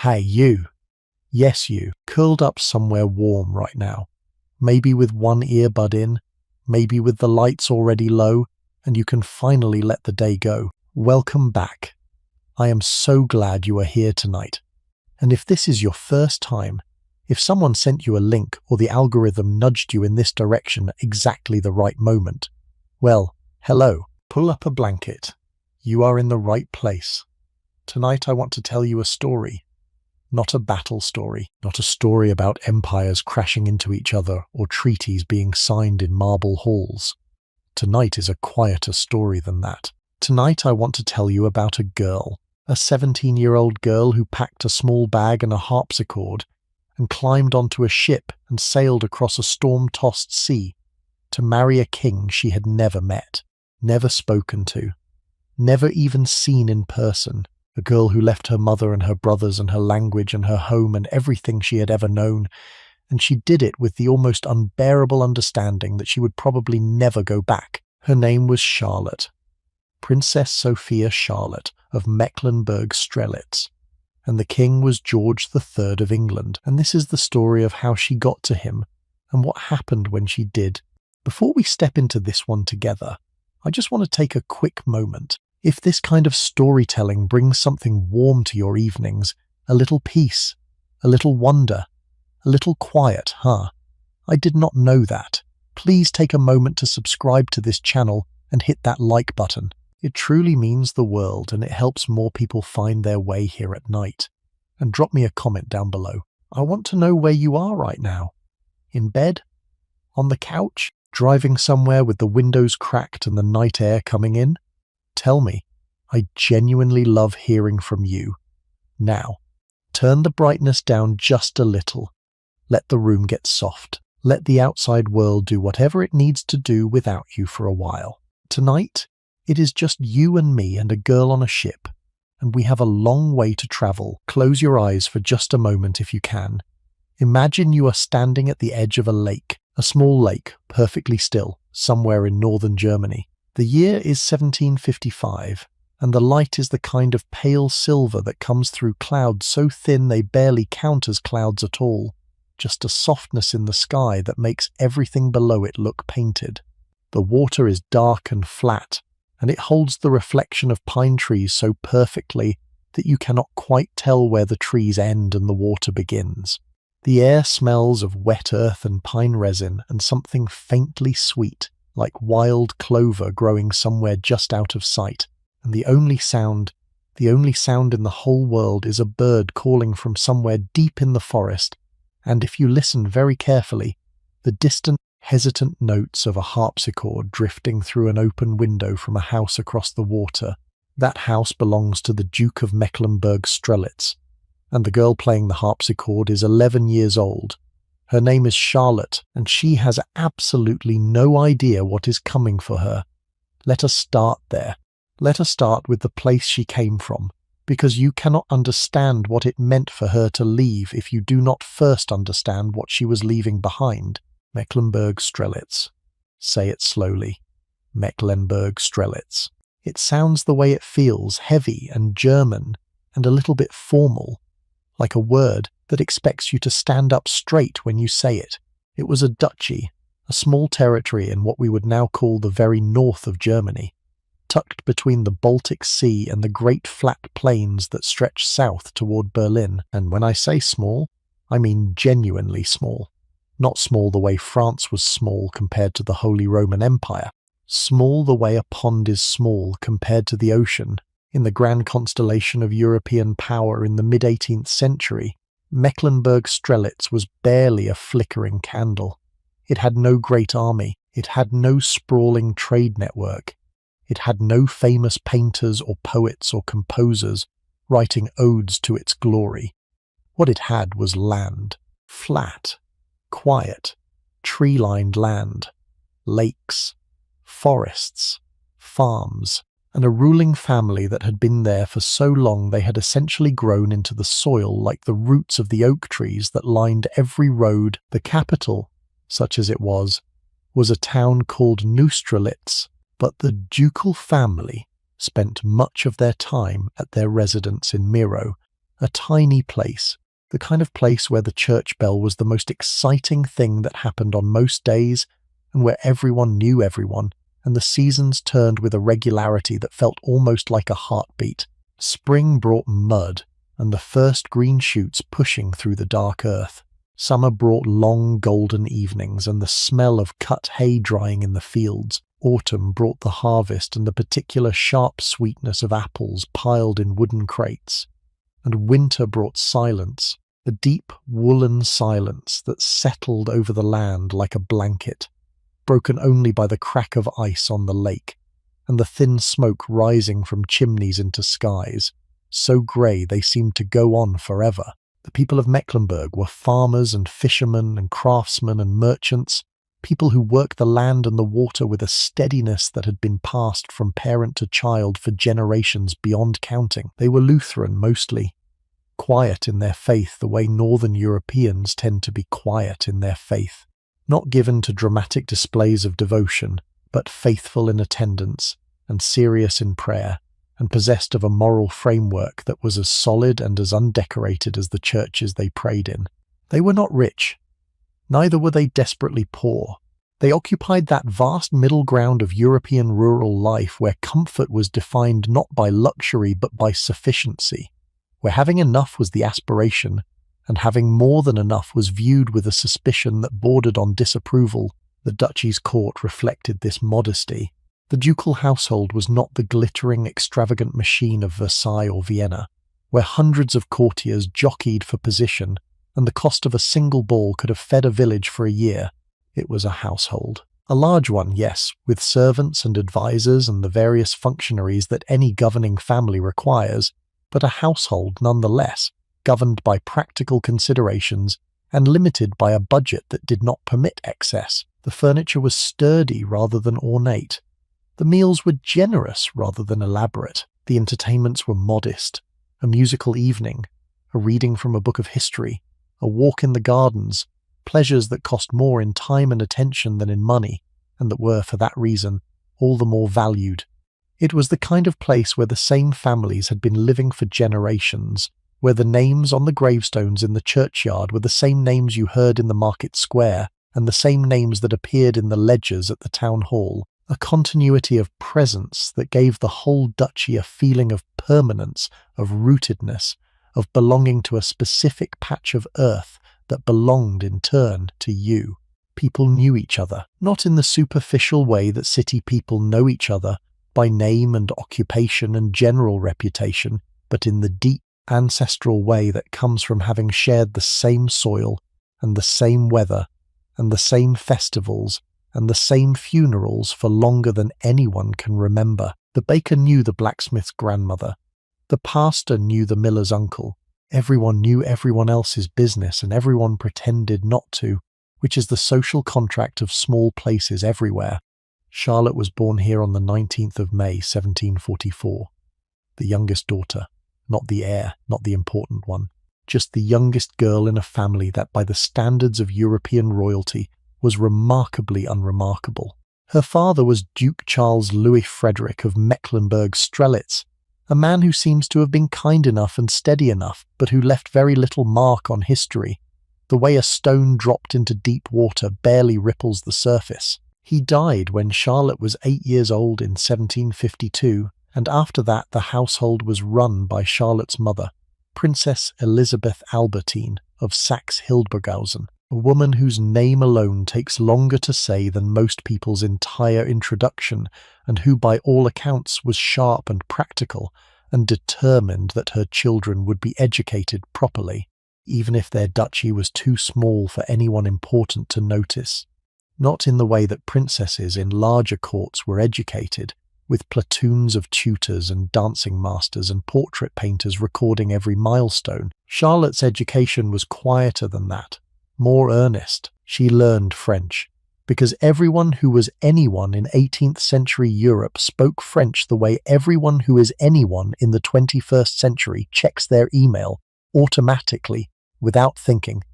Hey, you. Yes, you. Curled up somewhere warm right now. Maybe with one earbud in, maybe with the lights already low, and you can finally let the day go. Welcome back. I am so glad you are here tonight. And if this is your first time, if someone sent you a link or the algorithm nudged you in this direction at exactly the right moment, well, hello. Pull up a blanket. You are in the right place. Tonight I want to tell you a story. Not a battle story, not a story about empires crashing into each other or treaties being signed in marble halls. Tonight is a quieter story than that. Tonight I want to tell you about a girl, a 17-year-old girl who packed a small bag and a harpsichord and climbed onto a ship and sailed across a storm-tossed sea to marry a king she had never met, never spoken to, never even seen in person. A girl who left her mother and her brothers and her language and her home and everything she had ever known, and she did it with the almost unbearable understanding that she would probably never go back. Her name was Charlotte, Princess Sophia Charlotte of Mecklenburg-Strelitz, and the king was George III of England, and this is the story of how she got to him and what happened when she did. Before we step into this one together, I just want to take a quick moment. If this kind of storytelling brings something warm to your evenings, a little peace, a little wonder, a little quiet, huh? I did not know that. Please take a moment to subscribe to this channel and hit that like button. It truly means the world and it helps more people find their way here at night. And drop me a comment down below. I want to know where you are right now. In bed? On the couch? Driving somewhere with the windows cracked and the night air coming in? Tell me. I genuinely love hearing from you. Now, turn the brightness down just a little. Let the room get soft. Let the outside world do whatever it needs to do without you for a while. Tonight, it is just you and me and a girl on a ship, and we have a long way to travel. Close your eyes for just a moment if you can. Imagine you are standing at the edge of a lake, a small lake, perfectly still, somewhere in northern Germany. The year is 1755, and the light is the kind of pale silver that comes through clouds so thin they barely count as clouds at all, just a softness in the sky that makes everything below it look painted. The water is dark and flat, and it holds the reflection of pine trees so perfectly that you cannot quite tell where the trees end and the water begins. The air smells of wet earth and pine resin and something faintly sweet, like wild clover growing somewhere just out of sight, and the only sound in the whole world is a bird calling from somewhere deep in the forest, and if you listen very carefully, the distant, hesitant notes of a harpsichord drifting through an open window from a house across the water. That house belongs to the Duke of Mecklenburg-Strelitz, and the girl playing the harpsichord is 11 years old. Her name is Charlotte, and she has absolutely no idea what is coming for her. Let us start there. Let us start with the place she came from, because you cannot understand what it meant for her to leave if you do not first understand what she was leaving behind. Mecklenburg-Strelitz. Say it slowly. Mecklenburg-Strelitz. It sounds the way it feels, heavy and German, and a little bit formal, like a word that expects you to stand up straight when you say it. It was a duchy, a small territory in what we would now call the very north of Germany, tucked between the Baltic Sea and the great flat plains that stretch south toward Berlin. And when I say small, I mean genuinely small. Not small the way France was small compared to the Holy Roman Empire. Small the way a pond is small compared to the ocean. In the grand constellation of European power in the mid-18th century, Mecklenburg-Strelitz was barely a flickering candle. It had no great army. It had no sprawling trade network. It had no famous painters or poets or composers writing odes to its glory. What it had was land. Flat, quiet, tree-lined land, lakes, forests, farms, and a ruling family that had been there for so long they had essentially grown into the soil like the roots of the oak trees that lined every road. The capital, such as it was a town called Neustrelitz, but the ducal family spent much of their time at their residence in Miro, A tiny place, the kind of place where the church bell was the most exciting thing that happened on most days, and where everyone knew everyone, and the seasons turned with a regularity that felt almost like a heartbeat. Spring brought mud, and the first green shoots pushing through the dark earth. Summer brought long golden evenings and the smell of cut hay drying in the fields. Autumn brought the harvest and the particular sharp sweetness of apples piled in wooden crates. And winter brought silence, a deep woolen silence that settled over the land like a blanket, broken only by the crack of ice on the lake, and the thin smoke rising from chimneys into skies, so grey they seemed to go on forever. The people of Mecklenburg were farmers and fishermen and craftsmen and merchants, people who worked the land and the water with a steadiness that had been passed from parent to child for generations beyond counting. They were Lutheran mostly, quiet in their faith the way Northern Europeans tend to be quiet in their faith, not given to dramatic displays of devotion, but faithful in attendance and serious in prayer, and possessed of a moral framework that was as solid and as undecorated as the churches they prayed in. They were not rich. Neither were they desperately poor. They occupied that vast middle ground of European rural life where comfort was defined not by luxury but by sufficiency, where having enough was the aspiration, and having more than enough was viewed with a suspicion that bordered on disapproval. The duchy's court reflected this modesty. The ducal household was not the glittering, extravagant machine of Versailles or Vienna, where hundreds of courtiers jockeyed for position, and the cost of a single ball could have fed a village for a year. It was a household. A large one, yes, with servants and advisors and the various functionaries that any governing family requires, but a household nonetheless, governed by practical considerations and limited by a budget that did not permit excess. The furniture was sturdy rather than ornate. The meals were generous rather than elaborate. The entertainments were modest. A musical evening, a reading from a book of history, a walk in the gardens, pleasures that cost more in time and attention than in money, and that were, for that reason, all the more valued. It was the kind of place where the same families had been living for generations, where the names on the gravestones in the churchyard were the same names you heard in the market square, and the same names that appeared in the ledgers at the town hall. A continuity of presence that gave the whole duchy a feeling of permanence, of rootedness, of belonging to a specific patch of earth that belonged in turn to you. People knew each other, not in the superficial way that city people know each other, by name and occupation and general reputation, but in the deep ancestral way that comes from having shared the same soil and the same weather and the same festivals and the same funerals for longer than anyone can remember. The baker knew the blacksmith's grandmother. The pastor knew the miller's uncle. Everyone knew everyone else's business and everyone pretended not to, which is the social contract of small places everywhere. Charlotte was born here on the 19th of May, 1744. The youngest daughter, not the heir, not the important one, just the youngest girl in a family that by the standards of European royalty was remarkably unremarkable. Her father was Duke Charles Louis Frederick of Mecklenburg-Strelitz, a man who seems to have been kind enough and steady enough, but who left very little mark on history, the way a stone dropped into deep water barely ripples the surface. He died when Charlotte was 8 years old in 1752, and after that the household was run by Charlotte's mother, Princess Elizabeth Albertine of Saxe-Hildburghausen, a woman whose name alone takes longer to say than most people's entire introduction, and who by all accounts was sharp and practical, and determined that her children would be educated properly, even if their duchy was too small for anyone important to notice. Not in the way that princesses in larger courts were educated, with platoons of tutors and dancing masters and portrait painters recording every milestone. Charlotte's education was quieter than that, more earnest. She learned French, because everyone who was anyone in 18th century Europe spoke French the way everyone who is anyone in the 21st century checks their email automatically, without thinking,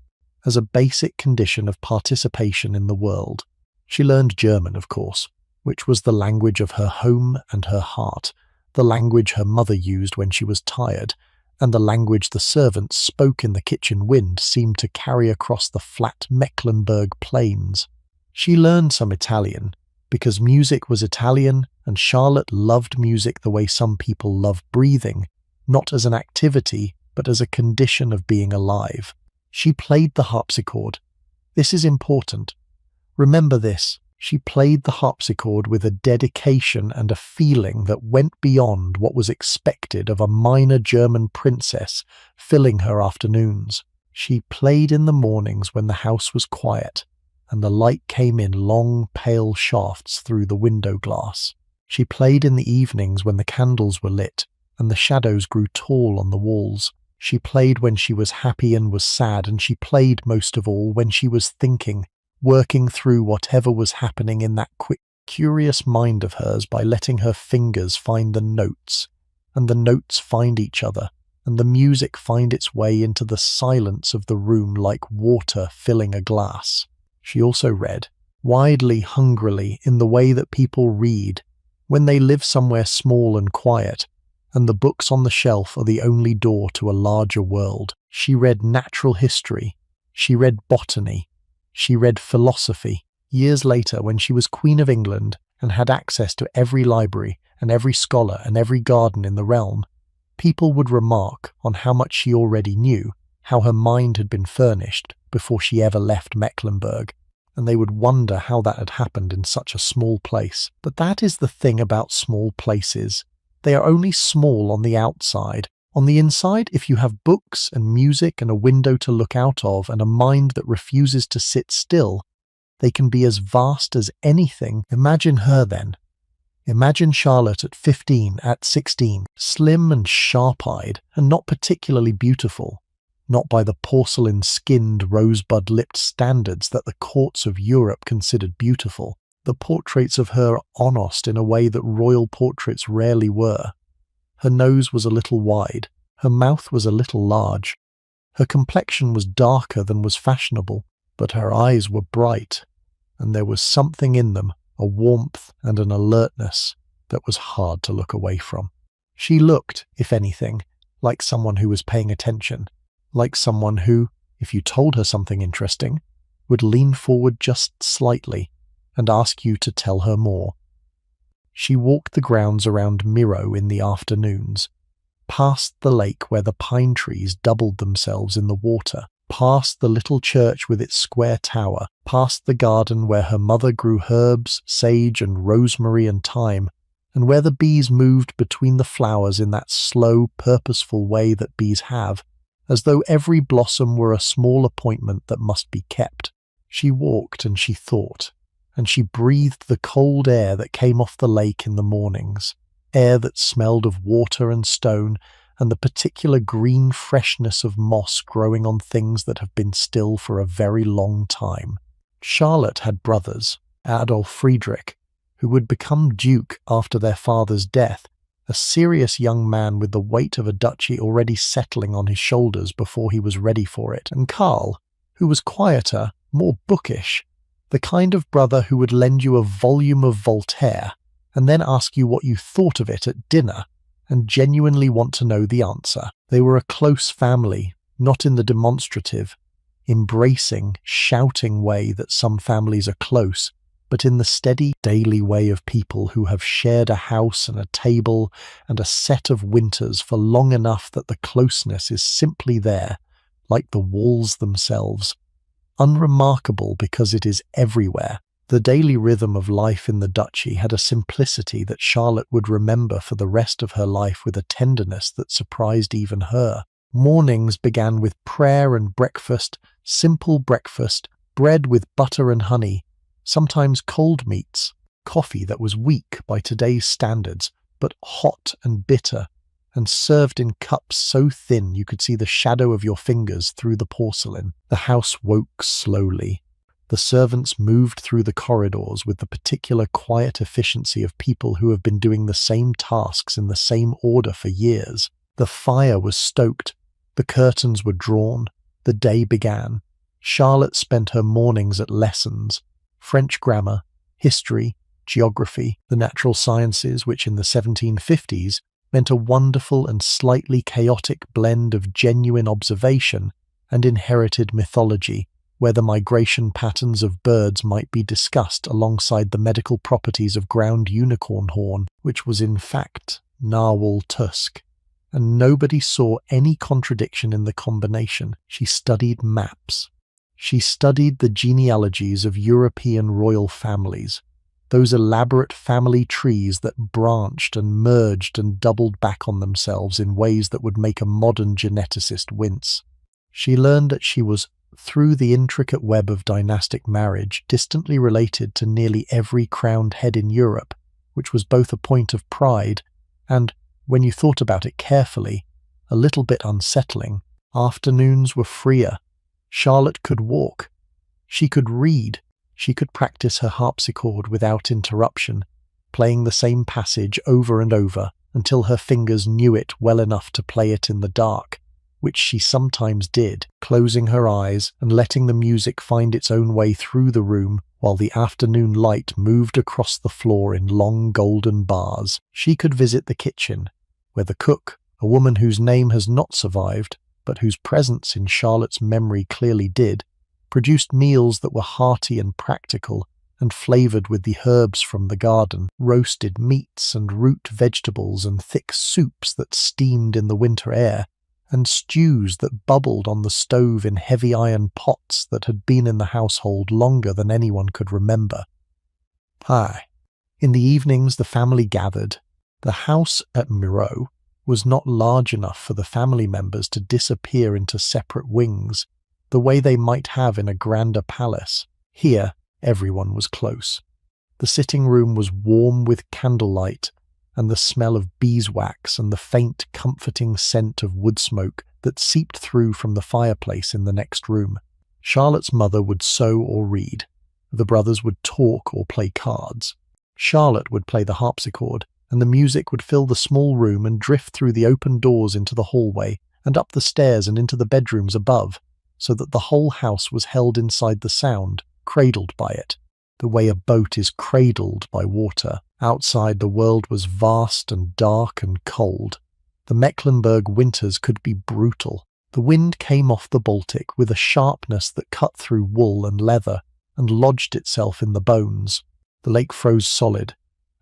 as a basic condition of participation in the world. She learned German, of course, which was the language of her home and her heart, the language her mother used when she was tired, and the language the servants spoke in the kitchen wind seemed to carry across the flat Mecklenburg plains. She learned some Italian, because music was Italian and Charlotte loved music the way some people love breathing, not as an activity, but as a condition of being alive. She played the harpsichord. This is important. Remember this. She played the harpsichord with a dedication and a feeling that went beyond what was expected of a minor German princess filling her afternoons. She played in the mornings when the house was quiet, and the light came in long, pale shafts through the window glass. She played in the evenings when the candles were lit, and the shadows grew tall on the walls. She played when she was happy and was sad, and she played most of all when she was thinking, working through whatever was happening in that quick, curious mind of hers by letting her fingers find the notes, and the notes find each other, and the music find its way into the silence of the room like water filling a glass. She also read, widely, hungrily, in the way that people read, when they live somewhere small and quiet, and the books on the shelf are the only door to a larger world. She read natural history. She read botany. She read philosophy. Years later, when she was Queen of England and had access to every library and every scholar and every garden in the realm, people would remark on how much she already knew, how her mind had been furnished before she ever left Mecklenburg, and they would wonder how that had happened in such a small place. But that is the thing about small places. They are only small on the outside. On the inside, if you have books and music and a window to look out of and a mind that refuses to sit still, they can be as vast as anything. Imagine her then. Imagine Charlotte at 15, at 16, slim and sharp-eyed and not particularly beautiful, not by the porcelain-skinned, rosebud-lipped standards that the courts of Europe considered beautiful. The portraits of her are honest in a way that royal portraits rarely were. Her nose was a little wide, her mouth was a little large, her complexion was darker than was fashionable, but her eyes were bright, and there was something in them, a warmth and an alertness, that was hard to look away from. She looked, if anything, like someone who was paying attention, like someone who, if you told her something interesting, would lean forward just slightly and ask you to tell her more. She walked the grounds around Miro in the afternoons, past the lake where the pine trees doubled themselves in the water, past the little church with its square tower, past the garden where her mother grew herbs, sage and rosemary and thyme, and where the bees moved between the flowers in that slow, purposeful way that bees have, as though every blossom were a small appointment that must be kept. She walked and she thought, and she breathed the cold air that came off the lake in the mornings, air that smelled of water and stone and the particular green freshness of moss growing on things that have been still for a very long time. Charlotte had brothers, Adolf Friedrich, who would become duke after their father's death, a serious young man with the weight of a duchy already settling on his shoulders before he was ready for it, and Karl, who was quieter, more bookish, the kind of brother who would lend you a volume of Voltaire and then ask you what you thought of it at dinner and genuinely want to know the answer. They were a close family, not in the demonstrative, embracing, shouting way that some families are close, but in the steady, daily way of people who have shared a house and a table and a set of winters for long enough that the closeness is simply there, like the walls themselves. Unremarkable because it is everywhere. The daily rhythm of life in the duchy had a simplicity that Charlotte would remember for the rest of her life with a tenderness that surprised even her. Mornings began with prayer and breakfast, simple breakfast, bread with butter and honey, sometimes cold meats, coffee that was weak by today's standards, but hot and bitter, and served in cups so thin you could see the shadow of your fingers through the porcelain. The house woke slowly. The servants moved through the corridors with the particular quiet efficiency of people who have been doing the same tasks in the same order for years. The fire was stoked. The curtains were drawn. The day began. Charlotte spent her mornings at lessons, French grammar, history, geography, the natural sciences, which in the 1750s meant a wonderful and slightly chaotic blend of genuine observation and inherited mythology, where the migration patterns of birds might be discussed alongside the medical properties of ground unicorn horn, which was in fact narwhal tusk. And nobody saw any contradiction in the combination. She studied maps. She studied the genealogies of European royal families, those elaborate family trees that branched and merged and doubled back on themselves in ways that would make a modern geneticist wince. She learned that she was, through the intricate web of dynastic marriage, distantly related to nearly every crowned head in Europe, which was both a point of pride and, when you thought about it carefully, a little bit unsettling. Afternoons were freer. Charlotte could walk. She could read. She could practice her harpsichord without interruption, playing the same passage over and over until her fingers knew it well enough to play it in the dark, which she sometimes did, closing her eyes and letting the music find its own way through the room while the afternoon light moved across the floor in long golden bars. She could visit the kitchen, where the cook, a woman whose name has not survived, but whose presence in Charlotte's memory clearly did, produced meals that were hearty and practical and flavoured with the herbs from the garden, roasted meats and root vegetables and thick soups that steamed in the winter air, and stews that bubbled on the stove in heavy iron pots that had been in the household longer than anyone could remember. In the evenings the family gathered. The house at Miro was not large enough for the family members to disappear into separate wings, the way they might have in a grander palace. Here, everyone was close. The sitting room was warm with candlelight and the smell of beeswax and the faint, comforting scent of wood smoke that seeped through from the fireplace in the next room. Charlotte's mother would sew or read. The brothers would talk or play cards. Charlotte would play the harpsichord, and the music would fill the small room and drift through the open doors into the hallway and up the stairs and into the bedrooms above, so that the whole house was held inside the sound, cradled by it, the way a boat is cradled by water. Outside, the world was vast and dark and cold. The Mecklenburg winters could be brutal. The wind came off the Baltic with a sharpness that cut through wool and leather and lodged itself in the bones. The lake froze solid,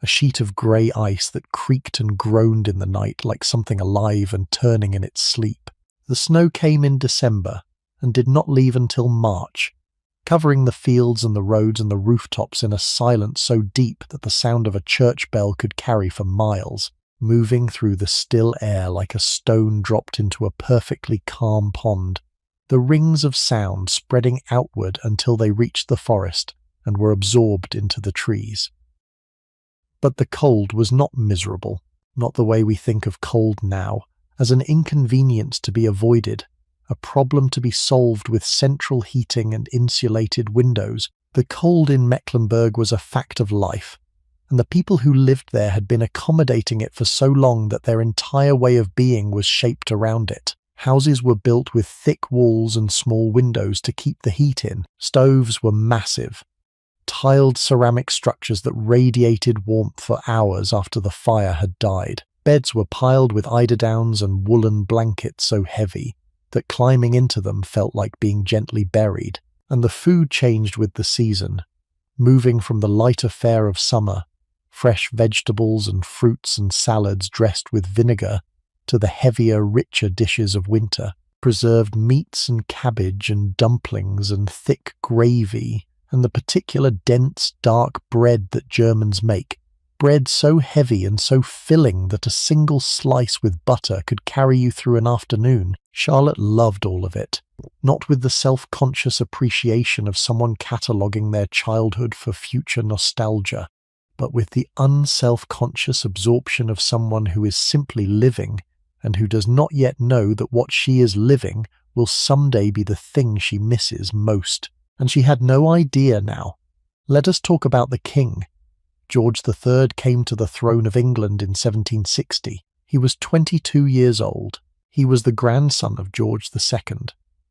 a sheet of grey ice that creaked and groaned in the night like something alive and turning in its sleep. The snow came in December and did not leave until March, covering the fields and the roads and the rooftops in a silence so deep that the sound of a church bell could carry for miles, moving through the still air like a stone dropped into a perfectly calm pond, the rings of sound spreading outward until they reached the forest and were absorbed into the trees. But the cold was not miserable, not the way we think of cold now, as an inconvenience to be avoided, a problem to be solved with central heating and insulated windows. The cold in Mecklenburg was a fact of life, and the people who lived there had been accommodating it for so long that their entire way of being was shaped around it. Houses were built with thick walls and small windows to keep the heat in. Stoves were massive, tiled ceramic structures that radiated warmth for hours after the fire had died. Beds were piled with eiderdowns and woolen blankets so heavy that climbing into them felt like being gently buried, and the food changed with the season, moving from the lighter fare of summer, fresh vegetables and fruits and salads dressed with vinegar, to the heavier, richer dishes of winter, preserved meats and cabbage and dumplings and thick gravy, and the particular dense, dark bread that Germans make, bread so heavy and so filling that a single slice with butter could carry you through an afternoon. Charlotte loved all of it, not with the self-conscious appreciation of someone cataloguing their childhood for future nostalgia, but with the unself-conscious absorption of someone who is simply living and who does not yet know that what she is living will someday be the thing she misses most. And she had no idea now. Let us talk about the king. George III came to the throne of England in 1760. He was 22 years old. He was the grandson of George II,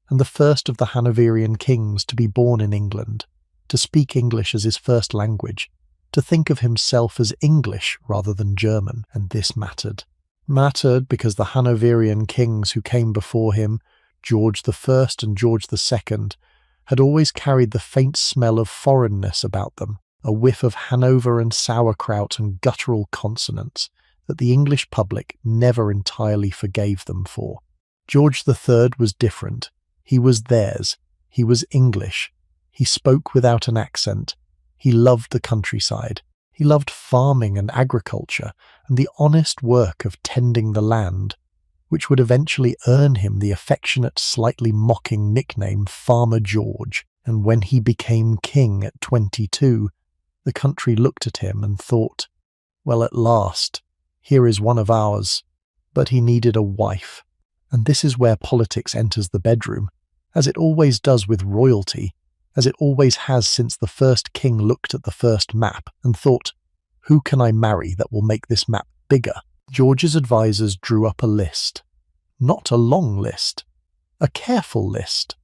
and the first of the Hanoverian kings to be born in England, to speak English as his first language, to think of himself as English rather than German, and this mattered. Mattered because the Hanoverian kings who came before him, George I and George II, had always carried the faint smell of foreignness about them, a whiff of Hanover and sauerkraut and guttural consonants that the English public never entirely forgave them for. George III was different. He was theirs. He was English. He spoke without an accent. He loved the countryside. He loved farming and agriculture and the honest work of tending the land, which would eventually earn him the affectionate, slightly mocking nickname Farmer George. And when he became king at 22, the country looked at him and thought, well, at last, here is one of ours. But he needed a wife. And this is where politics enters the bedroom, as it always does with royalty, as it always has since the first king looked at the first map and thought, who can I marry that will make this map bigger? George's advisors drew up a list. Not a long list. A careful list.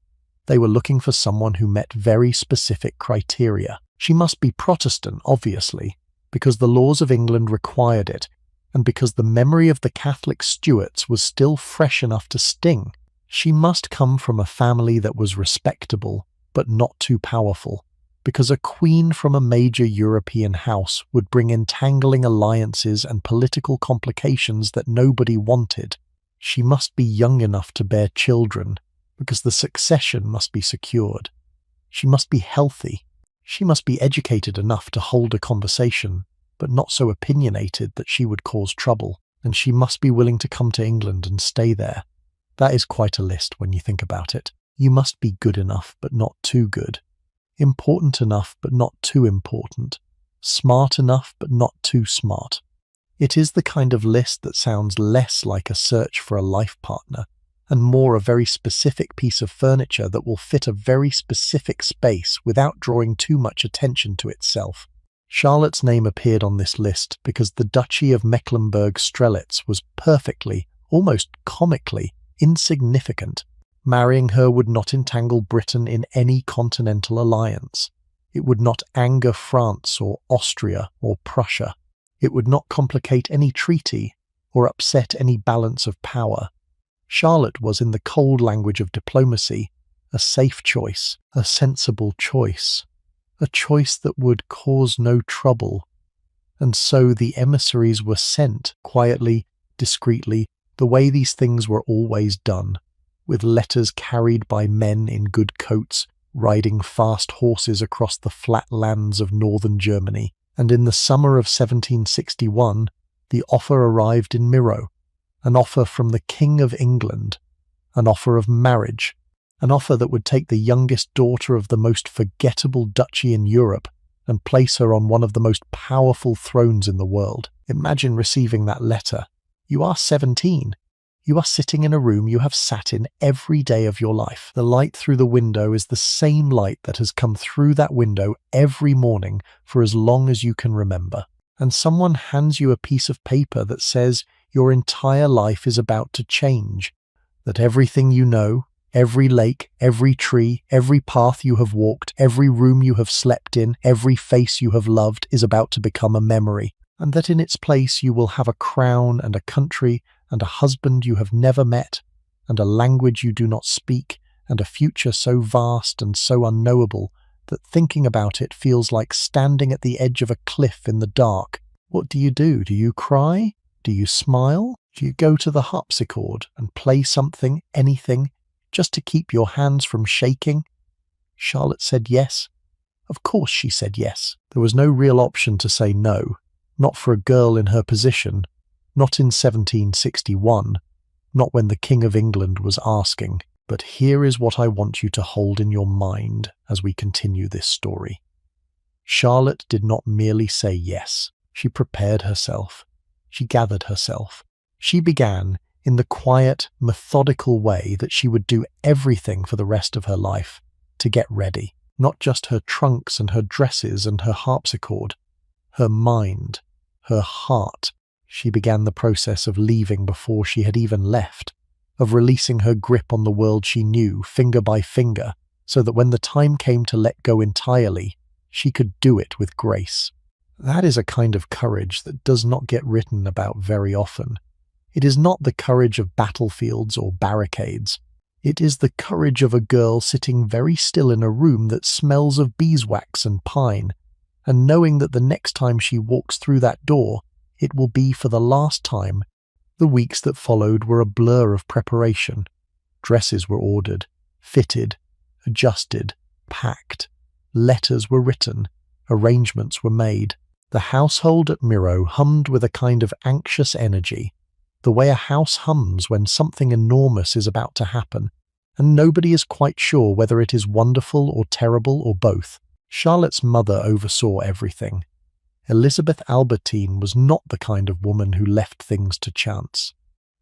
They were looking for someone who met very specific criteria. She must be Protestant, obviously, because the laws of England required it, and because the memory of the Catholic Stuarts was still fresh enough to sting. She must come from a family that was respectable, but not too powerful, because a queen from a major European house would bring entangling alliances and political complications that nobody wanted. She must be young enough to bear children, because the succession must be secured. She must be healthy. She must be educated enough to hold a conversation, but not so opinionated that she would cause trouble, and she must be willing to come to England and stay there. That is quite a list when you think about it. You must be good enough, but not too good. Important enough, but not too important. Smart enough, but not too smart. It is the kind of list that sounds less like a search for a life partner, and more a very specific piece of furniture that will fit a very specific space without drawing too much attention to itself. Charlotte's name appeared on this list because the Duchy of Mecklenburg-Strelitz was perfectly, almost comically, insignificant. Marrying her would not entangle Britain in any continental alliance. It would not anger France or Austria or Prussia. It would not complicate any treaty or upset any balance of power. Charlotte was, in the cold language of diplomacy, a safe choice, a sensible choice, a choice that would cause no trouble. And so the emissaries were sent, quietly, discreetly, the way these things were always done, with letters carried by men in good coats, riding fast horses across the flat lands of northern Germany. And in the summer of 1761, the offer arrived in Miro, an offer from the King of England, an offer of marriage, an offer that would take the youngest daughter of the most forgettable duchy in Europe and place her on one of the most powerful thrones in the world. Imagine receiving that letter. You are 17. You are sitting in a room you have sat in every day of your life. The light through the window is the same light that has come through that window every morning for as long as you can remember. And someone hands you a piece of paper that says your entire life is about to change, that everything you know, every lake, every tree, every path you have walked, every room you have slept in, every face you have loved is about to become a memory, and that in its place you will have a crown and a country and a husband you have never met, and a language you do not speak, and a future so vast and so unknowable that thinking about it feels like standing at the edge of a cliff in the dark. What do? Do you cry? Do you smile? Do you go to the harpsichord and play something, anything, just to keep your hands from shaking? Charlotte said yes. Of course she said yes. There was no real option to say no, not for a girl in her position, not in 1761, not when the King of England was asking. But here is what I want you to hold in your mind as we continue this story. Charlotte did not merely say yes. She prepared herself. She gathered herself. She began, in the quiet, methodical way that she would do everything for the rest of her life, to get ready. Not just her trunks and her dresses and her harpsichord. Her mind, her heart. She began the process of leaving before she had even left, of releasing her grip on the world she knew, finger by finger, so that when the time came to let go entirely, she could do it with grace. That is a kind of courage that does not get written about very often. It is not the courage of battlefields or barricades. It is the courage of a girl sitting very still in a room that smells of beeswax and pine, and knowing that the next time she walks through that door, it will be for the last time. The weeks that followed were a blur of preparation. Dresses were ordered, fitted, adjusted, packed. Letters were written, arrangements were made. The household at Miro hummed with a kind of anxious energy, the way a house hums when something enormous is about to happen, and nobody is quite sure whether it is wonderful or terrible or both. Charlotte's mother oversaw everything. Elizabeth Albertine was not the kind of woman who left things to chance.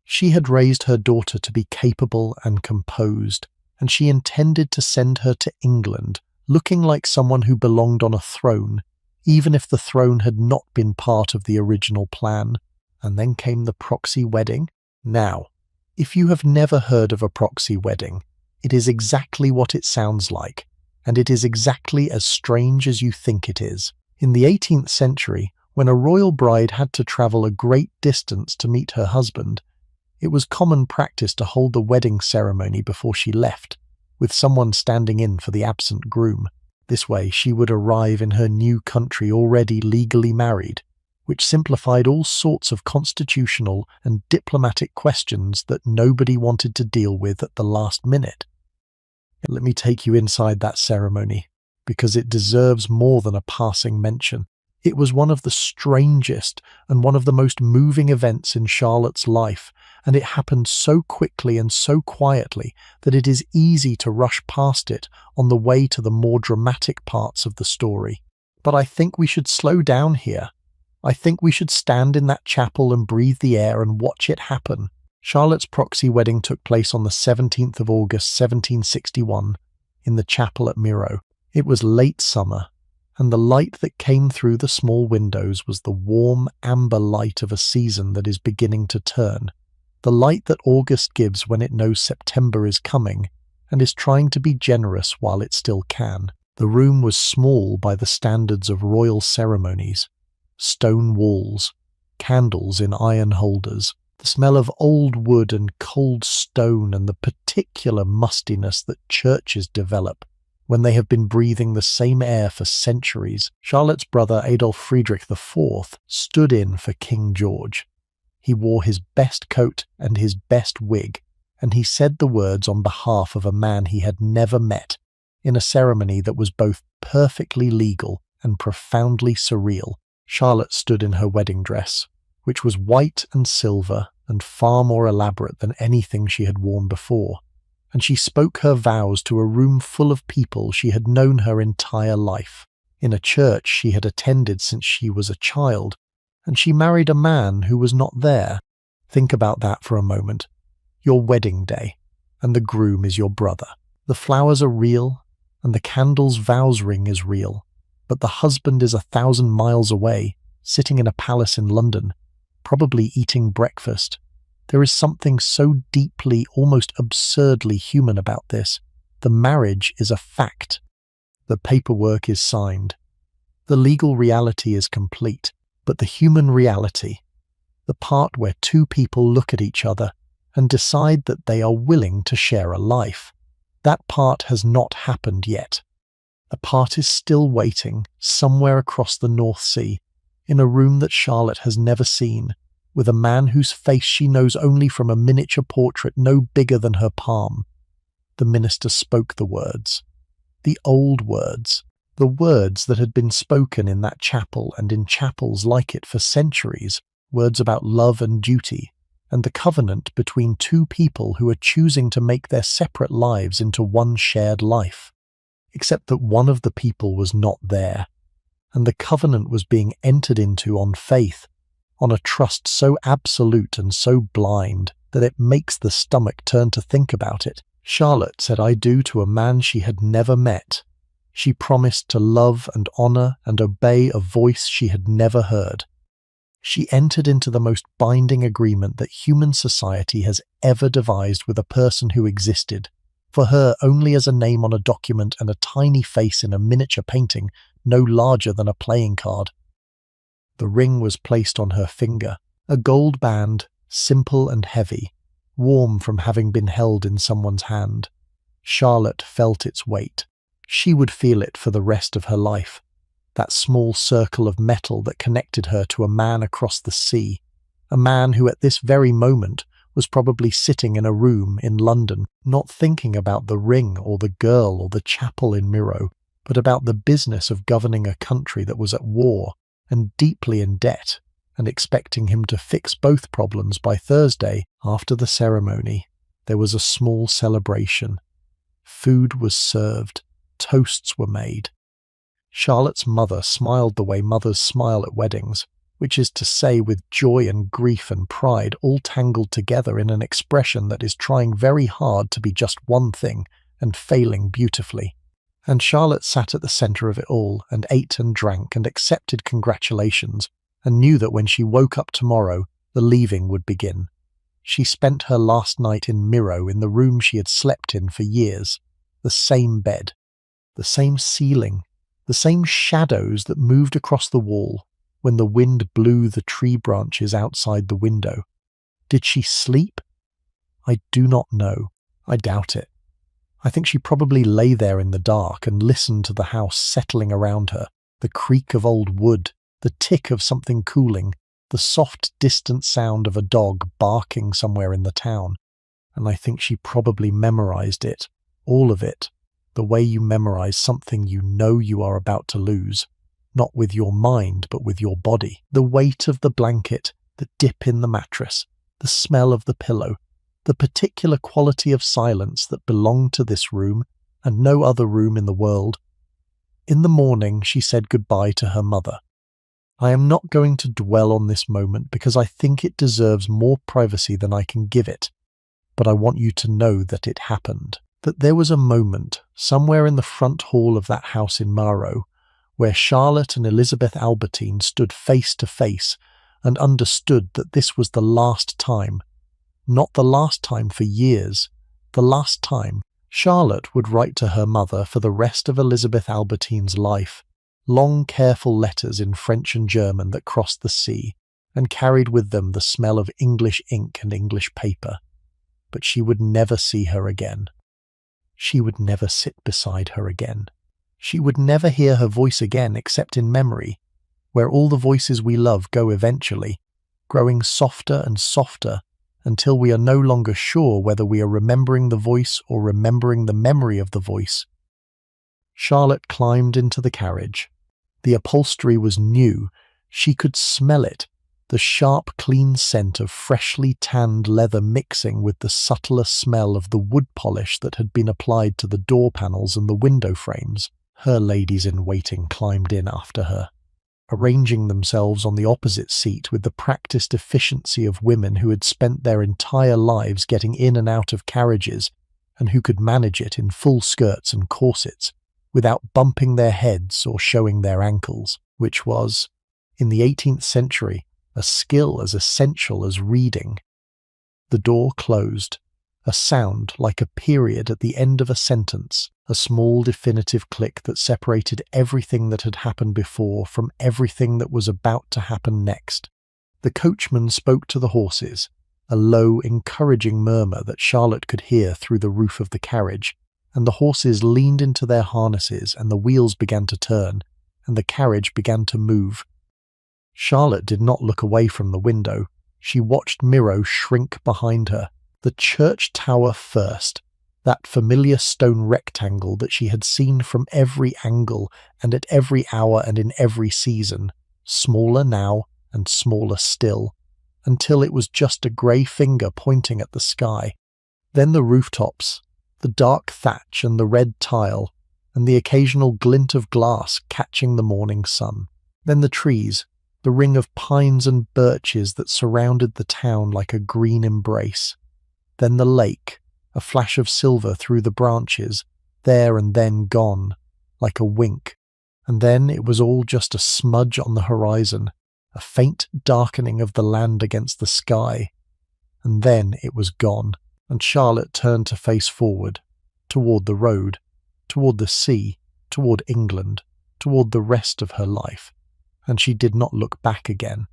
She had raised her daughter to be capable and composed, and she intended to send her to England, looking like someone who belonged on a throne, even if the throne had not been part of the original plan. And then came the proxy wedding. Now, if you have never heard of a proxy wedding, it is exactly what it sounds like, and it is exactly as strange as you think it is. In the 18th century, when a royal bride had to travel a great distance to meet her husband, it was common practice to hold the wedding ceremony before she left, with someone standing in for the absent groom. This way she would arrive in her new country already legally married, which simplified all sorts of constitutional and diplomatic questions that nobody wanted to deal with at the last minute. Let me take you inside that ceremony, because it deserves more than a passing mention. It was one of the strangest and one of the most moving events in Charlotte's life, and it happened so quickly and so quietly that it is easy to rush past it on the way to the more dramatic parts of the story. But I think we should slow down here. I think we should stand in that chapel and breathe the air and watch it happen. Charlotte's proxy wedding took place on the 17th of August 1761 in the chapel at Miro. It was late summer, and the light that came through the small windows was the warm amber light of a season that is beginning to turn, the light that August gives when it knows September is coming and is trying to be generous while it still can. The room was small by the standards of royal ceremonies. Stone walls, candles in iron holders, the smell of old wood and cold stone, and the particular mustiness that churches develop when they have been breathing the same air for centuries. Charlotte's brother Adolf Friedrich IV stood in for King George. He wore his best coat and his best wig, and he said the words on behalf of a man he had never met, in a ceremony that was both perfectly legal and profoundly surreal. Charlotte stood in her wedding dress, which was white and silver and far more elaborate than anything she had worn before, and she spoke her vows to a room full of people she had known her entire life, in a church she had attended since she was a child, and she married a man who was not there. Think about that for a moment. Your wedding day, and the groom is your brother. The flowers are real, and the candle's vows ring is real, but the husband is 1,000 miles away, sitting in a palace in London, probably eating breakfast. There is something so deeply, almost absurdly human about this. The marriage is a fact. The paperwork is signed. The legal reality is complete, but the human reality, the part where two people look at each other and decide that they are willing to share a life, that part has not happened yet. The part is still waiting, somewhere across the North Sea, in a room that Charlotte has never seen, with a man whose face she knows only from a miniature portrait no bigger than her palm. The minister spoke the words, the old words, the words that had been spoken in that chapel and in chapels like it for centuries, words about love and duty, and the covenant between two people who are choosing to make their separate lives into one shared life. Except that one of the people was not there, and the covenant was being entered into on faith, on a trust so absolute and so blind that it makes the stomach turn to think about it. Charlotte said "I do" to a man she had never met. She promised to love and honor and obey a voice she had never heard. She entered into the most binding agreement that human society has ever devised with a person who existed, for her only as a name on a document and a tiny face in a miniature painting no larger than a playing card. The ring was placed on her finger, a gold band simple and heavy, warm from having been held in someone's hand. Charlotte felt its weight. She would feel it for the rest of her life. That small circle of metal that connected her to a man across the sea, a man who at this very moment was probably sitting in a room in London, not thinking about the ring or the girl or the chapel in Miro, but about the business of governing a country that was at war and deeply in debt, and expecting him to fix both problems by Thursday. After the ceremony, there was a small celebration. Food was served, toasts were made. Charlotte's mother smiled the way mothers smile at weddings, which is to say with joy and grief and pride all tangled together in an expression that is trying very hard to be just one thing and failing beautifully. And Charlotte sat at the centre of it all and ate and drank and accepted congratulations and knew that when she woke up tomorrow, the leaving would begin. She spent her last night in Miro in the room she had slept in for years, the same bed, the same ceiling, the same shadows that moved across the wall when the wind blew the tree branches outside the window. Did she sleep? I do not know. I doubt it. I think she probably lay there in the dark and listened to the house settling around her, the creak of old wood, the tick of something cooling, the soft distant sound of a dog barking somewhere in the town. And I think she probably memorized it, all of it, the way you memorize something you know you are about to lose, not with your mind but with your body. The weight of the blanket, the dip in the mattress, the smell of the pillow, the particular quality of silence that belonged to this room and no other room in the world. In the morning she said goodbye to her mother. I am not going to dwell on this moment because I think it deserves more privacy than I can give it, but I want you to know that it happened, that there was a moment somewhere in the front hall of that house in Maro where Charlotte and Elizabeth Albertine stood face to face and understood that this was the last time, not the last time for years, the last time. Charlotte would write to her mother for the rest of Elizabeth Albertine's life, long careful letters in French and German that crossed the sea and carried with them the smell of English ink and English paper. But she would never see her again. She would never sit beside her again. She would never hear her voice again except in memory, where all the voices we love go eventually, growing softer and softer until we are no longer sure whether we are remembering the voice or remembering the memory of the voice. Charlotte climbed into the carriage. The upholstery was new. She could smell it, the sharp, clean scent of freshly tanned leather mixing with the subtler smell of the wood polish that had been applied to the door panels and the window frames. Her ladies-in-waiting climbed in after her, arranging themselves on the opposite seat with the practiced efficiency of women who had spent their entire lives getting in and out of carriages and who could manage it in full skirts and corsets without bumping their heads or showing their ankles, which was, in the 18th century, a skill as essential as reading. The door closed, a sound like a period at the end of a sentence, a small definitive click that separated everything that had happened before from everything that was about to happen next. The coachman spoke to the horses, a low, encouraging murmur that Charlotte could hear through the roof of the carriage, and the horses leaned into their harnesses and the wheels began to turn, and the carriage began to move. Charlotte did not look away from the window. She watched Miro shrink behind her, the church tower first, that familiar stone rectangle that she had seen from every angle and at every hour and in every season, smaller now and smaller still, until it was just a grey finger pointing at the sky. Then the rooftops, the dark thatch and the red tile, and the occasional glint of glass catching the morning sun. Then the trees, the ring of pines and birches that surrounded the town like a green embrace. Then the lake, a flash of silver through the branches, there and then gone, like a wink. And then it was all just a smudge on the horizon, a faint darkening of the land against the sky. And then it was gone, and Charlotte turned to face forward, toward the road, toward the sea, toward England, toward the rest of her life, and she did not look back again.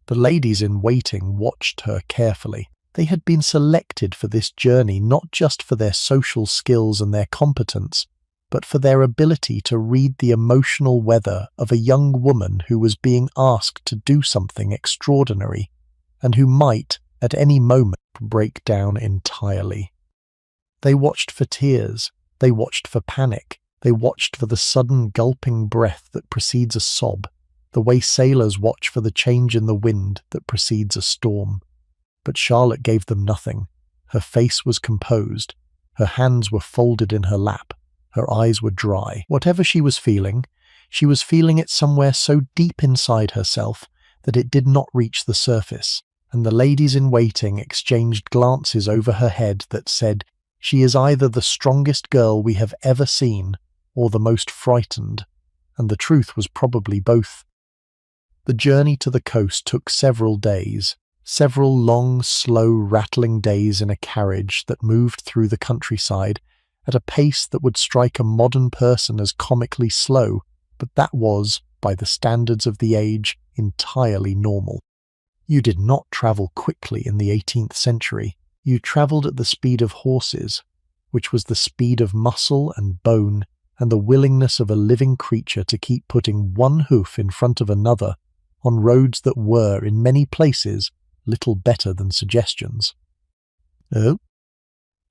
The ladies in waiting watched her carefully. They had been selected for this journey not just for their social skills and their competence, but for their ability to read the emotional weather of a young woman who was being asked to do something extraordinary, and who might, at any moment, break down entirely. They watched for tears, they watched for panic, they watched for the sudden gulping breath that precedes a sob, the way sailors watch for the change in the wind that precedes a storm. But Charlotte gave them nothing. Her face was composed, her hands were folded in her lap, her eyes were dry. Whatever she was feeling it somewhere so deep inside herself that it did not reach the surface, and the ladies in waiting exchanged glances over her head that said, "She is either the strongest girl we have ever seen, or the most frightened," and the truth was probably both. The journey to the coast took several days, several long, slow, rattling days in a carriage that moved through the countryside at a pace that would strike a modern person as comically slow, but that was, by the standards of the age, entirely normal. You did not travel quickly in the 18th century. You travelled at the speed of horses, which was the speed of muscle and bone and the willingness of a living creature to keep putting one hoof in front of another on roads that were, in many places, little better than suggestions. Oh?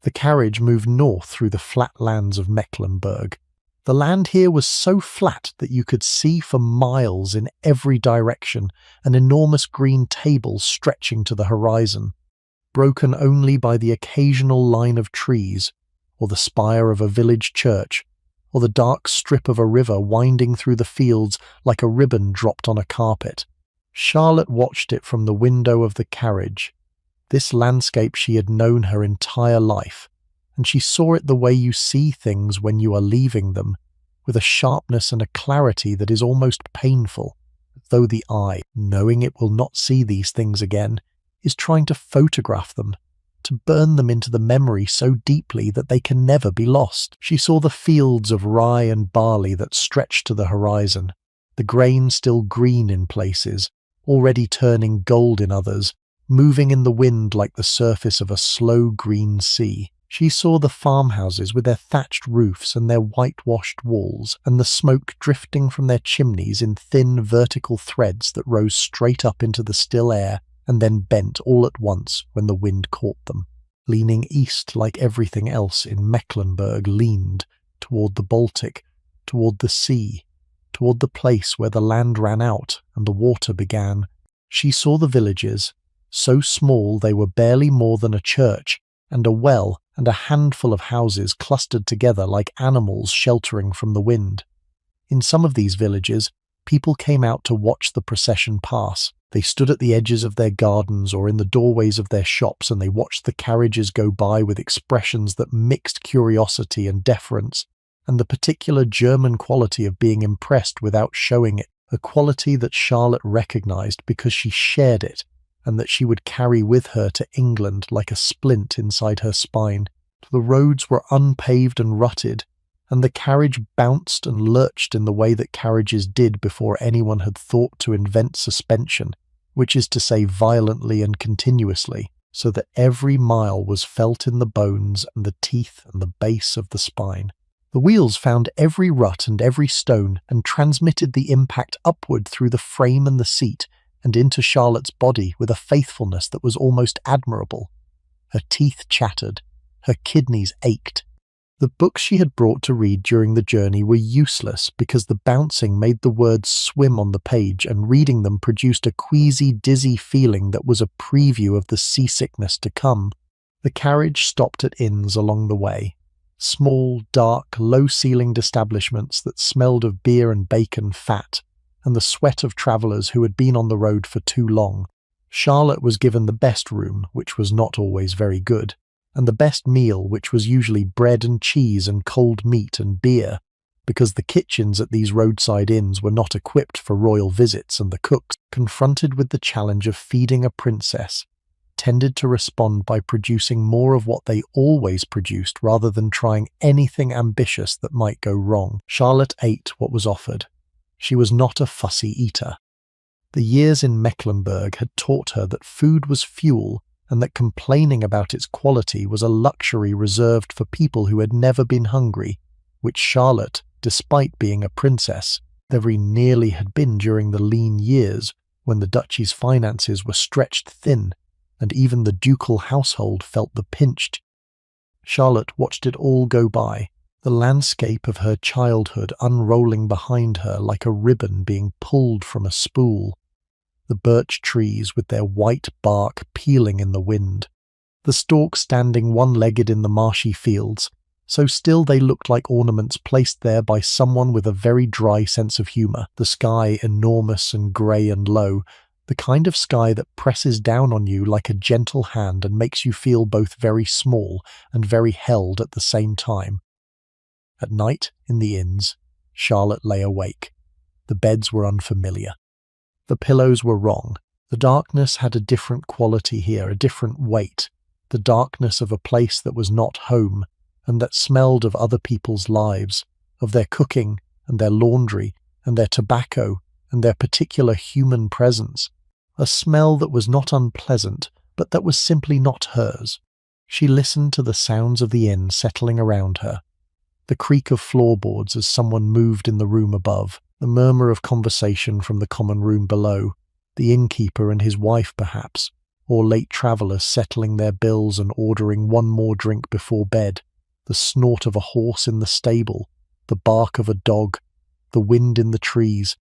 The carriage moved north through the flat lands of Mecklenburg. The land here was so flat that you could see for miles in every direction an enormous green table stretching to the horizon, broken only by the occasional line of trees, or the spire of a village church, or the dark strip of a river winding through the fields like a ribbon dropped on a carpet. Charlotte watched it from the window of the carriage. This landscape she had known her entire life, and she saw it the way you see things when you are leaving them, with a sharpness and a clarity that is almost painful, though the eye, knowing it will not see these things again, is trying to photograph them, to burn them into the memory so deeply that they can never be lost. She saw the fields of rye and barley that stretched to the horizon, the grain still green in places, already turning gold in others, moving in the wind like the surface of a slow green sea. She saw the farmhouses with their thatched roofs and their whitewashed walls, and the smoke drifting from their chimneys in thin vertical threads that rose straight up into the still air and then bent all at once when the wind caught them, leaning east like everything else in Mecklenburg leaned, toward the Baltic, toward the sea, toward the place where the land ran out and the water began. She saw the villages, so small they were barely more than a church, and a well and a handful of houses clustered together like animals sheltering from the wind. In some of these villages, people came out to watch the procession pass. They stood at the edges of their gardens or in the doorways of their shops, and they watched the carriages go by with expressions that mixed curiosity and deference, and the particular German quality of being impressed without showing it, a quality that Charlotte recognized because she shared it, and that she would carry with her to England like a splint inside her spine. The roads were unpaved and rutted, and the carriage bounced and lurched in the way that carriages did before anyone had thought to invent suspension, which is to say violently and continuously, so that every mile was felt in the bones and the teeth and the base of the spine. The wheels found every rut and every stone and transmitted the impact upward through the frame and the seat and into Charlotte's body with a faithfulness that was almost admirable. Her teeth chattered, her kidneys ached. The books she had brought to read during the journey were useless because the bouncing made the words swim on the page, and reading them produced a queasy, dizzy feeling that was a preview of the seasickness to come. The carriage stopped at inns along the way. Small, dark, low-ceilinged establishments that smelled of beer and bacon fat, and the sweat of travellers who had been on the road for too long. Charlotte was given the best room, which was not always very good, and the best meal, which was usually bread and cheese and cold meat and beer, because the kitchens at these roadside inns were not equipped for royal visits, and the cooks, confronted with the challenge of feeding a princess, tended to respond by producing more of what they always produced rather than trying anything ambitious that might go wrong. Charlotte ate what was offered. She was not a fussy eater. The years in Mecklenburg had taught her that food was fuel and that complaining about its quality was a luxury reserved for people who had never been hungry, which Charlotte, despite being a princess, very nearly had been during the lean years when the duchy's finances were stretched thin and even the ducal household felt the pinch. Charlotte watched it all go by, the landscape of her childhood unrolling behind her like a ribbon being pulled from a spool, the birch trees with their white bark peeling in the wind, the stork standing one-legged in the marshy fields, so still they looked like ornaments placed there by someone with a very dry sense of humour, the sky enormous and grey and low, the kind of sky that presses down on you like a gentle hand and makes you feel both very small and very held at the same time. At night, in the inns, Charlotte lay awake. The beds were unfamiliar. The pillows were wrong. The darkness had a different quality here, a different weight, the darkness of a place that was not home, and that smelled of other people's lives, of their cooking and their laundry and their tobacco and their particular human presence, a smell that was not unpleasant, but that was simply not hers. She listened to the sounds of the inn settling around her, the creak of floorboards as someone moved in the room above, the murmur of conversation from the common room below, the innkeeper and his wife perhaps, or late travellers settling their bills and ordering one more drink before bed, the snort of a horse in the stable, the bark of a dog, the wind in the trees.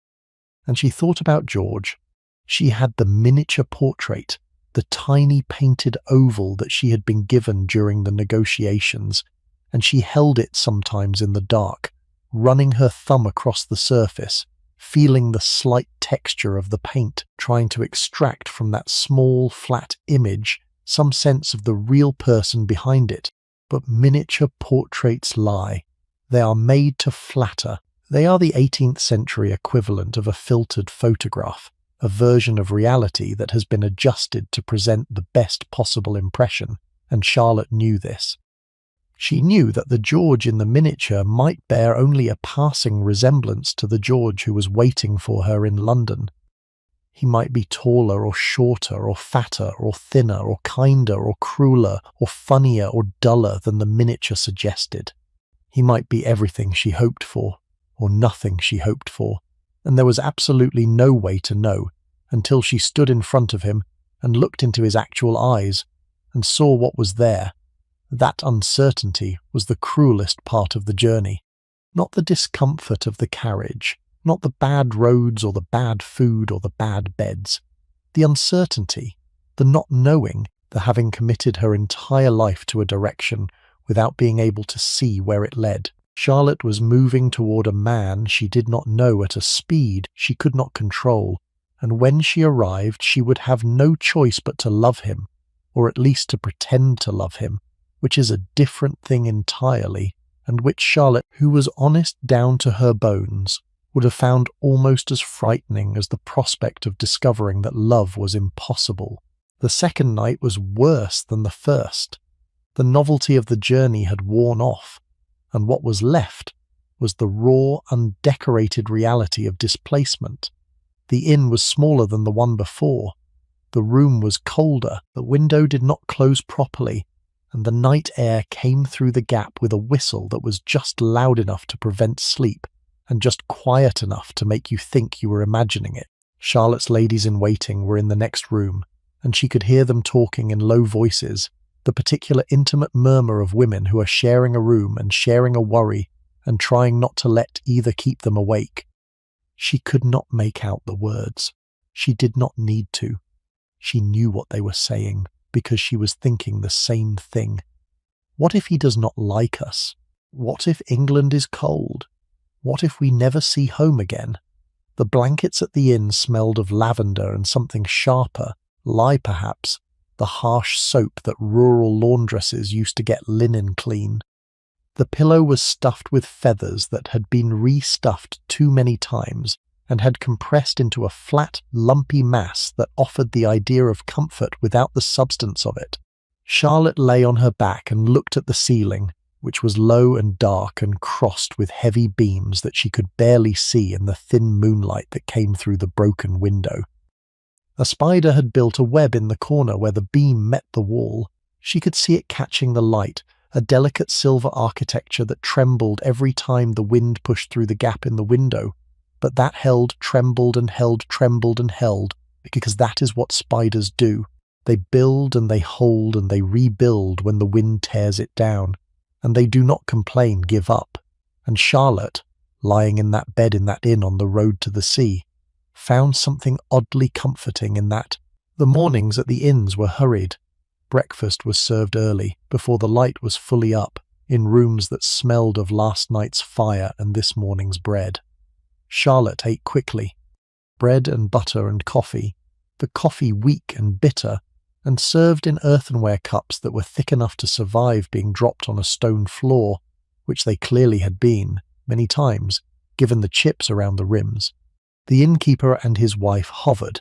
And she thought about George. She had the miniature portrait, the tiny painted oval that she had been given during the negotiations, and she held it sometimes in the dark, running her thumb across the surface, feeling the slight texture of the paint, trying to extract from that small, flat image some sense of the real person behind it. But miniature portraits lie. They are made to flatter. They are the 18th century equivalent of a filtered photograph, a version of reality that has been adjusted to present the best possible impression, and Charlotte knew this. She knew that the George in the miniature might bear only a passing resemblance to the George who was waiting for her in London. He might be taller or shorter or fatter or thinner or kinder or crueler or funnier or duller than the miniature suggested. He might be everything she hoped for, or nothing she hoped for, and there was absolutely no way to know until she stood in front of him and looked into his actual eyes and saw what was there. That uncertainty was the cruelest part of the journey. Not the discomfort of the carriage, not the bad roads or the bad food or the bad beds. The uncertainty, the not knowing, the having committed her entire life to a direction without being able to see where it led. Charlotte was moving toward a man she did not know at a speed she could not control, and when she arrived she would have no choice but to love him, or at least to pretend to love him, which is a different thing entirely, and which Charlotte, who was honest down to her bones, would have found almost as frightening as the prospect of discovering that love was impossible. The second night was worse than the first. The novelty of the journey had worn off, and what was left was the raw, undecorated reality of displacement. The inn was smaller than the one before. The room was colder, the window did not close properly, and the night air came through the gap with a whistle that was just loud enough to prevent sleep, and just quiet enough to make you think you were imagining it. Charlotte's ladies-in-waiting were in the next room, and she could hear them talking in low voices, the particular intimate murmur of women who are sharing a room and sharing a worry and trying not to let either keep them awake. She could not make out the words. She did not need to. She knew what they were saying, because she was thinking the same thing. What if he does not like us? What if England is cold? What if we never see home again? The blankets at the inn smelled of lavender and something sharper, lye perhaps, the harsh soap that rural laundresses used to get linen clean. The pillow was stuffed with feathers that had been re-stuffed too many times and had compressed into a flat, lumpy mass that offered the idea of comfort without the substance of it. Charlotte lay on her back and looked at the ceiling, which was low and dark and crossed with heavy beams that she could barely see in the thin moonlight that came through the broken window. A spider had built a web in the corner where the beam met the wall. She could see it catching the light, a delicate silver architecture that trembled every time the wind pushed through the gap in the window. But that held, trembled and held, trembled and held, because that is what spiders do. They build and they hold and they rebuild when the wind tears it down. And they do not complain, give up. And Charlotte, lying in that bed in that inn on the road to the sea, found something oddly comforting in that. The mornings at the inns were hurried. Breakfast was served early, before the light was fully up, in rooms that smelled of last night's fire and this morning's bread. Charlotte ate quickly. Bread and butter and coffee, the coffee weak and bitter, and served in earthenware cups that were thick enough to survive being dropped on a stone floor, which they clearly had been, many times, given the chips around the rims. The innkeeper and his wife hovered,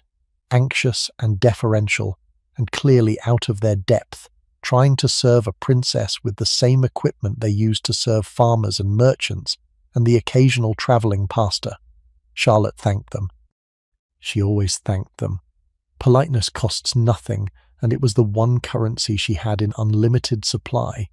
anxious and deferential, and clearly out of their depth, trying to serve a princess with the same equipment they used to serve farmers and merchants, and the occasional travelling pastor. Charlotte thanked them. She always thanked them. Politeness costs nothing, and it was the one currency she had in unlimited supply.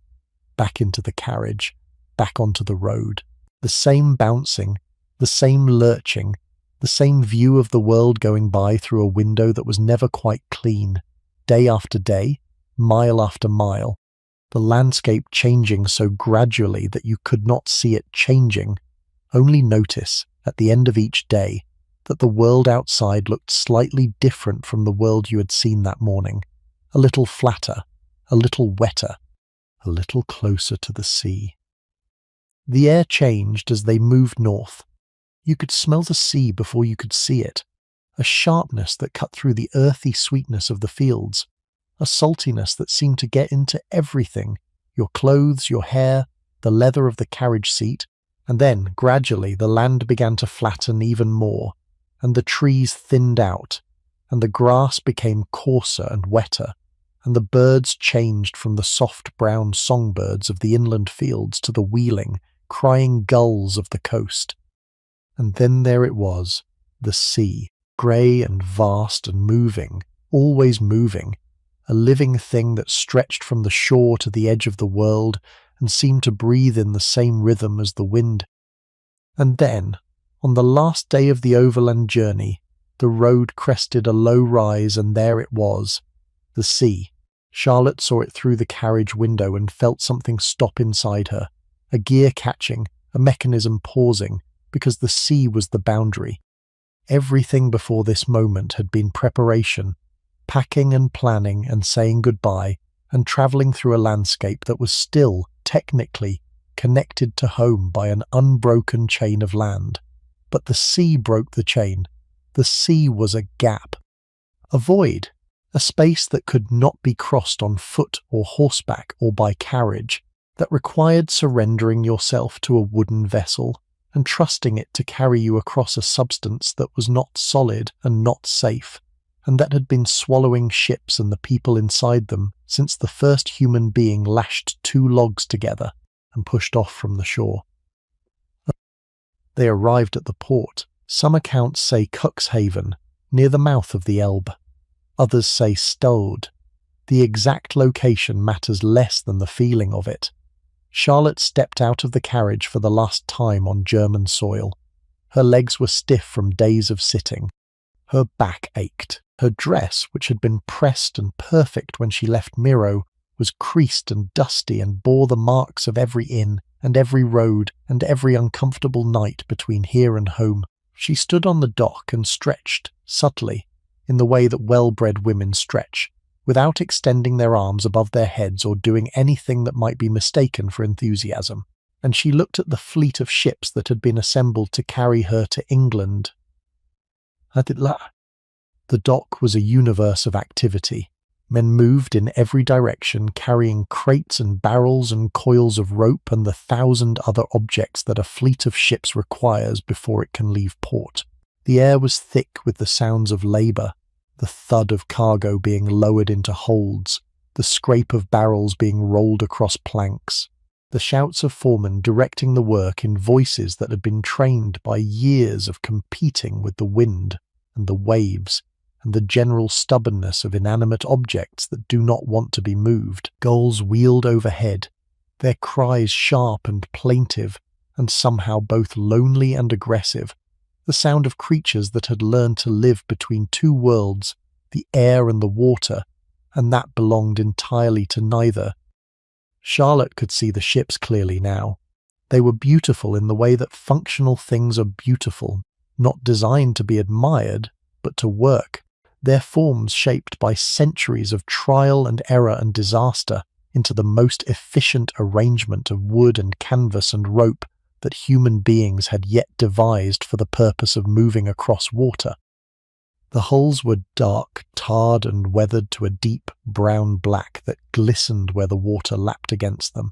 Back into the carriage, back onto the road. The same bouncing, the same lurching, the same view of the world going by through a window that was never quite clean. Day after day, mile after mile, the landscape changing so gradually that you could not see it changing, only notice, at the end of each day, that the world outside looked slightly different from the world you had seen that morning, a little flatter, a little wetter, a little closer to the sea. The air changed as they moved north. You could smell the sea before you could see it, a sharpness that cut through the earthy sweetness of the fields, a saltiness that seemed to get into everything, your clothes, your hair, the leather of the carriage seat, and then, gradually, the land began to flatten even more, and the trees thinned out, and the grass became coarser and wetter, and the birds changed from the soft brown songbirds of the inland fields to the wheeling, crying gulls of the coast. And then there it was, the sea, grey and vast and moving, always moving, a living thing that stretched from the shore to the edge of the world and seemed to breathe in the same rhythm as the wind. And then, on the last day of the overland journey, the road crested a low rise and there it was, the sea. Charlotte saw it through the carriage window and felt something stop inside her, a gear catching, a mechanism pausing, because the sea was the boundary. Everything before this moment had been preparation, packing and planning and saying goodbye, and travelling through a landscape that was still, technically, connected to home by an unbroken chain of land. But the sea broke the chain. The sea was a gap, a void, a space that could not be crossed on foot or horseback or by carriage, that required surrendering yourself to a wooden vessel and trusting it to carry you across a substance that was not solid and not safe, and that had been swallowing ships and the people inside them since the first human being lashed two logs together and pushed off from the shore. They arrived at the port. Some accounts say Cuxhaven, near the mouth of the Elbe. Others say Stade. The exact location matters less than the feeling of it. Charlotte stepped out of the carriage for the last time on German soil. Her legs were stiff from days of sitting. Her back ached. Her dress, which had been pressed and perfect when she left Miro, was creased and dusty and bore the marks of every inn and every road and every uncomfortable night between here and home. She stood on the dock and stretched, subtly, in the way that well-bred women stretch, without extending their arms above their heads or doing anything that might be mistaken for enthusiasm, and she looked at the fleet of ships that had been assembled to carry her to England. The dock was a universe of activity. Men moved in every direction, carrying crates and barrels and coils of rope and the 1,000 other objects that a fleet of ships requires before it can leave port. The air was thick with the sounds of labour, the thud of cargo being lowered into holds, the scrape of barrels being rolled across planks, the shouts of foremen directing the work in voices that had been trained by years of competing with the wind and the waves and the general stubbornness of inanimate objects that do not want to be moved. Gulls wheeled overhead, their cries sharp and plaintive, and somehow both lonely and aggressive, the sound of creatures that had learned to live between two worlds, the air and the water, and that belonged entirely to neither. Charlotte could see the ships clearly now. They were beautiful in the way that functional things are beautiful, not designed to be admired, but to work, their forms shaped by centuries of trial and error and disaster into the most efficient arrangement of wood and canvas and rope that human beings had yet devised for the purpose of moving across water. The hulls were dark, tarred and weathered to a deep brown black that glistened where the water lapped against them.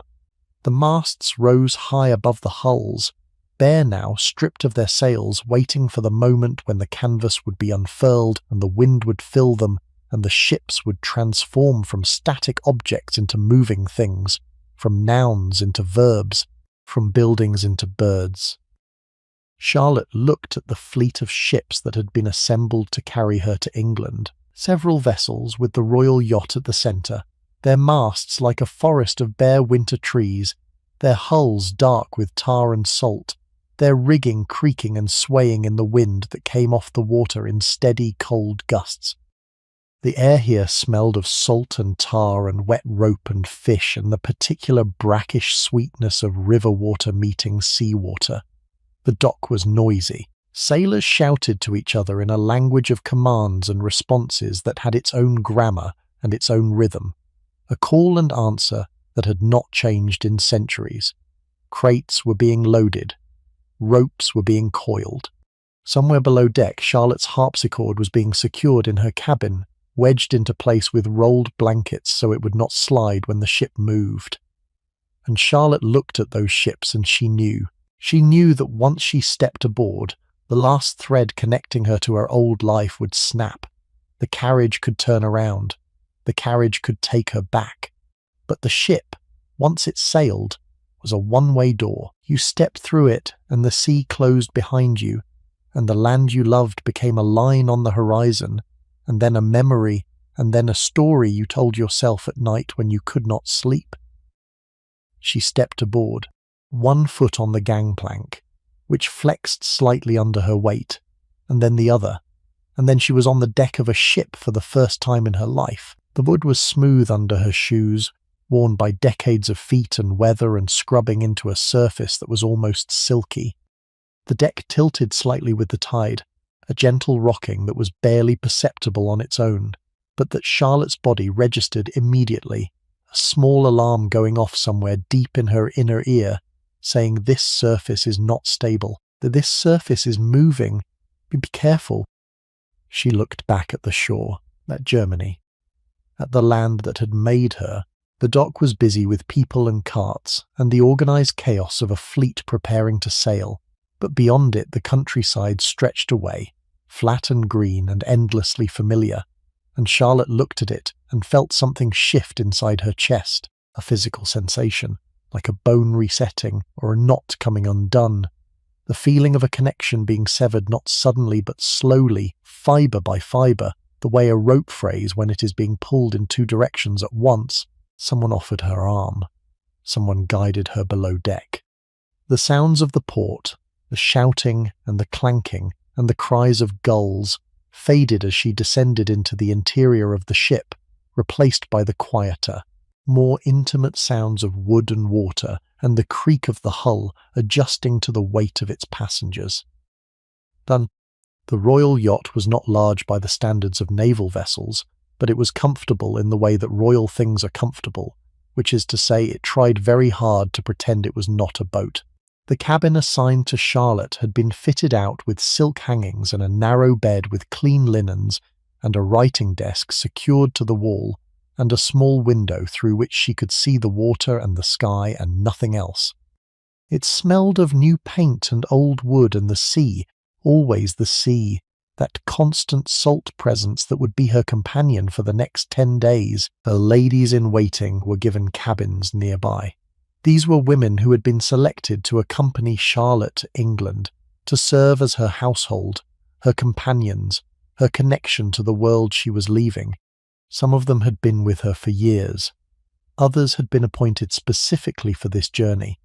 The masts rose high above the hulls, bare now, stripped of their sails, waiting for the moment when the canvas would be unfurled and the wind would fill them and the ships would transform from static objects into moving things, from nouns into verbs, from buildings into birds. Charlotte looked at the fleet of ships that had been assembled to carry her to England, several vessels with the royal yacht at the centre, their masts like a forest of bare winter trees, their hulls dark with tar and salt, their rigging creaking and swaying in the wind that came off the water in steady, cold gusts. The air here smelled of salt and tar and wet rope and fish and the particular brackish sweetness of river water meeting sea water. The dock was noisy. Sailors shouted to each other in a language of commands and responses that had its own grammar and its own rhythm, a call and answer that had not changed in centuries. Crates were being loaded. Ropes were being coiled. Somewhere below deck, Charlotte's harpsichord was being secured in her cabin, wedged into place with rolled blankets so it would not slide when the ship moved. And Charlotte looked at those ships and she knew that once she stepped aboard, the last thread connecting her to her old life would snap. The carriage could turn around. The carriage could take her back. But the ship, once it sailed, was a one-way door. You stepped through it and the sea closed behind you, and the land you loved became a line on the horizon, and then a memory, and then a story you told yourself at night when you could not sleep. She stepped aboard, one foot on the gangplank, which flexed slightly under her weight, and then the other, and then she was on the deck of a ship for the first time in her life. The wood was smooth under her shoes, worn by decades of feet and weather and scrubbing into a surface that was almost silky. The deck tilted slightly with the tide, a gentle rocking that was barely perceptible on its own, but that Charlotte's body registered immediately, a small alarm going off somewhere deep in her inner ear, saying this surface is not stable, that this surface is moving. Be careful. She looked back at the shore, at Germany, at the land that had made her. The dock was busy with people and carts, and the organised chaos of a fleet preparing to sail, but beyond it the countryside stretched away, flat and green and endlessly familiar, and Charlotte looked at it and felt something shift inside her chest, a physical sensation, like a bone resetting or a knot coming undone, the feeling of a connection being severed not suddenly but slowly, fibre by fibre, the way a rope frays when it is being pulled in two directions at once. Someone offered her arm. Someone guided her below deck. The sounds of the port, the shouting and the clanking and the cries of gulls faded as she descended into the interior of the ship, replaced by the quieter, more intimate sounds of wood and water and the creak of the hull adjusting to the weight of its passengers. The royal yacht was not large by the standards of naval vessels, but it was comfortable in the way that royal things are comfortable, which is to say it tried very hard to pretend it was not a boat. The cabin assigned to Charlotte had been fitted out with silk hangings and a narrow bed with clean linens and a writing desk secured to the wall and a small window through which she could see the water and the sky and nothing else. It smelled of new paint and old wood and the sea, always the sea, that constant salt presence that would be her companion for the next 10 days. Her ladies-in-waiting were given cabins nearby. These were women who had been selected to accompany Charlotte to England, to serve as her household, her companions, her connection to the world she was leaving. Some of them had been with her for years. Others had been appointed specifically for this journey.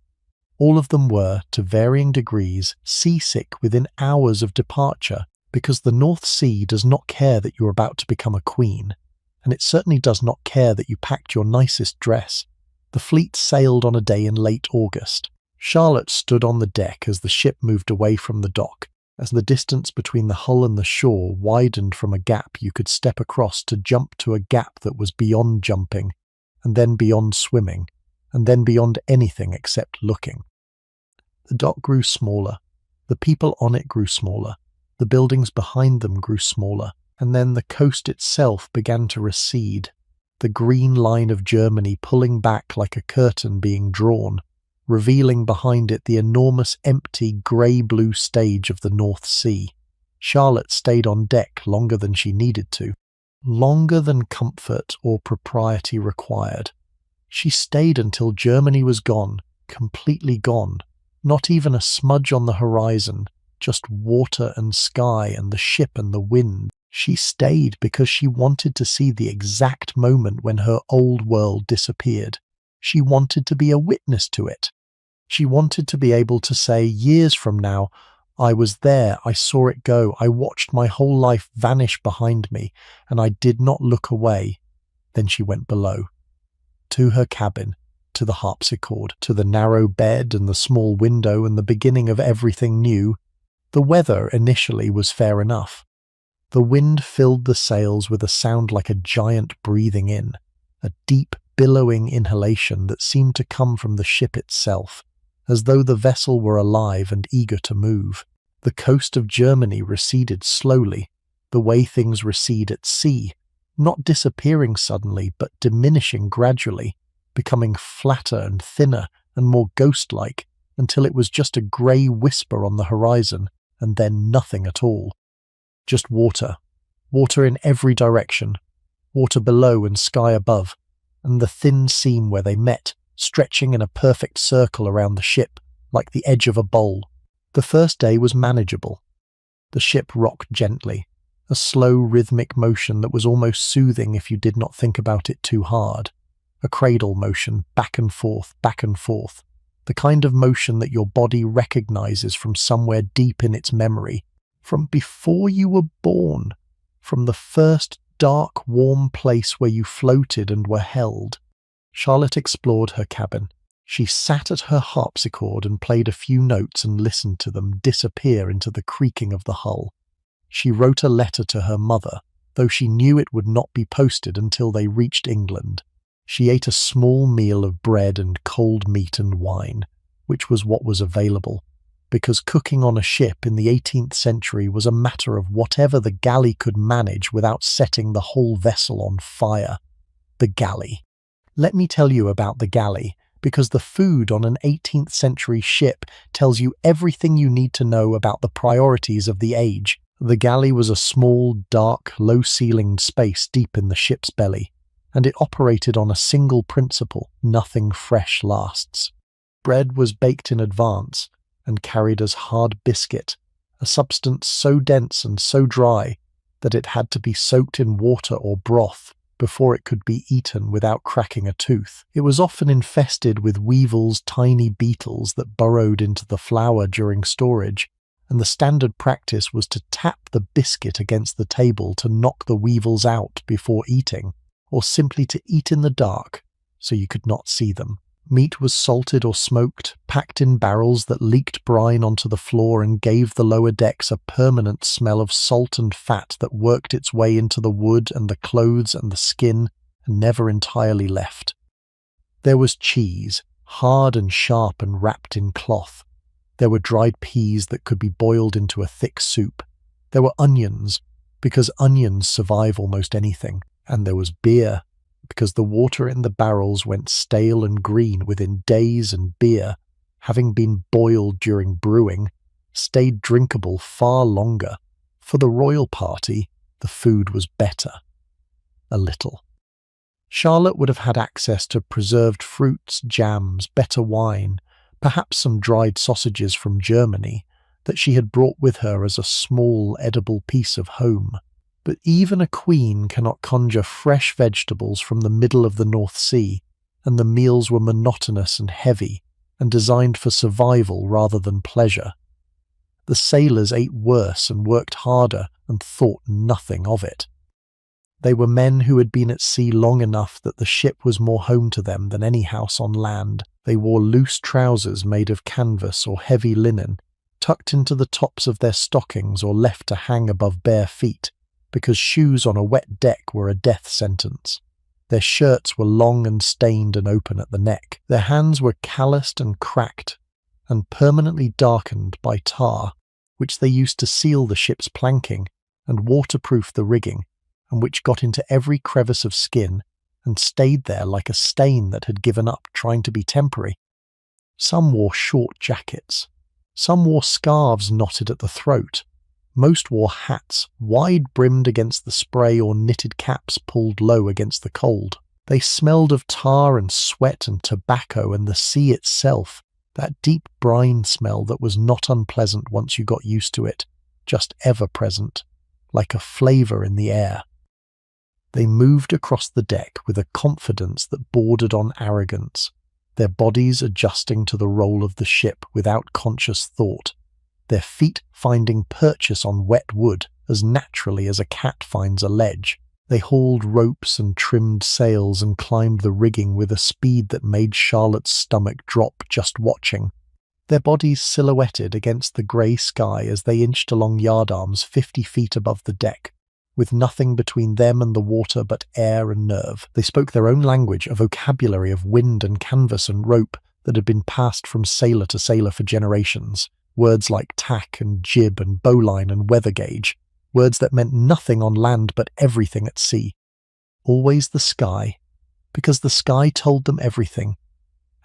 All of them were, to varying degrees, seasick within hours of departure, because the North Sea does not care that you're about to become a queen, and it certainly does not care that you packed your nicest dress. The fleet sailed on a day in late August. Charlotte stood on the deck as the ship moved away from the dock, as the distance between the hull and the shore widened from a gap you could step across to jump to a gap that was beyond jumping, and then beyond swimming, and then beyond anything except looking. The dock grew smaller. The people on it grew smaller. The buildings behind them grew smaller, and then the coast itself began to recede, the green line of Germany pulling back like a curtain being drawn, revealing behind it the enormous empty grey-blue stage of the North Sea. Charlotte stayed on deck longer than she needed to, longer than comfort or propriety required. She stayed until Germany was gone, completely gone, not even a smudge on the horizon, just water and sky and the ship and the wind. She stayed because she wanted to see the exact moment when her old world disappeared. She wanted to be a witness to it. She wanted to be able to say, years from now, I was there, I saw it go, I watched my whole life vanish behind me, and I did not look away. Then she went below, to her cabin, to the harpsichord, to the narrow bed and the small window and the beginning of everything new. The weather initially was fair enough. The wind filled the sails with a sound like a giant breathing in, a deep, billowing inhalation that seemed to come from the ship itself, as though the vessel were alive and eager to move. The coast of Germany receded slowly, the way things recede at sea, not disappearing suddenly, but diminishing gradually, becoming flatter and thinner and more ghost-like, until it was just a grey whisper on the horizon, and then nothing at all. Just water. Water in every direction. Water below and sky above, and the thin seam where they met, stretching in a perfect circle around the ship, like the edge of a bowl. The first day was manageable. The ship rocked gently, a slow rhythmic motion that was almost soothing if you did not think about it too hard. A cradle motion, back and forth, the kind of motion that your body recognizes from somewhere deep in its memory, from before you were born, from the first dark, warm place where you floated and were held. Charlotte explored her cabin. She sat at her harpsichord and played a few notes and listened to them disappear into the creaking of the hull. She wrote a letter to her mother, though she knew it would not be posted until they reached England. She ate a small meal of bread and cold meat and wine, which was what was available, because cooking on a ship in the 18th century was a matter of whatever the galley could manage without setting the whole vessel on fire. The galley. Let me tell you about the galley, because the food on an 18th century ship tells you everything you need to know about the priorities of the age. The galley was a small, dark, low-ceilinged space deep in the ship's belly, and it operated on a single principle: nothing fresh lasts. Bread was baked in advance and carried as hard biscuit, a substance so dense and so dry that it had to be soaked in water or broth before it could be eaten without cracking a tooth. It was often infested with weevils, tiny beetles that burrowed into the flour during storage, and the standard practice was to tap the biscuit against the table to knock the weevils out before eating, or simply to eat in the dark so you could not see them. Meat was salted or smoked, packed in barrels that leaked brine onto the floor and gave the lower decks a permanent smell of salt and fat that worked its way into the wood and the clothes and the skin and never entirely left. There was cheese, hard and sharp and wrapped in cloth. There were dried peas that could be boiled into a thick soup. There were onions, because onions survive almost anything. And there was beer, because the water in the barrels went stale and green within days, and beer, having been boiled during brewing, stayed drinkable far longer. For the royal party, the food was better. A little. Charlotte would have had access to preserved fruits, jams, better wine, perhaps some dried sausages from Germany that she had brought with her as a small edible piece of home. But even a queen cannot conjure fresh vegetables from the middle of the North Sea, and the meals were monotonous and heavy, and designed for survival rather than pleasure. The sailors ate worse and worked harder and thought nothing of it. They were men who had been at sea long enough that the ship was more home to them than any house on land. They wore loose trousers made of canvas or heavy linen, tucked into the tops of their stockings or left to hang above bare feet, because shoes on a wet deck were a death sentence. Their shirts were long and stained and open at the neck. Their hands were calloused and cracked, and permanently darkened by tar, which they used to seal the ship's planking and waterproof the rigging, and which got into every crevice of skin and stayed there like a stain that had given up trying to be temporary. Some wore short jackets. Some wore scarves knotted at the throat. Most wore hats, wide-brimmed against the spray, or knitted caps pulled low against the cold. They smelled of tar and sweat and tobacco and the sea itself, that deep brine smell that was not unpleasant once you got used to it, just ever present, like a flavour in the air. They moved across the deck with a confidence that bordered on arrogance, their bodies adjusting to the roll of the ship without conscious thought, their feet finding purchase on wet wood as naturally as a cat finds a ledge. They hauled ropes and trimmed sails and climbed the rigging with a speed that made Charlotte's stomach drop just watching, their bodies silhouetted against the grey sky as they inched along yardarms 50 feet above the deck, with nothing between them and the water but air and nerve. They spoke their own language, a vocabulary of wind and canvas and rope that had been passed from sailor to sailor for generations. Words like tack and jib and bowline and weather gauge. Words that meant nothing on land but everything at sea. Always the sky, because the sky told them everything.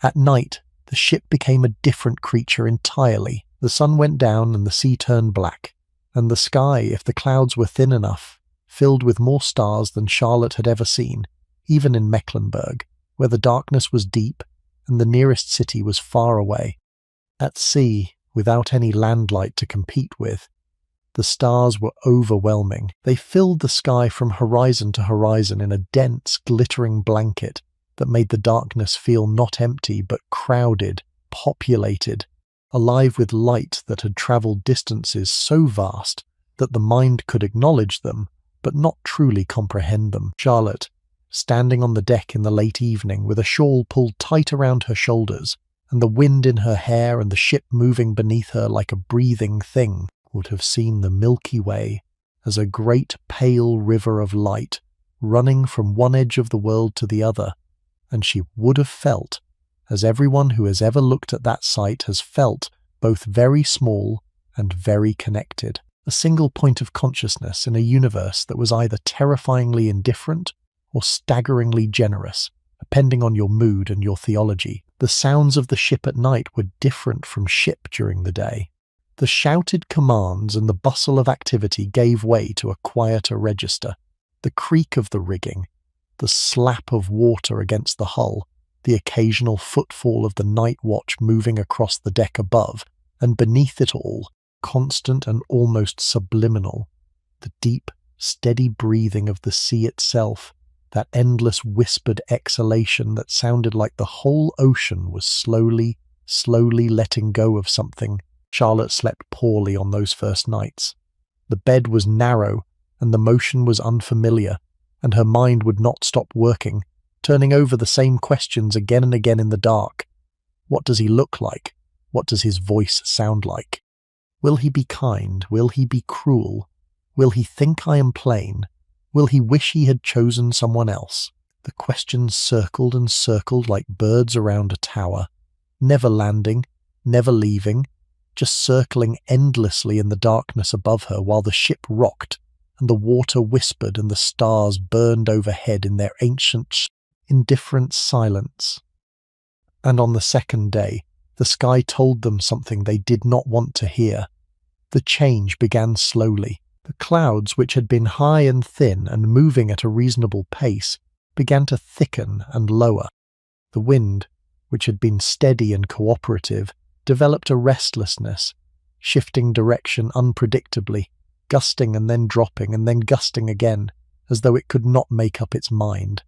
At night, the ship became a different creature entirely. The sun went down and the sea turned black, and the sky, if the clouds were thin enough, filled with more stars than Charlotte had ever seen, even in Mecklenburg, where the darkness was deep and the nearest city was far away. At sea, without any landlight to compete with, the stars were overwhelming. They filled the sky from horizon to horizon in a dense, glittering blanket that made the darkness feel not empty but crowded, populated, alive with light that had travelled distances so vast that the mind could acknowledge them but not truly comprehend them. Charlotte, standing on the deck in the late evening with a shawl pulled tight around her shoulders and the wind in her hair and the ship moving beneath her like a breathing thing, would have seen the Milky Way as a great pale river of light running from one edge of the world to the other, and she would have felt, as everyone who has ever looked at that sight has felt, both very small and very connected, a single point of consciousness in a universe that was either terrifyingly indifferent or staggeringly generous, depending on your mood and your theology. The sounds of the ship at night were different from ship during the day. The shouted commands and the bustle of activity gave way to a quieter register. The creak of the rigging, the slap of water against the hull, the occasional footfall of the night watch moving across the deck above, and beneath it all, constant and almost subliminal, the deep, steady breathing of the sea itself, that endless whispered exhalation that sounded like the whole ocean was slowly letting go of something. Charlotte slept poorly on those first nights. The bed was narrow, and the motion was unfamiliar, and her mind would not stop working, turning over the same questions again and again in the dark. What does he look like? What does his voice sound like? Will he be kind? Will he be cruel? Will he think I am plain? Will he wish he had chosen someone else? The questions circled and circled like birds around a tower, never landing, never leaving, just circling endlessly in the darkness above her while the ship rocked and the water whispered and the stars burned overhead in their ancient, indifferent silence. And on the second day, the sky told them something they did not want to hear. The change began slowly. The clouds, which had been high and thin and moving at a reasonable pace, began to thicken and lower. The wind, which had been steady and cooperative, developed a restlessness, shifting direction unpredictably, gusting and then dropping and then gusting again, as though it could not make up its mind.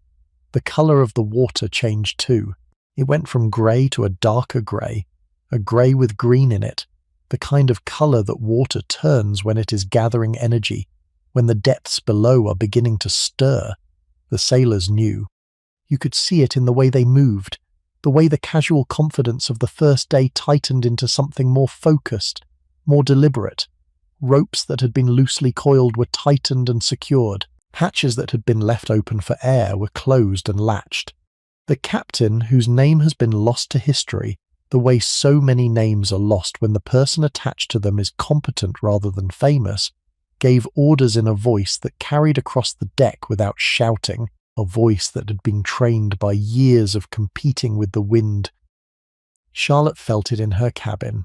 The colour of the water changed too. It went from grey to a darker grey, a grey with green in it, the kind of colour that water turns when it is gathering energy, when the depths below are beginning to stir. The sailors knew. You could see it in the way they moved, the way the casual confidence of the first day tightened into something more focused, more deliberate. Ropes that had been loosely coiled were tightened and secured. Hatches that had been left open for air were closed and latched. The captain, whose name has been lost to history, the way so many names are lost when the person attached to them is competent rather than famous, gave orders in a voice that carried across the deck without shouting, a voice that had been trained by years of competing with the wind. Charlotte felt it in her cabin.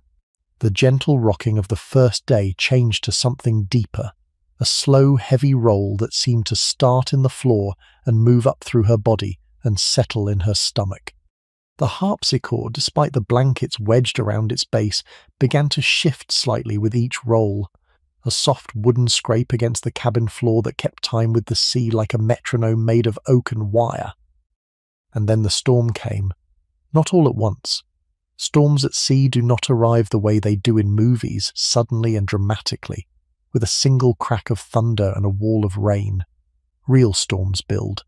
The gentle rocking of the first day changed to something deeper, a slow, heavy roll that seemed to start in the floor and move up through her body and settle in her stomach. The harpsichord, despite the blankets wedged around its base, began to shift slightly with each roll, a soft wooden scrape against the cabin floor that kept time with the sea like a metronome made of oaken wire. And then the storm came, not all at once. Storms at sea do not arrive the way they do in movies, suddenly and dramatically, with a single crack of thunder and a wall of rain. Real storms build.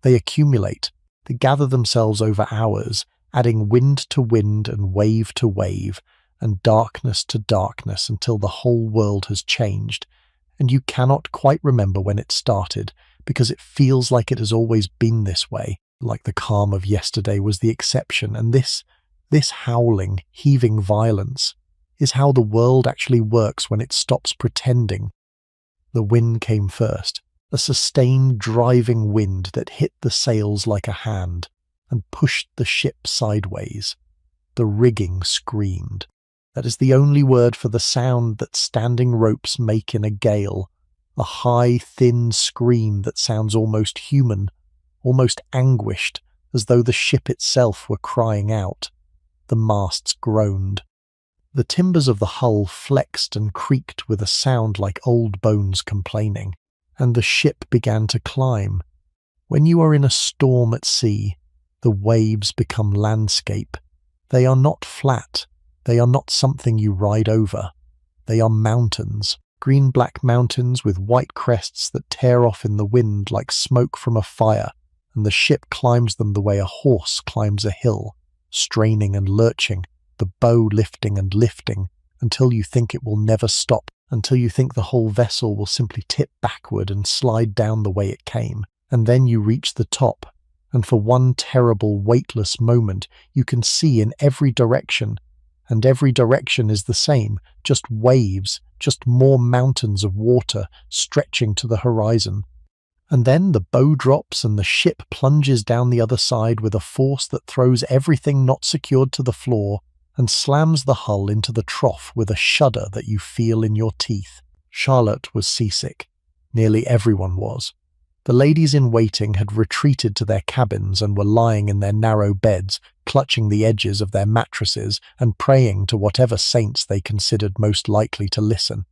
They accumulate. They gather themselves over hours, adding wind to wind and wave to wave, and darkness to darkness until the whole world has changed, and you cannot quite remember when it started, because it feels like it has always been this way, like the calm of yesterday was the exception, and this howling, heaving violence is how the world actually works when it stops pretending. The wind came first, a sustained driving wind that hit the sails like a hand and pushed the ship sideways. The rigging screamed. That is the only word for the sound that standing ropes make in a gale, a high, thin scream that sounds almost human, almost anguished, as though the ship itself were crying out. The masts groaned. The timbers of the hull flexed and creaked with a sound like old bones complaining, and the ship began to climb. When you are in a storm at sea, the waves become landscape. They are not flat. They are not something you ride over. They are mountains, green-black mountains with white crests that tear off in the wind like smoke from a fire, and the ship climbs them the way a horse climbs a hill, straining and lurching, the bow lifting and lifting, until you think it will never stop, until you think the whole vessel will simply tip backward and slide down the way it came. And then you reach the top, and for one terrible, weightless moment you can see in every direction, and every direction is the same, just waves, just more mountains of water stretching to the horizon. And then the bow drops and the ship plunges down the other side with a force that throws everything not secured to the floor and slams the hull into the trough with a shudder that you feel in your teeth. Charlotte was seasick. Nearly everyone was. The ladies in waiting had retreated to their cabins and were lying in their narrow beds, clutching the edges of their mattresses and praying to whatever saints they considered most likely to listen.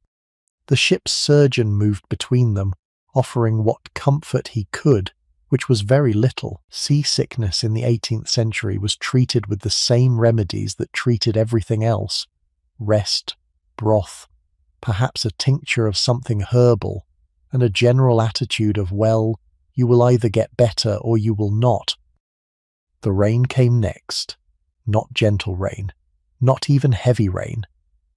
The ship's surgeon moved between them, offering what comfort he could, which was very little. Seasickness in the 18th century was treated with the same remedies that treated everything else. Rest, broth, perhaps a tincture of something herbal, and a general attitude of, well, you will either get better or you will not. The rain came next. Not gentle rain. Not even heavy rain.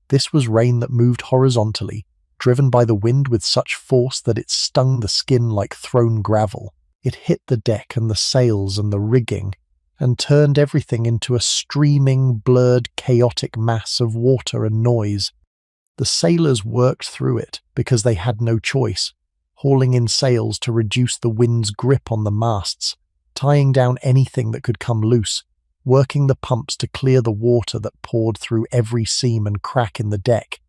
This was rain that moved horizontally, driven by the wind with such force that it stung the skin like thrown gravel. It hit the deck and the sails and the rigging, and turned everything into a streaming, blurred, chaotic mass of water and noise. The sailors worked through it because they had no choice, hauling in sails to reduce the wind's grip on the masts, tying down anything that could come loose, working the pumps to clear the water that poured through every seam and crack in the deck.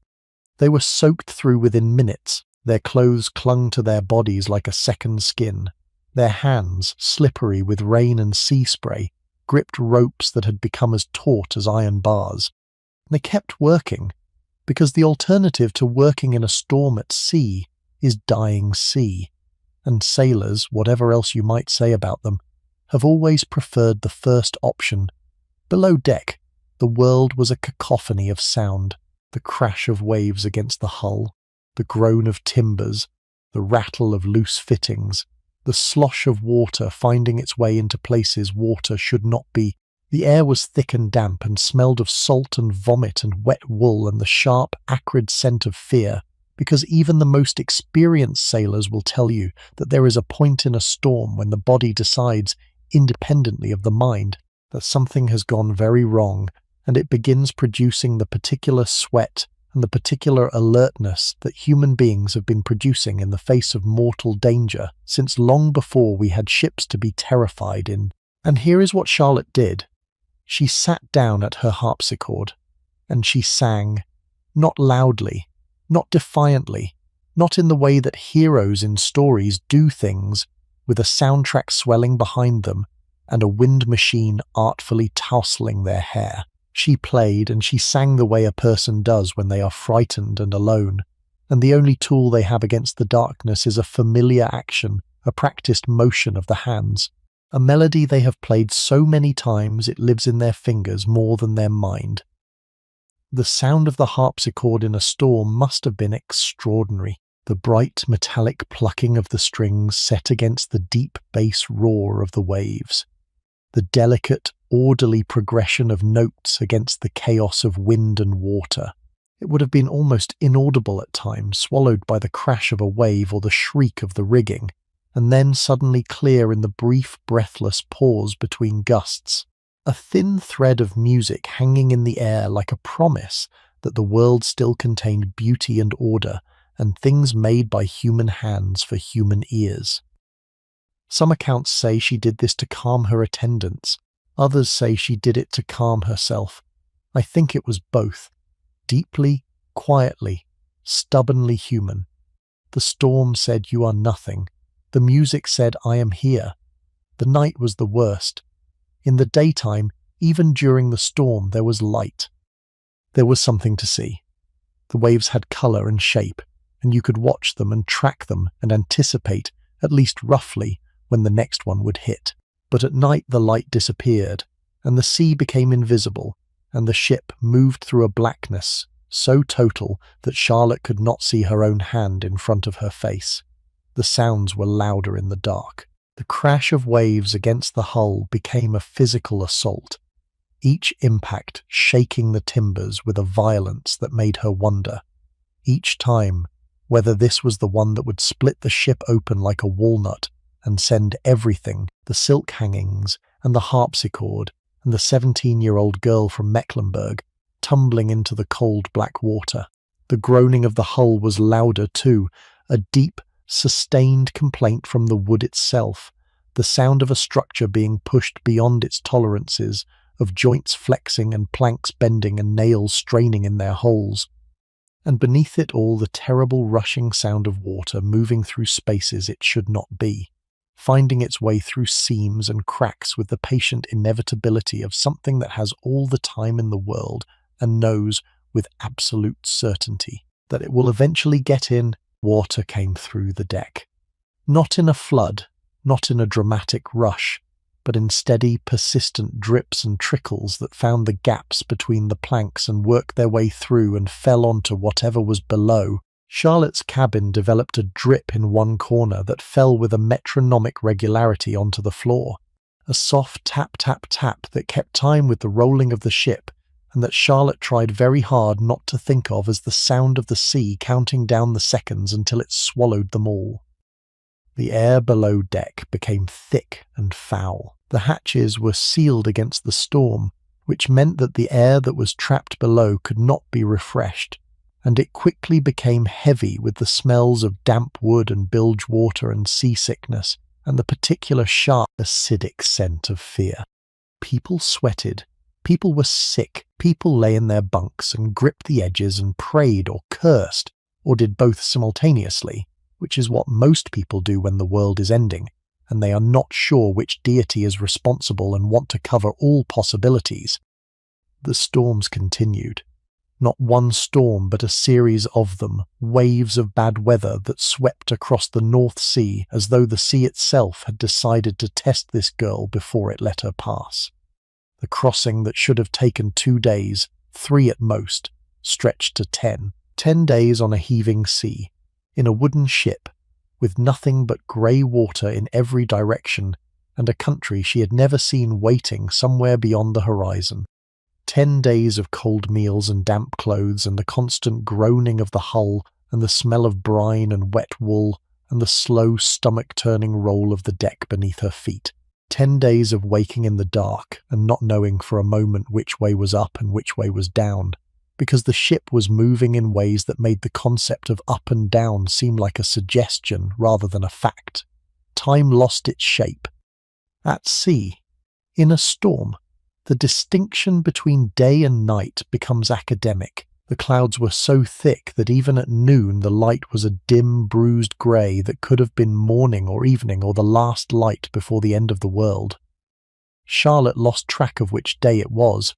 They were soaked through within minutes. Their clothes clung to their bodies like a second skin. Their hands, slippery with rain and sea spray, gripped ropes that had become as taut as iron bars. They kept working. because the alternative to working in a storm at sea is dying sea, and sailors, whatever else you might say about them, have always preferred the first option. Below deck, the world was a cacophony of sound, the crash of waves against the hull, the groan of timbers, the rattle of loose fittings, the slosh of water finding its way into places water should not be. The air was thick and damp and smelled of salt and vomit and wet wool and the sharp, acrid scent of fear, because even the most experienced sailors will tell you that there is a point in a storm when the body decides, independently of the mind, that something has gone very wrong, and it begins producing the particular sweat and the particular alertness that human beings have been producing in the face of mortal danger since long before we had ships to be terrified in. And here is what Charlotte did. She sat down at her harpsichord, and she sang, not loudly, not defiantly, not in the way that heroes in stories do things, with a soundtrack swelling behind them and a wind machine artfully tousling their hair. She played and she sang the way a person does when they are frightened and alone, and the only tool they have against the darkness is a familiar action, a practiced motion of the hands. A melody they have played so many times it lives in their fingers more than their mind. The sound of the harpsichord in a storm must have been extraordinary. The bright metallic plucking of the strings set against the deep bass roar of the waves. The delicate, orderly progression of notes against the chaos of wind and water. It would have been almost inaudible at times, swallowed by the crash of a wave or the shriek of the rigging, and then suddenly clear in the brief, breathless pause between gusts. A thin thread of music hanging in the air like a promise that the world still contained beauty and order, and things made by human hands for human ears. Some accounts say she did this to calm her attendants. Others say she did it to calm herself. I think it was both. Deeply, quietly, stubbornly human. The storm said, "You are nothing." The music said, "I am here." The night was the worst. In the daytime, even during the storm, there was light. There was something to see. The waves had colour and shape, and you could watch them and track them and anticipate, at least roughly, when the next one would hit. But at night the light disappeared, and the sea became invisible, and the ship moved through a blackness so total that Charlotte could not see her own hand in front of her face. The sounds were louder in the dark. The crash of waves against the hull became a physical assault, each impact shaking the timbers with a violence that made her wonder, each time, whether this was the one that would split the ship open like a walnut and send everything, the silk hangings and the harpsichord and the 17-year-old girl from Mecklenburg, tumbling into the cold black water. The groaning of the hull was louder too, a deep, sustained complaint from the wood itself, the sound of a structure being pushed beyond its tolerances, of joints flexing and planks bending and nails straining in their holes. And beneath it all the terrible rushing sound of water moving through spaces it should not be, finding its way through seams and cracks with the patient inevitability of something that has all the time in the world and knows with absolute certainty that it will eventually get in. Water came through the deck. Not in a flood, not in a dramatic rush, but in steady, persistent drips and trickles that found the gaps between the planks and worked their way through and fell onto whatever was below. Charlotte's cabin developed a drip in one corner that fell with a metronomic regularity onto the floor, a soft tap-tap-tap that kept time with the rolling of the ship, and that Charlotte tried very hard not to think of as the sound of the sea counting down the seconds until it swallowed them all. The air below deck became thick and foul. The hatches were sealed against the storm, which meant that the air that was trapped below could not be refreshed, and it quickly became heavy with the smells of damp wood and bilge water and seasickness, and the particular sharp, acidic scent of fear. People sweated. People were sick. People lay in their bunks and gripped the edges and prayed or cursed, or did both simultaneously, which is what most people do when the world is ending, and they are not sure which deity is responsible and want to cover all possibilities. The storms continued. Not one storm, but a series of them, waves of bad weather that swept across the North Sea as though the sea itself had decided to test this girl before it let her pass. The crossing that should have taken 2 days, 3 at most, stretched to 10. 10 days on a heaving sea, in a wooden ship, with nothing but grey water in every direction, and a country she had never seen waiting somewhere beyond the horizon. 10 days of cold meals and damp clothes and the constant groaning of the hull and the smell of brine and wet wool and the slow stomach-turning roll of the deck beneath her feet. 10 days of waking in the dark and not knowing for a moment which way was up and which way was down, because the ship was moving in ways that made the concept of up and down seem like a suggestion rather than a fact. Time lost its shape. At sea, in a storm, the distinction between day and night becomes academic. The clouds were so thick that even at noon the light was a dim, bruised grey that could have been morning or evening or the last light before the end of the world. Charlotte lost track of which day it was.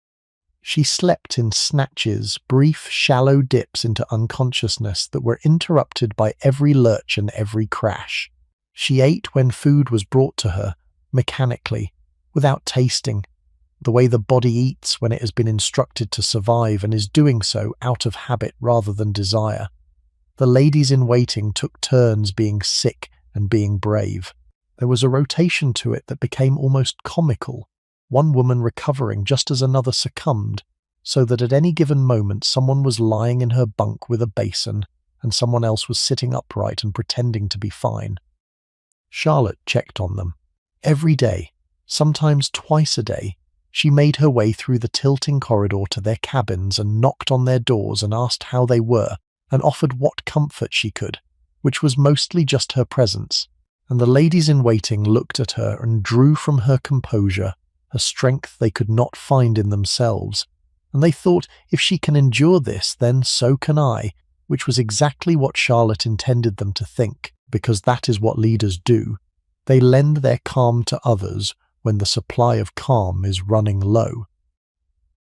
She slept in snatches, brief, shallow dips into unconsciousness that were interrupted by every lurch and every crash. She ate when food was brought to her, mechanically, without tasting, the way the body eats when it has been instructed to survive and is doing so out of habit rather than desire. The ladies in waiting took turns being sick and being brave. There was a rotation to it that became almost comical, one woman recovering just as another succumbed, so that at any given moment someone was lying in her bunk with a basin and someone else was sitting upright and pretending to be fine. Charlotte checked on them. Every day, sometimes twice a day, she made her way through the tilting corridor to their cabins and knocked on their doors and asked how they were and offered what comfort she could, which was mostly just her presence. And the ladies in waiting looked at her and drew from her composure a strength they could not find in themselves. And they thought, if she can endure this, then so can I, which was exactly what Charlotte intended them to think, because that is what leaders do. They lend their calm to others when the supply of calm is running low.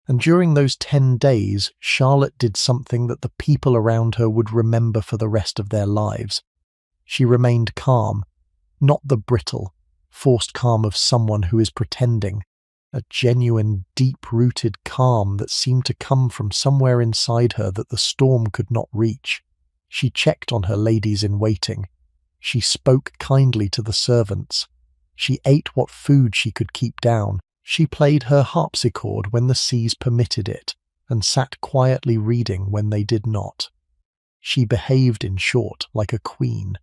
And during those 10 days, Charlotte did something that the people around her would remember for the rest of their lives. She remained calm, not the brittle, forced calm of someone who is pretending, a genuine, deep-rooted calm that seemed to come from somewhere inside her that the storm could not reach. She checked on her ladies in waiting. She spoke kindly to the servants. She ate what food she could keep down. She played her harpsichord when the seas permitted it, and sat quietly reading when they did not. She behaved, in short, like a queen,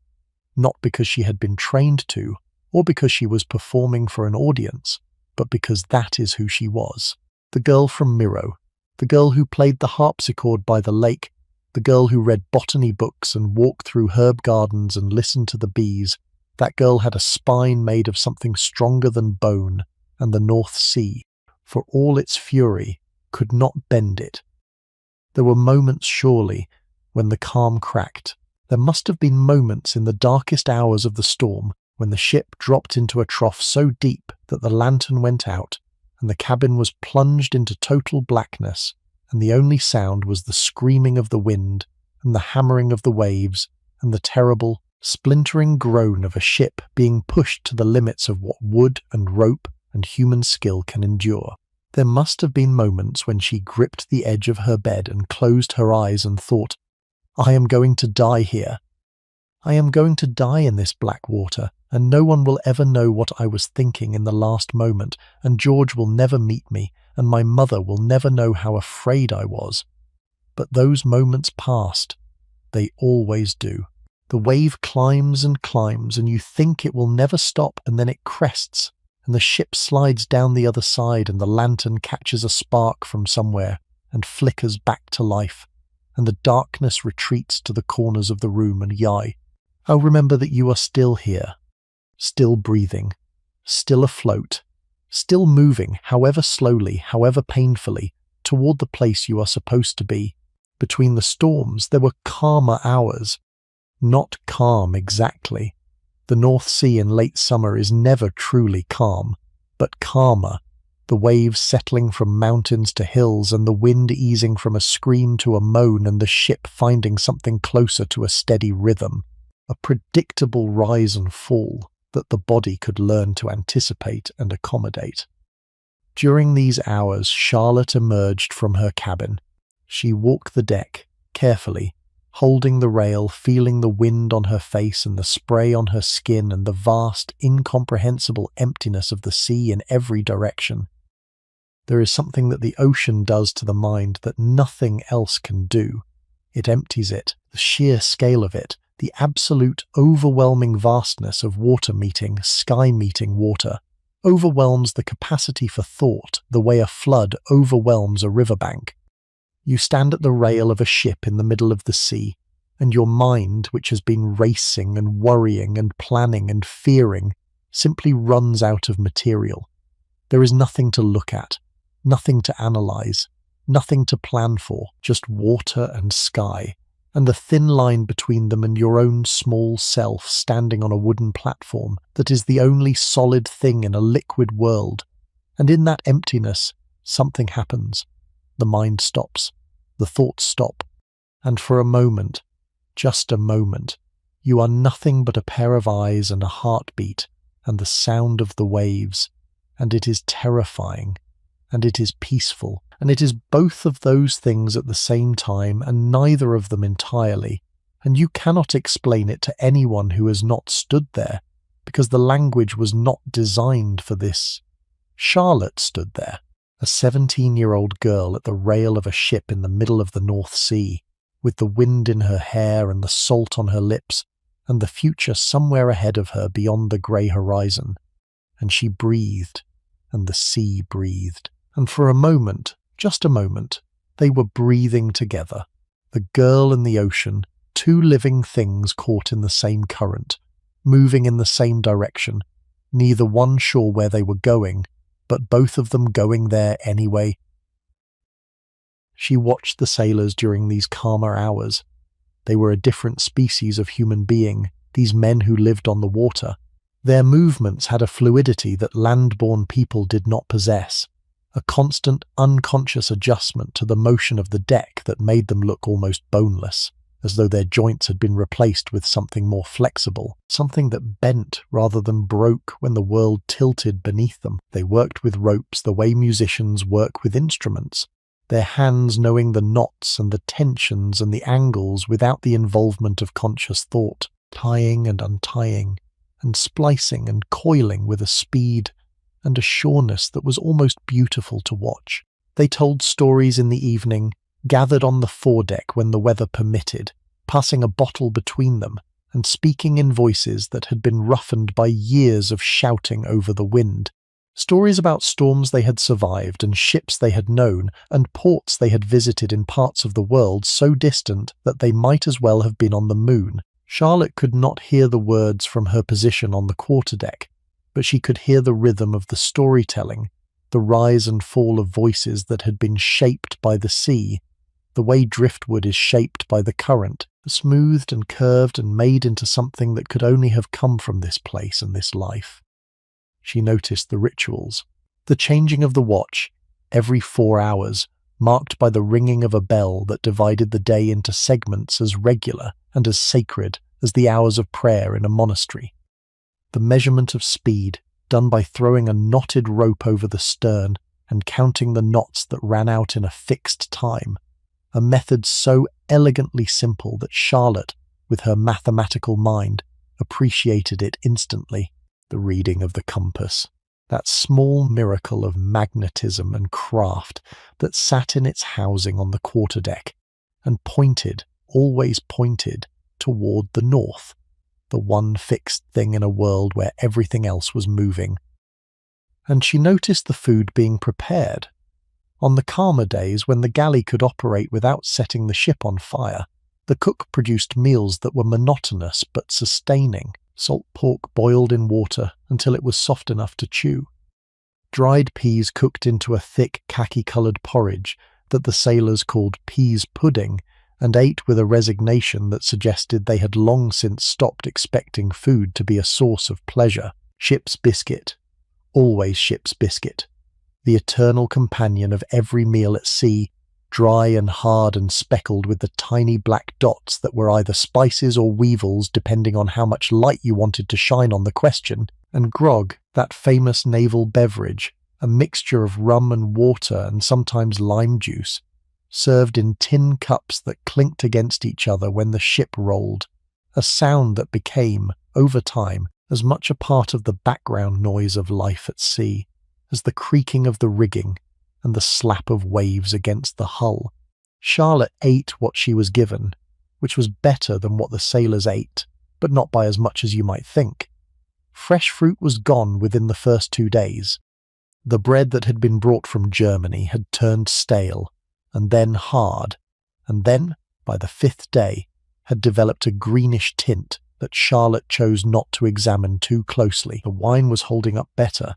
not because she had been trained to, or because she was performing for an audience, but because that is who she was. The girl from Miro, the girl who played the harpsichord by the lake, the girl who read botany books and walked through herb gardens and listened to the bees, that girl had a spine made of something stronger than bone, and the North Sea, for all its fury, could not bend it. There were moments, surely, when the calm cracked. There must have been moments in the darkest hours of the storm when the ship dropped into a trough so deep that the lantern went out, and the cabin was plunged into total blackness, and the only sound was the screaming of the wind, and the hammering of the waves, and the terrible, splintering groan of a ship being pushed to the limits of what wood and rope and human skill can endure. There must have been moments when she gripped the edge of her bed and closed her eyes and thought, I am going to die here. I am going to die in this black water, and no one will ever know what I was thinking in the last moment, and George will never meet me, and my mother will never know how afraid I was. But those moments passed. They always do. The wave climbs and climbs, and you think it will never stop, and then it crests, and the ship slides down the other side, and the lantern catches a spark from somewhere and flickers back to life, and the darkness retreats to the corners of the room, and I'll remember that you are still here, still breathing, still afloat, still moving, however slowly, however painfully, toward the place you are supposed to be. Between the storms, there were calmer hours. Not calm exactly. The North Sea in late summer is never truly calm, but calmer. the waves settling from mountains to hills and the wind easing from a scream to a moan and the ship finding something closer to a steady rhythm, a predictable rise and fall that the body could learn to anticipate and accommodate. During these hours, Charlotte emerged from her cabin. She walked the deck, carefully, holding the rail, feeling the wind on her face and the spray on her skin and the vast, incomprehensible emptiness of the sea in every direction. There is something that the ocean does to the mind that nothing else can do. It empties it, the sheer scale of it, the absolute overwhelming vastness of water meeting, sky meeting water, overwhelms the capacity for thought the way a flood overwhelms a riverbank. You stand at the rail of a ship in the middle of the sea, and your mind, which has been racing and worrying and planning and fearing, simply runs out of material. There is nothing to look at, nothing to analyze, nothing to plan for, just water and sky, and the thin line between them and your own small self standing on a wooden platform that is the only solid thing in a liquid world. And in that emptiness, something happens. The mind stops. The thoughts stop. And for a moment, just a moment, you are nothing but a pair of eyes and a heartbeat and the sound of the waves. And it is terrifying. And it is peaceful. And it is both of those things at the same time and neither of them entirely. And you cannot explain it to anyone who has not stood there, because the language was not designed for this. Charlotte stood there, a 17-year-old girl at the rail of a ship in the middle of the North Sea, with the wind in her hair and the salt on her lips, and the future somewhere ahead of her beyond the grey horizon. And she breathed, and the sea breathed. And for a moment, just a moment, they were breathing together. The girl and the ocean, two living things caught in the same current, moving in the same direction, neither one sure where they were going, but both of them going there anyway. She watched the sailors during these calmer hours. They were a different species of human being, these men who lived on the water. Their movements had a fluidity that land-born people did not possess, a constant, unconscious adjustment to the motion of the deck that made them look almost boneless, as though their joints had been replaced with something more flexible, something that bent rather than broke when the world tilted beneath them. They worked with ropes the way musicians work with instruments, their hands knowing the knots and the tensions and the angles without the involvement of conscious thought, tying and untying, and splicing and coiling with a speed and a sureness that was almost beautiful to watch. They told stories in the evening, gathered on the foredeck when the weather permitted, passing a bottle between them, and speaking in voices that had been roughened by years of shouting over the wind. Stories about storms they had survived, and ships they had known, and ports they had visited in parts of the world so distant that they might as well have been on the moon. Charlotte could not hear the words from her position on the quarterdeck, but she could hear the rhythm of the storytelling, the rise and fall of voices that had been shaped by the sea, the way driftwood is shaped by the current, smoothed and curved and made into something that could only have come from this place and this life. She noticed the rituals, the changing of the watch, every 4 hours, marked by the ringing of a bell that divided the day into segments as regular and as sacred as the hours of prayer in a monastery. The measurement of speed, done by throwing a knotted rope over the stern and counting the knots that ran out in a fixed time, a method so elegantly simple that Charlotte, with her mathematical mind, appreciated it instantly. The reading of the compass, that small miracle of magnetism and craft that sat in its housing on the quarterdeck and pointed, always pointed, toward the north, the one fixed thing in a world where everything else was moving. And she noticed the food being prepared. On the calmer days, when the galley could operate without setting the ship on fire, the cook produced meals that were monotonous but sustaining. Salt pork boiled in water until it was soft enough to chew. Dried peas cooked into a thick khaki-coloured porridge that the sailors called peas pudding and ate with a resignation that suggested they had long since stopped expecting food to be a source of pleasure. Ship's biscuit. Always ship's biscuit. the eternal companion of every meal at sea, dry and hard and speckled with the tiny black dots that were either spices or weevils depending on how much light you wanted to shine on the question, and grog, that famous naval beverage, a mixture of rum and water and sometimes lime juice, served in tin cups that clinked against each other when the ship rolled, a sound that became, over time, as much a part of the background noise of life at sea as the creaking of the rigging and the slap of waves against the hull. Charlotte ate what she was given, which was better than what the sailors ate, but not by as much as you might think. Fresh fruit was gone within the first 2 days. The bread that had been brought from Germany had turned stale, and then hard, and then, by the 5th day, had developed a greenish tint that Charlotte chose not to examine too closely. The wine was holding up better,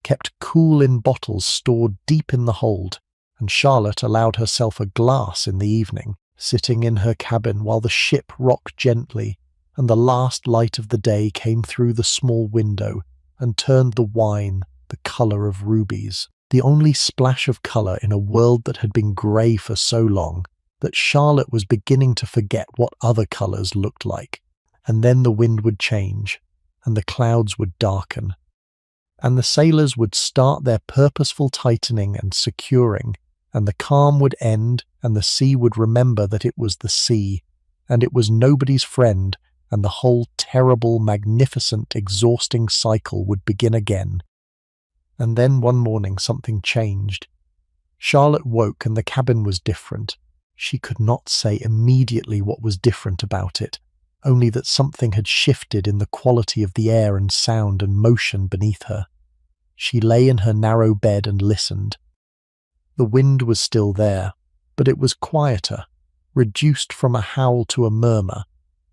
kept cool in bottles stored deep in the hold, and Charlotte allowed herself a glass in the evening, sitting in her cabin while the ship rocked gently, and the last light of the day came through the small window and turned the wine the colour of rubies, the only splash of colour in a world that had been grey for so long that Charlotte was beginning to forget what other colours looked like. And then the wind would change, and the clouds would darken, and the sailors would start their purposeful tightening and securing, and the calm would end, and the sea would remember that it was the sea, and it was nobody's friend, and the whole terrible, magnificent, exhausting cycle would begin again. And then one morning something changed. Charlotte woke and the cabin was different. She could not say immediately what was different about it, only that something had shifted in the quality of the air and sound and motion beneath her. She lay in her narrow bed and listened. The wind was still there, but it was quieter, reduced from a howl to a murmur,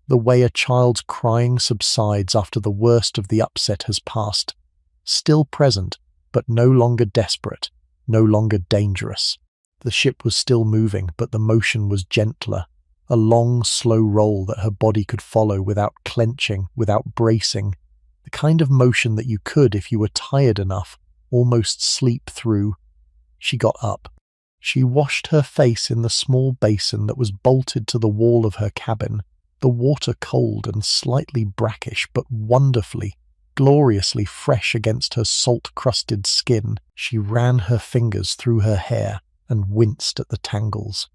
the way a child's crying subsides after the worst of the upset has passed, still present, but no longer desperate, no longer dangerous. The ship was still moving, but the motion was gentler, a long, slow roll that her body could follow without clenching, without bracing, the kind of motion that you could, if you were tired enough, almost sleep through. She got up. She washed her face in the small basin that was bolted to the wall of her cabin, the water cold and slightly brackish, but wonderfully, gloriously fresh against her salt-crusted skin. She ran her fingers through her hair and winced at the tangles.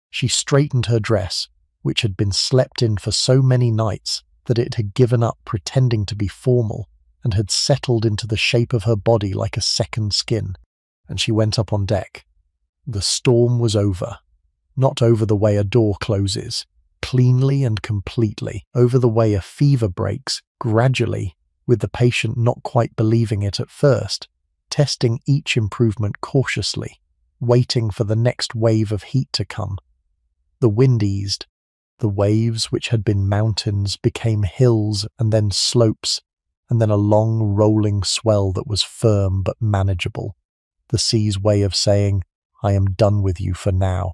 She straightened her dress, which had been slept in for so many nights that it had given up pretending to be formal and had settled into the shape of her body like a second skin, and she went up on deck. The storm was over. Not over the way a door closes, cleanly and completely, over the way a fever breaks, gradually, with the patient not quite believing it at first, testing each improvement cautiously, waiting for the next wave of heat to come. The wind eased. The waves, which had been mountains, became hills and then slopes, and then a long rolling swell that was firm but manageable. The sea's way of saying, "I am done with you for now."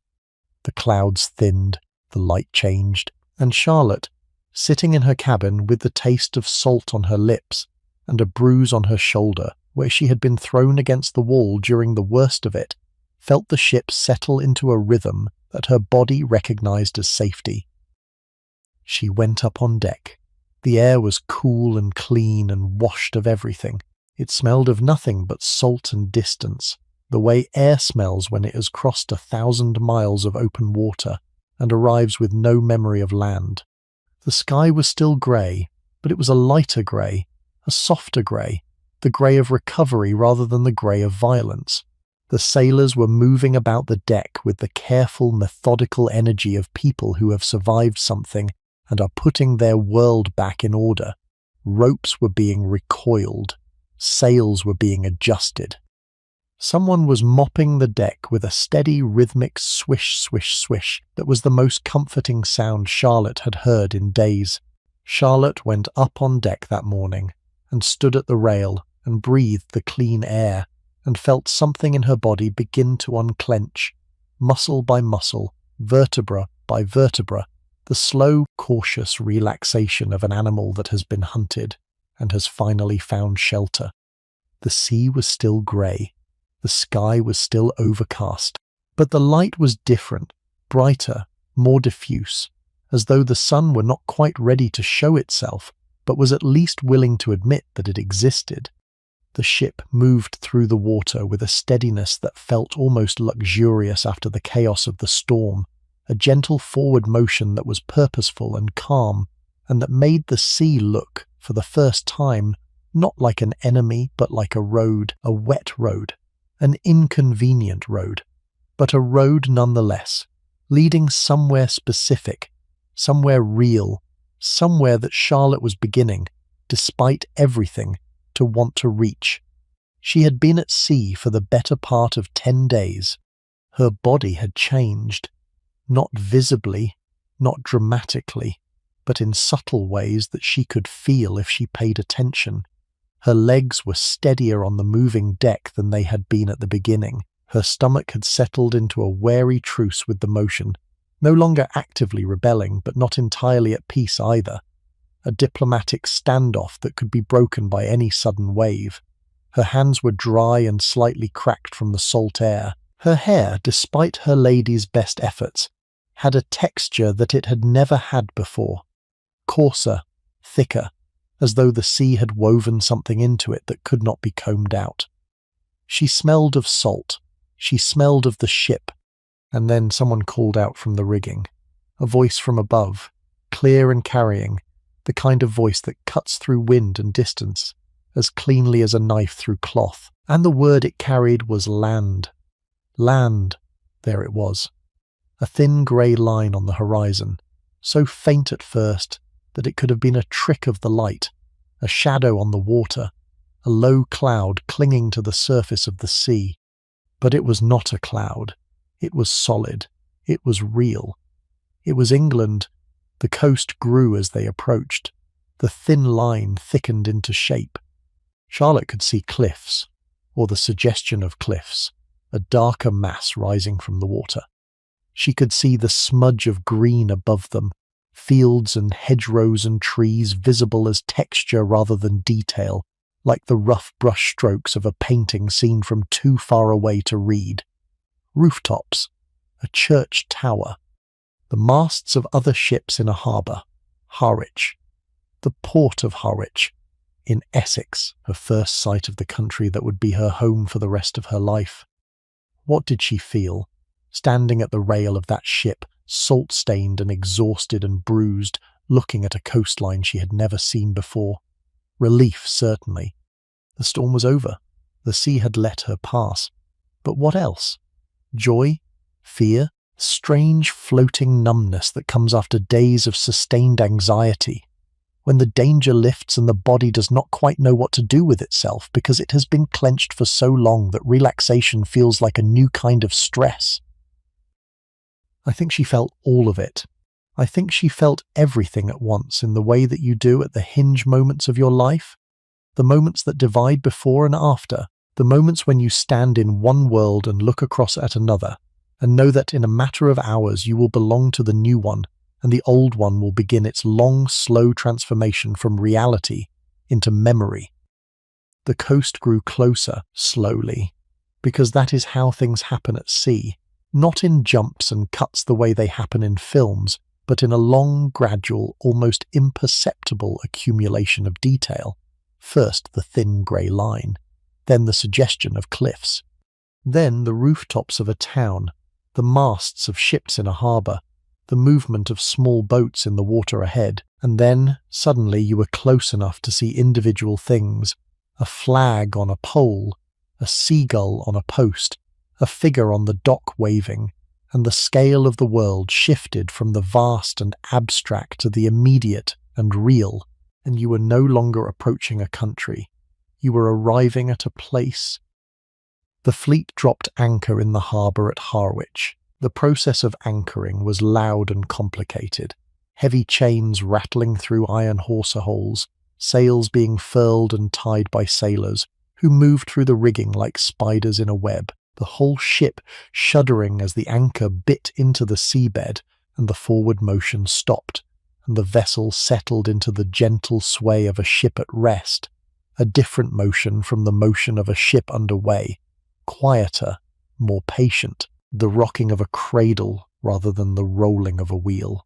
The clouds thinned, the light changed, and Charlotte, sitting in her cabin with the taste of salt on her lips and a bruise on her shoulder where she had been thrown against the wall during the worst of it, felt the ship settle into a rhythm that her body recognized as safety. She went up on deck. The air was cool and clean and washed of everything. It smelled of nothing but salt and distance, the way air smells when it has crossed 1,000 miles of open water and arrives with no memory of land. The sky was still grey, but it was a lighter grey, a softer grey, the grey of recovery rather than the grey of violence. The sailors were moving about the deck with the careful, methodical energy of people who have survived something and are putting their world back in order. Ropes were being recoiled. Sails were being adjusted. Someone was mopping the deck with a steady, rhythmic swish, swish, swish that was the most comforting sound Charlotte had heard in days. Charlotte went up on deck that morning and stood at the rail and breathed the clean air and felt something in her body begin to unclench, muscle by muscle, vertebra by vertebra, the slow, cautious relaxation of an animal that has been hunted and has finally found shelter. The sea was still grey. The sky was still overcast, but the light was different, brighter, more diffuse, as though the sun were not quite ready to show itself, but was at least willing to admit that it existed. The ship moved through the water with a steadiness that felt almost luxurious after the chaos of the storm, a gentle forward motion that was purposeful and calm, and that made the sea look, for the first time, not like an enemy, but like a road, a wet road, an inconvenient road, but a road nonetheless, leading somewhere specific, somewhere real, somewhere that Charlotte was beginning, despite everything, to want to reach. She had been at sea for the better part of 10 days. Her body had changed, not visibly, not dramatically, but in subtle ways that she could feel if she paid attention. Her legs were steadier on the moving deck than they had been at the beginning. Her stomach had settled into a wary truce with the motion, no longer actively rebelling, but not entirely at peace either. A diplomatic standoff that could be broken by any sudden wave. Her hands were dry and slightly cracked from the salt air. Her hair, despite her lady's best efforts, had a texture that it had never had before. Coarser, thicker, as though the sea had woven something into it that could not be combed out. She smelled of salt. She smelled of the ship. And then someone called out from the rigging. A voice from above, clear and carrying, the kind of voice that cuts through wind and distance, as cleanly as a knife through cloth. And the word it carried was land. Land. There it was. A thin grey line on the horizon, so faint at first that it could have been a trick of the light, a shadow on the water, a low cloud clinging to the surface of the sea. But it was not a cloud. It was solid. It was real. It was England. The coast grew as they approached. The thin line thickened into shape. Charlotte could see cliffs, or the suggestion of cliffs, a darker mass rising from the water. She could see the smudge of green above them, fields and hedgerows and trees visible as texture rather than detail, like the rough brush strokes of a painting seen from too far away to read. Rooftops, a church tower, the masts of other ships in a harbour, Harwich, the port of Harwich, in Essex, her first sight of the country that would be her home for the rest of her life. What did she feel, standing at the rail of that ship, salt-stained and exhausted and bruised, looking at a coastline she had never seen before? Relief, certainly. The storm was over. The sea had let her pass. But what else? Joy? Fear? Strange floating numbness that comes after days of sustained anxiety, when the danger lifts and the body does not quite know what to do with itself because it has been clenched for so long that relaxation feels like a new kind of stress. I think she felt all of it. I think she felt everything at once in the way that you do at the hinge moments of your life, the moments that divide before and after, the moments when you stand in one world and look across at another, and know that in a matter of hours you will belong to the new one, and the old one will begin its long, slow transformation from reality into memory. The coast grew closer, slowly, because that is how things happen at sea, not in jumps and cuts the way they happen in films, but in a long, gradual, almost imperceptible accumulation of detail. First the thin grey line, then the suggestion of cliffs, then the rooftops of a town, the masts of ships in a harbour, the movement of small boats in the water ahead, and then, suddenly, you were close enough to see individual things, a flag on a pole, a seagull on a post, a figure on the dock waving, and the scale of the world shifted from the vast and abstract to the immediate and real, and you were no longer approaching a country. You were arriving at a place. The fleet dropped anchor in the harbour at Harwich. The process of anchoring was loud and complicated, heavy chains rattling through iron hawser holes, sails being furled and tied by sailors, who moved through the rigging like spiders in a web, the whole ship shuddering as the anchor bit into the seabed and the forward motion stopped, and the vessel settled into the gentle sway of a ship at rest, a different motion from the motion of a ship under way, quieter, more patient, the rocking of a cradle rather than the rolling of a wheel.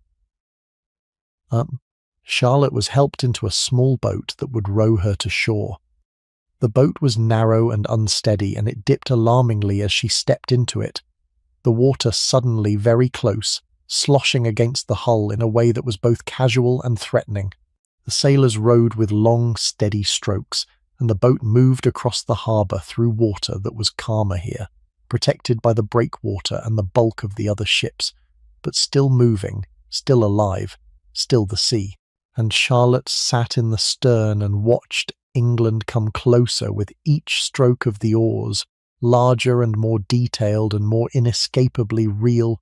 Charlotte was helped into a small boat that would row her to shore. The boat was narrow and unsteady, and it dipped alarmingly as she stepped into it, the water suddenly very close, sloshing against the hull in a way that was both casual and threatening. The sailors rowed with long, steady strokes, and the boat moved across the harbour through water that was calmer here, protected by the breakwater and the bulk of the other ships, but still moving, still alive, still the sea. And Charlotte sat in the stern and watched England come closer with each stroke of the oars, larger and more detailed and more inescapably real.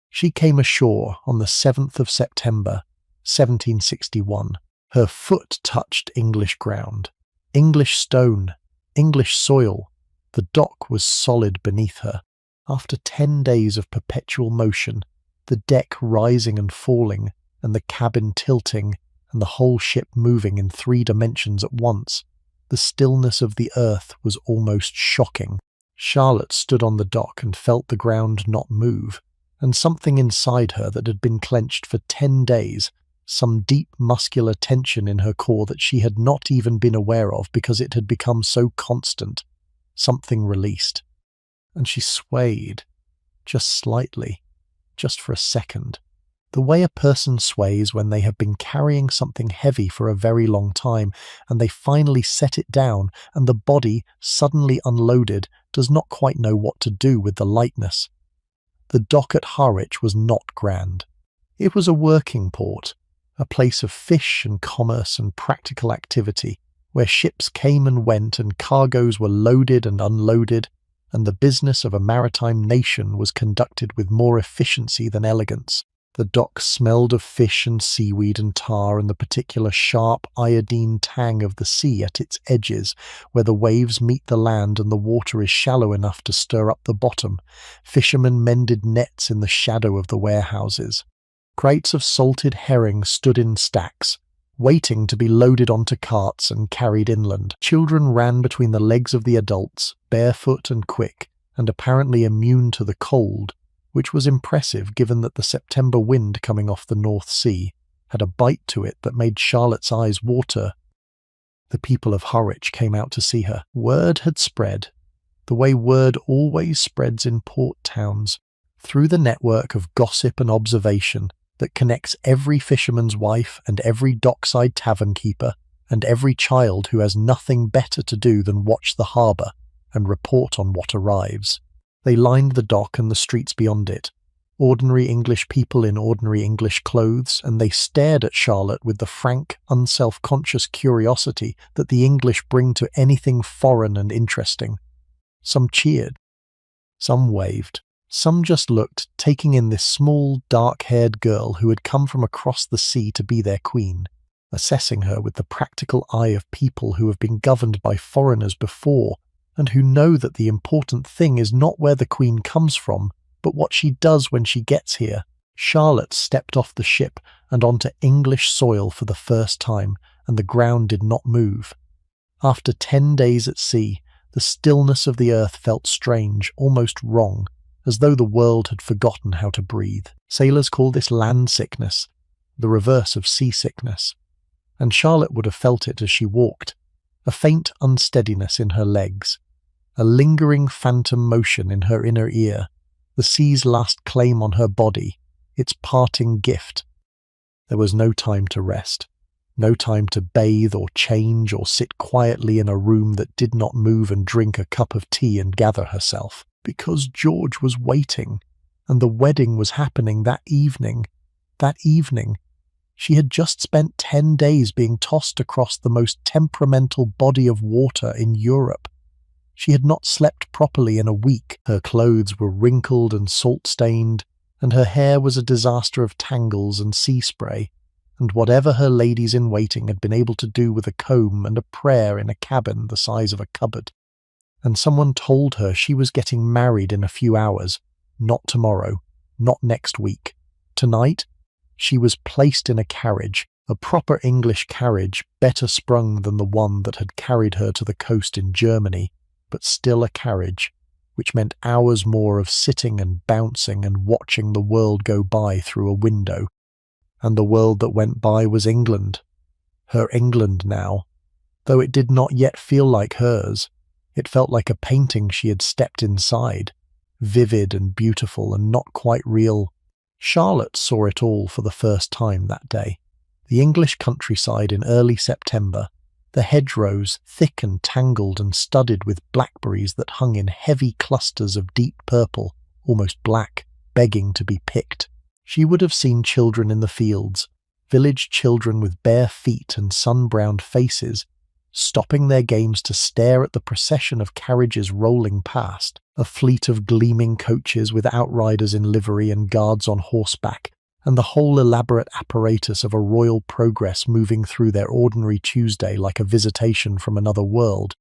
She came ashore on the 7th of September, 1761. Her foot touched English ground, English stone, English soil. The dock was solid beneath her. After 10 days of perpetual motion, the deck rising and falling, and the cabin tilting, and the whole ship moving in 3 dimensions at once, the stillness of the earth was almost shocking. Charlotte stood on the dock and felt the ground not move, and something inside her that had been clenched for 10 days, some deep muscular tension in her core that she had not even been aware of because it had become so constant, something released. And she swayed, just slightly, just for a second. The way a person sways when they have been carrying something heavy for a very long time, and they finally set it down, and the body, suddenly unloaded, does not quite know what to do with the lightness. The dock at Harwich was not grand. It was a working port, a place of fish and commerce and practical activity, where ships came and went and cargoes were loaded and unloaded, and the business of a maritime nation was conducted with more efficiency than elegance. The dock smelled of fish and seaweed and tar and the particular sharp iodine tang of the sea at its edges, where the waves meet the land and the water is shallow enough to stir up the bottom. Fishermen mended nets in the shadow of the warehouses. Crates of salted herring stood in stacks, waiting to be loaded onto carts and carried inland. Children ran between the legs of the adults, barefoot and quick, and apparently immune to the cold, which was impressive given that the September wind coming off the North Sea had a bite to it that made Charlotte's eyes water. The people of Harwich came out to see her. Word had spread, the way word always spreads in port towns, through the network of gossip and observation that connects every fisherman's wife and every dockside tavern keeper and every child who has nothing better to do than watch the harbour and report on what arrives. They lined the dock and the streets beyond it, ordinary English people in ordinary English clothes, and they stared at Charlotte with the frank, unself-conscious curiosity that the English bring to anything foreign and interesting. Some cheered, some waved, some just looked, taking in this small, dark-haired girl who had come from across the sea to be their queen, assessing her with the practical eye of people who have been governed by foreigners before, and who know that the important thing is not where the queen comes from, but what she does when she gets here. Charlotte stepped off the ship and onto English soil for the first time, and the ground did not move. After 10 days at sea, the stillness of the earth felt strange, almost wrong, as though the world had forgotten how to breathe. Sailors call this land sickness, the reverse of seasickness. And Charlotte would have felt it as she walked, a faint unsteadiness in her legs, a lingering phantom motion in her inner ear, the sea's last claim on her body, its parting gift. There was no time to rest, no time to bathe or change or sit quietly in a room that did not move and drink a cup of tea and gather herself, because George was waiting, and the wedding was happening that evening. That evening. She had just spent 10 days being tossed across the most temperamental body of water in Europe. She had not slept properly in a week. Her clothes were wrinkled and salt-stained, and her hair was a disaster of tangles and sea spray, and whatever her ladies-in-waiting had been able to do with a comb and a prayer in a cabin the size of a cupboard. And someone told her she was getting married in a few hours, not tomorrow, not next week. Tonight, she was placed in a carriage, a proper English carriage, better sprung than the one that had carried her to the coast in Germany, but still a carriage, which meant hours more of sitting and bouncing and watching the world go by through a window. And the world that went by was England. Her England now. Though it did not yet feel like hers, it felt like a painting she had stepped inside, vivid and beautiful and not quite real. Charlotte saw it all for the first time that day. The English countryside in early September, the hedgerows thick and tangled and studded with blackberries that hung in heavy clusters of deep purple, almost black, begging to be picked. She would have seen children in the fields, village children with bare feet and sun-browned faces, stopping their games to stare at the procession of carriages rolling past, a fleet of gleaming coaches with outriders in livery and guards on horseback, and the whole elaborate apparatus of a royal progress moving through their ordinary Tuesday like a visitation from another world.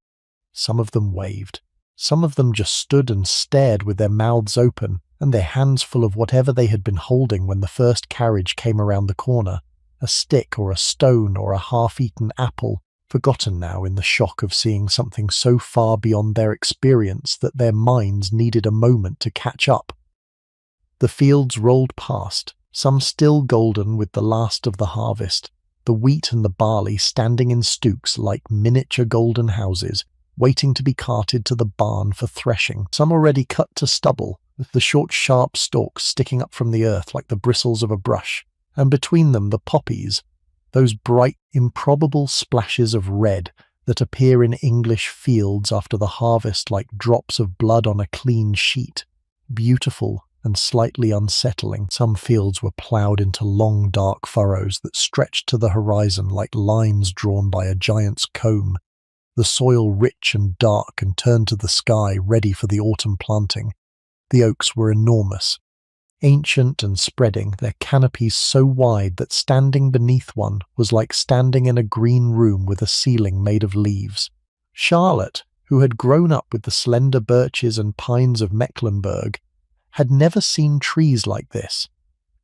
Some of them waved. Some of them just stood and stared with their mouths open and their hands full of whatever they had been holding when the first carriage came around the corner, a stick or a stone or a half-eaten apple, forgotten now in the shock of seeing something so far beyond their experience that their minds needed a moment to catch up. The fields rolled past, some still golden with the last of the harvest, the wheat and the barley standing in stooks like miniature golden houses, waiting to be carted to the barn for threshing, some already cut to stubble, with the short sharp stalks sticking up from the earth like the bristles of a brush, and between them the poppies, those bright, improbable splashes of red that appear in English fields after the harvest like drops of blood on a clean sheet, beautiful and slightly unsettling. Some fields were ploughed into long dark furrows that stretched to the horizon like lines drawn by a giant's comb, the soil rich and dark and turned to the sky ready for the autumn planting. The oaks were enormous, ancient and spreading, their canopies so wide that standing beneath one was like standing in a green room with a ceiling made of leaves. Charlotte, who had grown up with the slender birches and pines of Mecklenburg, had never seen trees like this.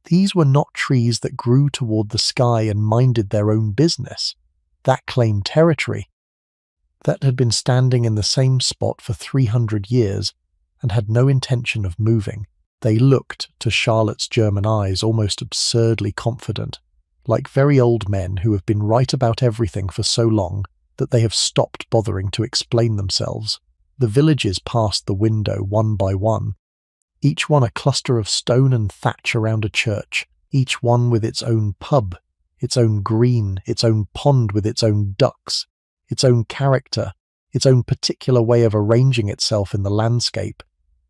These were not trees that grew toward the sky and minded their own business. That claimed territory. That had been standing in the same spot for 300 years and had no intention of moving. They looked, to Charlotte's German eyes, almost absurdly confident, like very old men who have been right about everything for so long that they have stopped bothering to explain themselves. The villages passed the window one by one, each one a cluster of stone and thatch around a church, each one with its own pub, its own green, its own pond with its own ducks, its own character, its own particular way of arranging itself in the landscape,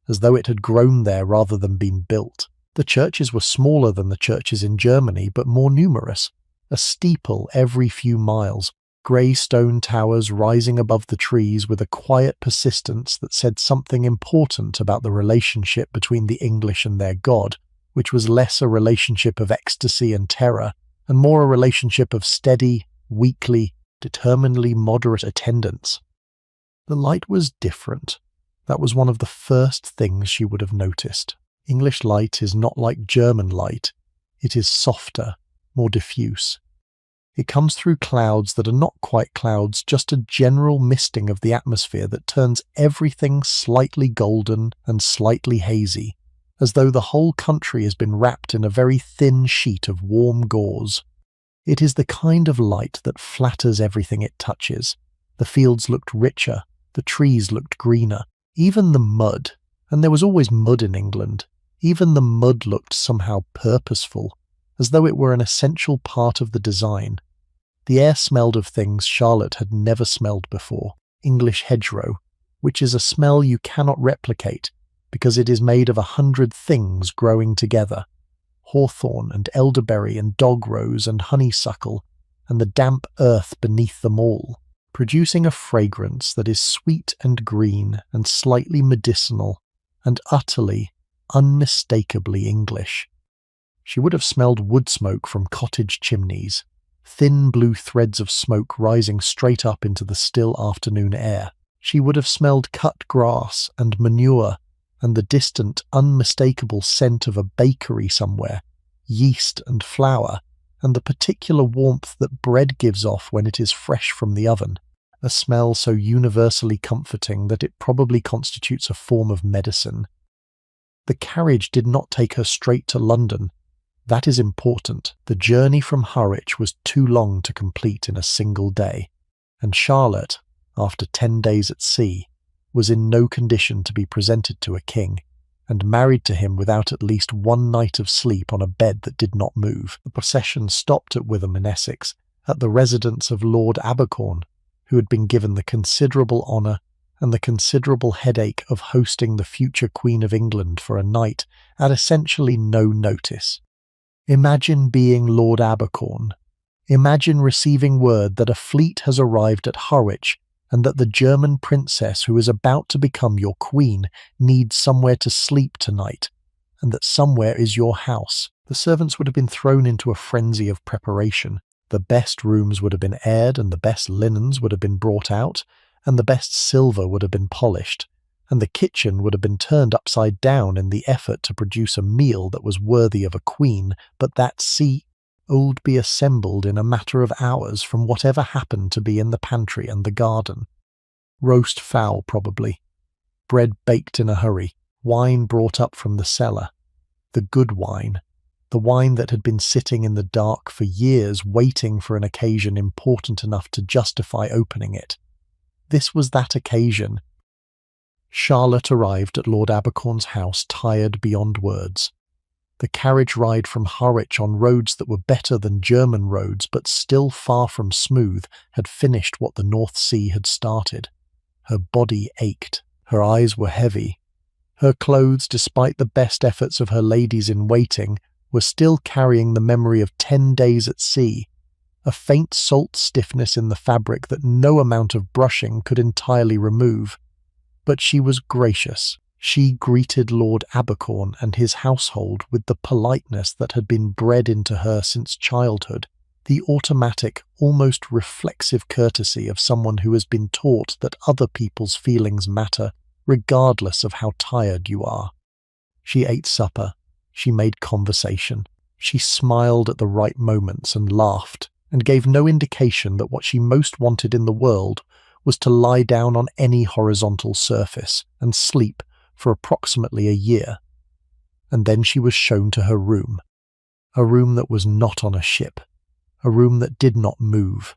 as though it had grown there rather than been built. The churches were smaller than the churches in Germany, but more numerous, a steeple every few miles, grey stone towers rising above the trees with a quiet persistence that said something important about the relationship between the English and their God, which was less a relationship of ecstasy and terror, and more a relationship of steady, weekly, determinedly moderate attendance. The light was different. That was one of the first things she would have noticed. English light is not like German light. It is softer, more diffuse. It comes through clouds that are not quite clouds, just a general misting of the atmosphere that turns everything slightly golden and slightly hazy, as though the whole country has been wrapped in a very thin sheet of warm gauze. It is the kind of light that flatters everything it touches. The fields looked richer, the trees looked greener, even the mud, and there was always mud in England, even the mud looked somehow purposeful, as though it were an essential part of the design. The air smelled of things Charlotte had never smelled before. English hedgerow, which is a smell you cannot replicate because it is made of 100 things growing together. Hawthorn and elderberry and dog rose and honeysuckle and the damp earth beneath them all, producing a fragrance that is sweet and green and slightly medicinal and utterly, unmistakably English. She would have smelled wood smoke from cottage chimneys, thin blue threads of smoke rising straight up into the still afternoon air. She would have smelled cut grass and manure and the distant, unmistakable scent of a bakery somewhere, yeast and flour, and the particular warmth that bread gives off when it is fresh from the oven. a smell so universally comforting that it probably constitutes a form of medicine. The carriage did not take her straight to London. That is important. The journey from Harwich was too long to complete in a single day, and Charlotte, after 10 days at sea, was in no condition to be presented to a king, and married to him without at least one night of sleep on a bed that did not move. The procession stopped at Witham in Essex, at the residence of Lord Abercorn, who had been given the considerable honour and the considerable headache of hosting the future Queen of England for a night at essentially no notice. Imagine being Lord Abercorn. Imagine receiving word that a fleet has arrived at Harwich and that the German princess who is about to become your queen needs somewhere to sleep tonight, and that somewhere is your house. The servants would have been thrown into a frenzy of preparation. The best rooms would have been aired, and the best linens would have been brought out, and the best silver would have been polished, and the kitchen would have been turned upside down in the effort to produce a meal that was worthy of a queen, but that all would be assembled in a matter of hours from whatever happened to be in the pantry and the garden. Roast fowl, probably. Bread baked in a hurry. Wine brought up from the cellar. The good wine. The wine that had been sitting in the dark for years waiting for an occasion important enough to justify opening it. This was that occasion. Charlotte arrived at Lord Abercorn's house tired beyond words. The carriage ride from Harwich on roads that were better than German roads but still far from smooth had finished what the North Sea had started. Her body ached. Her eyes were heavy. Her clothes, despite the best efforts of her ladies-in-waiting, were still carrying the memory of 10 days at sea, a faint salt stiffness in the fabric that no amount of brushing could entirely remove. But she was gracious. She greeted Lord Abercorn and his household with the politeness that had been bred into her since childhood, the automatic, almost reflexive courtesy of someone who has been taught that other people's feelings matter, regardless of how tired you are. She ate supper. She made conversation. She smiled at the right moments and laughed, and gave no indication that what she most wanted in the world was to lie down on any horizontal surface and sleep for approximately a year. And then she was shown to her room, a room that was not on a ship, a room that did not move,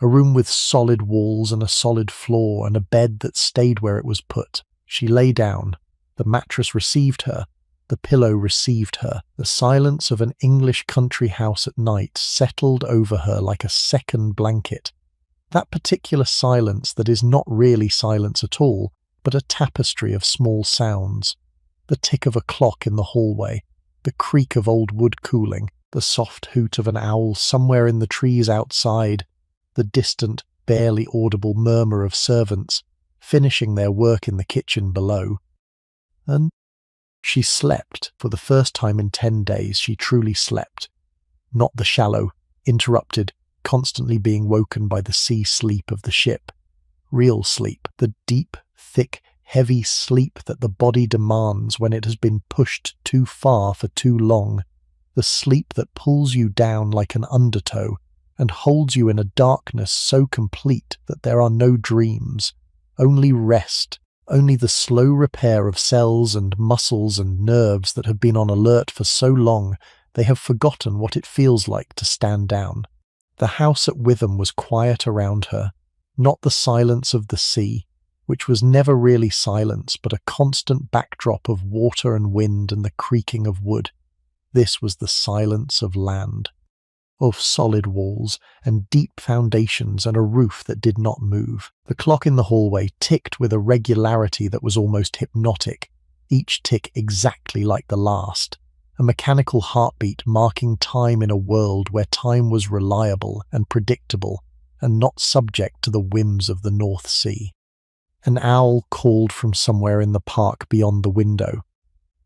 a room with solid walls and a solid floor and a bed that stayed where it was put. She lay down. The mattress received her. The pillow received her. The silence of an English country house at night settled over her like a second blanket. That particular silence that is not really silence at all, but a tapestry of small sounds. The tick of a clock in the hallway, the creak of old wood cooling, the soft hoot of an owl somewhere in the trees outside, the distant, barely audible murmur of servants finishing their work in the kitchen below. And she slept. For the first time in 10 days, she truly slept. Not the shallow, interrupted, constantly being woken by the sea sleep of the ship. Real sleep, the deep, thick, heavy sleep that the body demands when it has been pushed too far for too long. The sleep that pulls you down like an undertow and holds you in a darkness so complete that there are no dreams, only rest. Only the slow repair of cells and muscles and nerves that have been on alert for so long they have forgotten what it feels like to stand down. The house at Witham was quiet around her, not the silence of the sea, which was never really silence but a constant backdrop of water and wind and the creaking of wood. This was the silence of land, of solid walls and deep foundations and a roof that did not move. The clock in the hallway ticked with a regularity that was almost hypnotic, each tick exactly like the last, a mechanical heartbeat marking time in a world where time was reliable and predictable and not subject to the whims of the North Sea. An owl called from somewhere in the park beyond the window.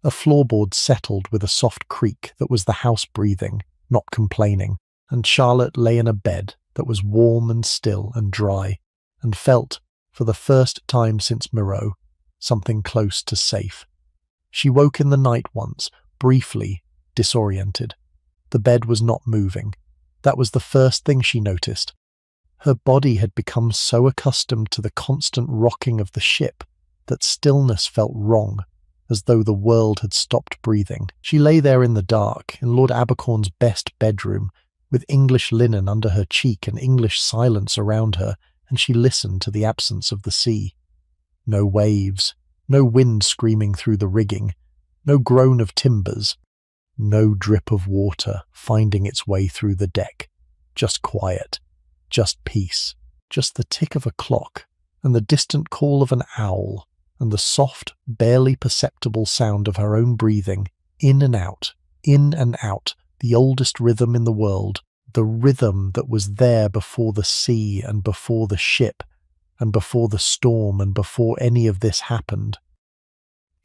A floorboard settled with a soft creak that was the house breathing, not complaining. And Charlotte lay in a bed that was warm and still and dry, and felt, for the first time since Moreau, something close to safe. She woke in the night once, briefly, disoriented. The bed was not moving. That was the first thing she noticed. Her body had become so accustomed to the constant rocking of the ship that stillness felt wrong, as though the world had stopped breathing. She lay there in the dark, in Lord Abercorn's best bedroom, with English linen under her cheek and English silence around her, and she listened to the absence of the sea. No waves, no wind screaming through the rigging, no groan of timbers, no drip of water finding its way through the deck. Just quiet, just peace, just the tick of a clock, and the distant call of an owl, and the soft, barely perceptible sound of her own breathing, in and out, the oldest rhythm in the world, the rhythm that was there before the sea and before the ship, and before the storm and before any of this happened.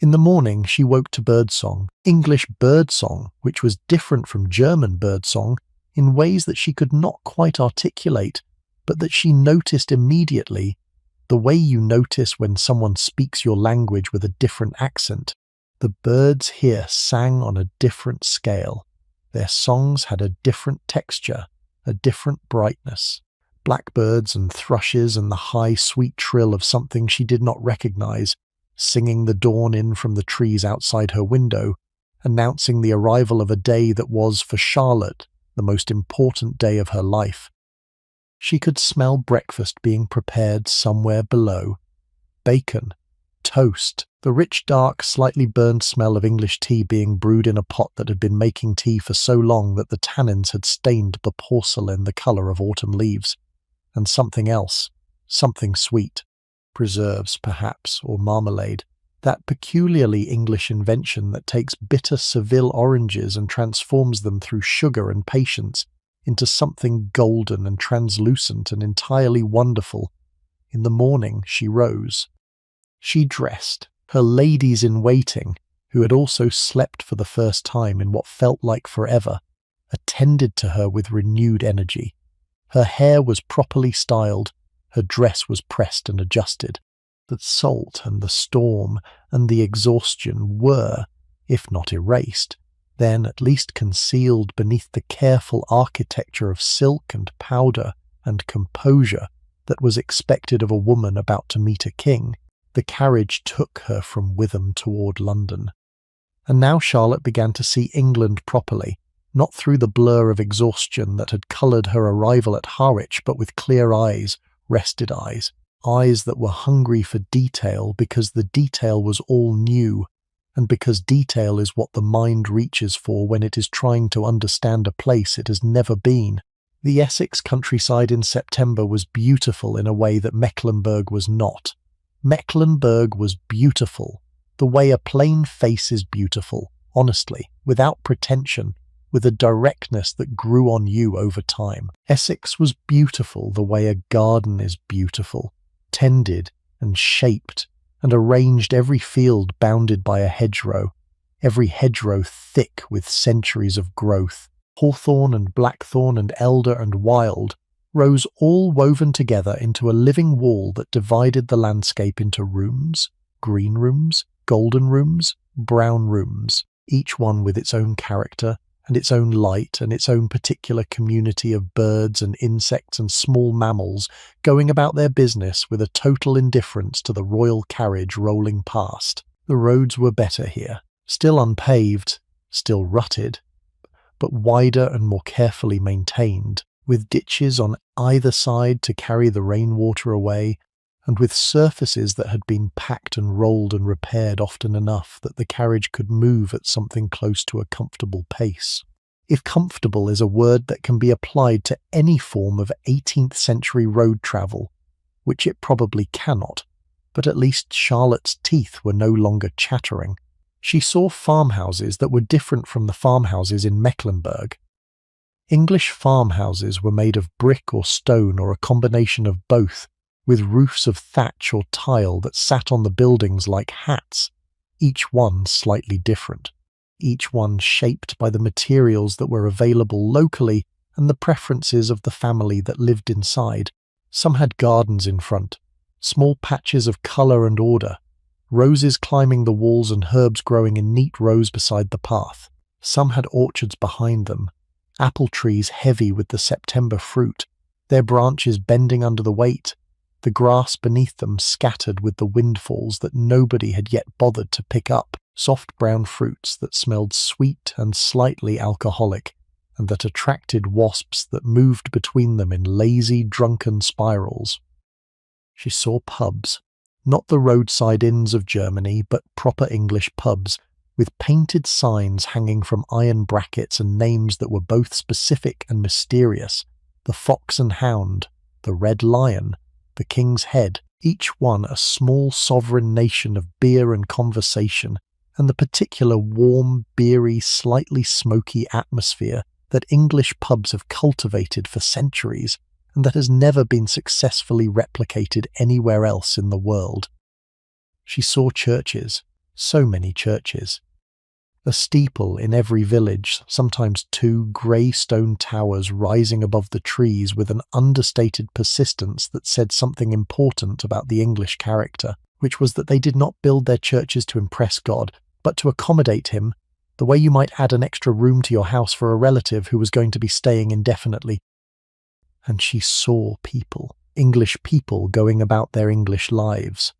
In the morning she woke to birdsong, English birdsong, which was different from German birdsong in ways that she could not quite articulate, but that she noticed immediately, the way you notice when someone speaks your language with a different accent. The birds here sang on a different scale. Their songs had a different texture, a different brightness. Blackbirds and thrushes and the high, sweet trill of something she did not recognize, singing the dawn in from the trees outside her window, announcing the arrival of a day that was, for Charlotte, the most important day of her life. She could smell breakfast being prepared somewhere below. Bacon, toast, the rich, dark, slightly burned smell of English tea being brewed in a pot that had been making tea for so long that the tannins had stained the porcelain the colour of autumn leaves. And something else, something sweet, preserves perhaps, or marmalade, that peculiarly English invention that takes bitter Seville oranges and transforms them through sugar and patience into something golden and translucent and entirely wonderful. In the morning she rose. She dressed. Her ladies-in-waiting, who had also slept for the first time in what felt like forever, attended to her with renewed energy. Her hair was properly styled, her dress was pressed and adjusted. The salt and the storm and the exhaustion were, if not erased, then at least concealed beneath the careful architecture of silk and powder and composure that was expected of a woman about to meet a king. The carriage took her from Witham toward London. And now Charlotte began to see England properly, not through the blur of exhaustion that had coloured her arrival at Harwich, but with clear eyes, rested eyes that were hungry for detail because the detail was all new, and because detail is what the mind reaches for when it is trying to understand a place it has never been. The Essex countryside in September was beautiful in a way that Mecklenburg was not. Mecklenburg was beautiful, the way a plain face is beautiful, honestly, without pretension, with a directness that grew on you over time. Essex was beautiful the way a garden is beautiful, tended and shaped, and arranged every field bounded by a hedgerow, every hedgerow thick with centuries of growth. Hawthorn and blackthorn and elder and wild rose all woven together into a living wall that divided the landscape into rooms, green rooms, golden rooms, brown rooms, each one with its own character and its own light and its own particular community of birds and insects and small mammals going about their business with a total indifference to the royal carriage rolling past. The roads were better here, still unpaved, still rutted, but wider and more carefully maintained, with ditches on either side to carry the rainwater away, and with surfaces that had been packed and rolled and repaired often enough that the carriage could move at something close to a comfortable pace. If comfortable is a word that can be applied to any form of 18th century road travel, which it probably cannot, but at least Charlotte's teeth were no longer chattering. She saw farmhouses that were different from the farmhouses in Mecklenburg. English farmhouses were made of brick or stone or a combination of both, with roofs of thatch or tile that sat on the buildings like hats, each one slightly different, each one shaped by the materials that were available locally and the preferences of the family that lived inside. Some had gardens in front, small patches of colour and order, roses climbing the walls and herbs growing in neat rows beside the path. Some had orchards behind them, apple trees heavy with the September fruit, their branches bending under the weight, the grass beneath them scattered with the windfalls that nobody had yet bothered to pick up, soft brown fruits that smelled sweet and slightly alcoholic, and that attracted wasps that moved between them in lazy, drunken spirals. She saw pubs, not the roadside inns of Germany, but proper English pubs, with painted signs hanging from iron brackets and names that were both specific and mysterious: the Fox and Hound, the Red Lion, the King's Head, each one a small sovereign nation of beer and conversation, and the particular warm, beery, slightly smoky atmosphere that English pubs have cultivated for centuries, and that has never been successfully replicated anywhere else in the world. She saw churches, so many churches. A steeple in every village, sometimes 2 grey stone towers rising above the trees with an understated persistence that said something important about the English character, which was that they did not build their churches to impress God, but to accommodate him, the way you might add an extra room to your house for a relative who was going to be staying indefinitely. And she saw people, English people going about their English lives.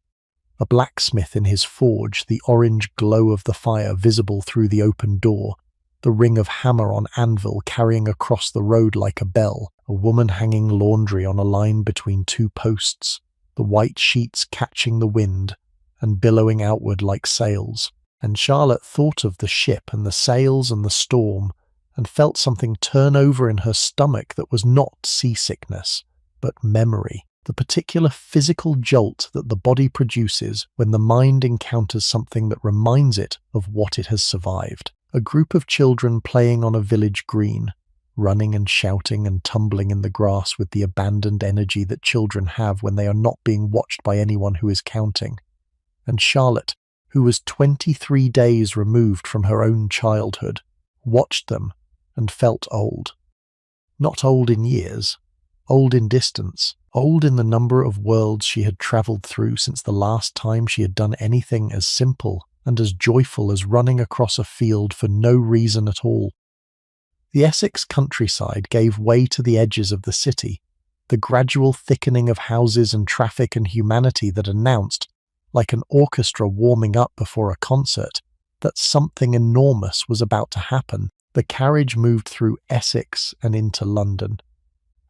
A blacksmith in his forge, the orange glow of the fire visible through the open door, the ring of hammer on anvil carrying across the road like a bell, a woman hanging laundry on a line between 2 posts, the white sheets catching the wind and billowing outward like sails. And Charlotte thought of the ship and the sails and the storm, and felt something turn over in her stomach that was not seasickness, but memory, the particular physical jolt that the body produces when the mind encounters something that reminds it of what it has survived. A group of children playing on a village green, running and shouting and tumbling in the grass with the abandoned energy that children have when they are not being watched by anyone who is counting. And Charlotte, who was 23 days removed from her own childhood, watched them and felt old. Not old in years, old in distance, old in the number of worlds she had travelled through since the last time she had done anything as simple and as joyful as running across a field for no reason at all. The Essex countryside gave way to the edges of the city, the gradual thickening of houses and traffic and humanity that announced, like an orchestra warming up before a concert, that something enormous was about to happen. The carriage moved through Essex and into London.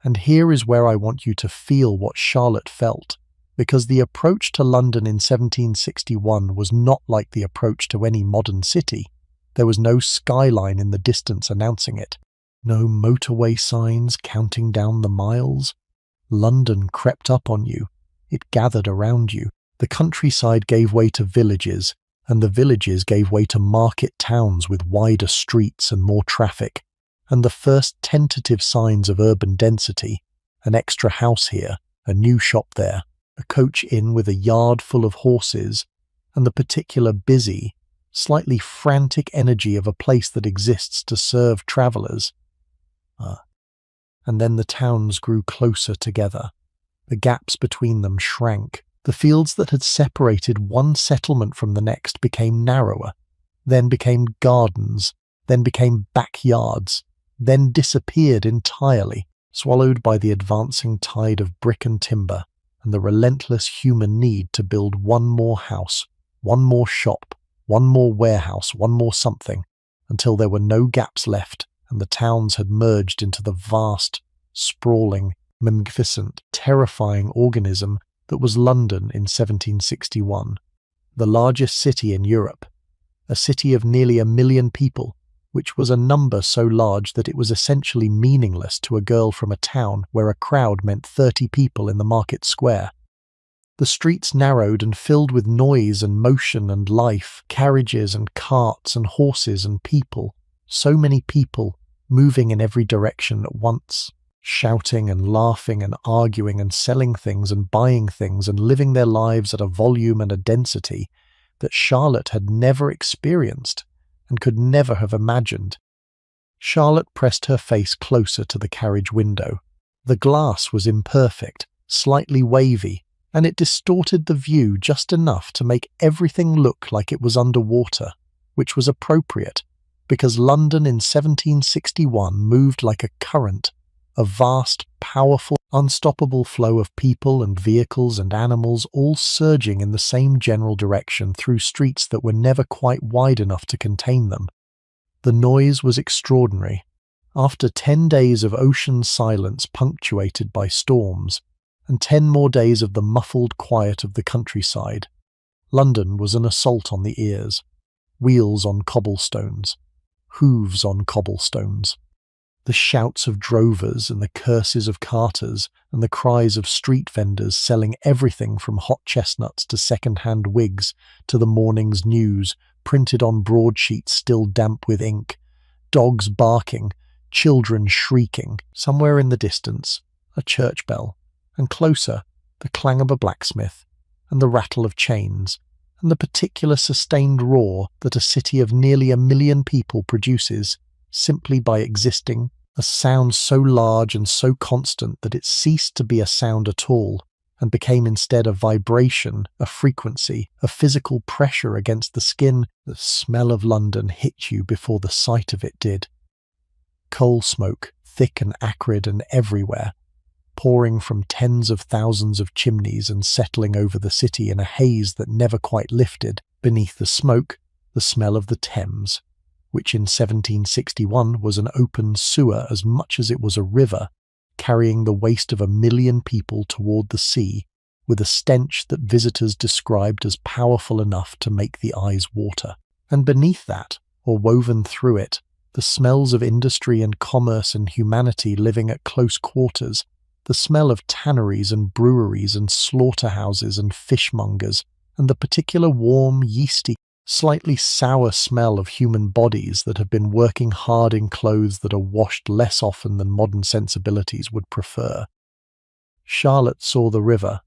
And here is where I want you to feel what Charlotte felt, because the approach to London in 1761 was not like the approach to any modern city. There was no skyline in the distance announcing it, no motorway signs counting down the miles. London crept up on you. It gathered around you. The countryside gave way to villages, and the villages gave way to market towns with wider streets and more traffic, and the first tentative signs of urban density: an extra house here, a new shop there, a coach inn with a yard full of horses, and the particular busy, slightly frantic energy of a place that exists to serve travellers. And then the towns grew closer together. The gaps between them shrank. The fields that had separated one settlement from the next became narrower, then became gardens, then became backyards, then disappeared entirely, swallowed by the advancing tide of brick and timber, and the relentless human need to build one more house, one more shop, one more warehouse, one more something, until there were no gaps left, and the towns had merged into the vast, sprawling, magnificent, terrifying organism that was London in 1761, the largest city in Europe, a city of nearly 1 million people, which was a number so large that it was essentially meaningless to a girl from a town where a crowd meant 30 people in the market square. The streets narrowed and filled with noise and motion and life, carriages and carts and horses and people, so many people moving in every direction at once, shouting and laughing and arguing and selling things and buying things and living their lives at a volume and a density that Charlotte had never experienced and could never have imagined. Charlotte pressed her face closer to the carriage window. The glass was imperfect, slightly wavy, and it distorted the view just enough to make everything look like it was underwater, which was appropriate, because London in 1761 moved like a current, a vast, powerful Unstoppable flow of people and vehicles and animals all surging in the same general direction through streets that were never quite wide enough to contain them. The noise was extraordinary. After 10 days of ocean silence punctuated by storms, and 10 more days of the muffled quiet of the countryside, London was an assault on the ears. Wheels on cobblestones, hooves on cobblestones. The shouts of drovers and the curses of carters and the cries of street vendors selling everything from hot chestnuts to second-hand wigs to the morning's news printed on broadsheets still damp with ink, dogs barking, children shrieking. Somewhere in the distance, a church bell, and closer, the clang of a blacksmith, and the rattle of chains, and the particular sustained roar that a city of nearly 1 million people produces simply by existing, a sound so large and so constant that it ceased to be a sound at all and became instead a vibration, a frequency, a physical pressure against the skin. The smell of London hit you before the sight of it did. Coal smoke, thick and acrid and everywhere, pouring from tens of thousands of chimneys and settling over the city in a haze that never quite lifted. Beneath the smoke, the smell of the Thames, which in 1761 was an open sewer as much as it was a river, carrying the waste of 1 million people toward the sea, with a stench that visitors described as powerful enough to make the eyes water. And beneath that, or woven through it, the smells of industry and commerce and humanity living at close quarters, the smell of tanneries and breweries and slaughterhouses and fishmongers, and the particular warm, yeasty, slightly sour smell of human bodies that have been working hard in clothes that are washed less often than modern sensibilities would prefer. Charlotte saw the river,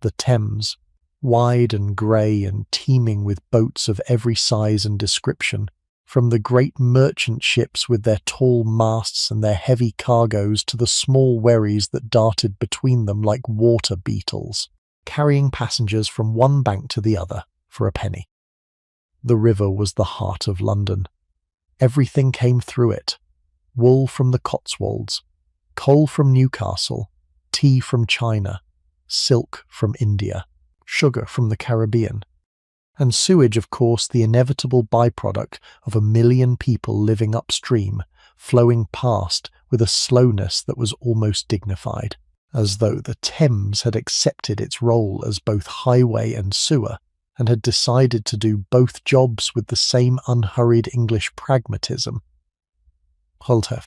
the Thames, wide and grey and teeming with boats of every size and description, from the great merchant ships with their tall masts and their heavy cargoes to the small wherries that darted between them like water beetles, carrying passengers from one bank to the other for a penny. The river was the heart of London. Everything came through it. Wool from the Cotswolds, coal from Newcastle, tea from China, silk from India, sugar from the Caribbean, and sewage, of course, the inevitable byproduct of 1 million people living upstream, flowing past with a slowness that was almost dignified, as though the Thames had accepted its role as both highway and sewer, and had decided to do both jobs with the same unhurried English pragmatism. Holtef.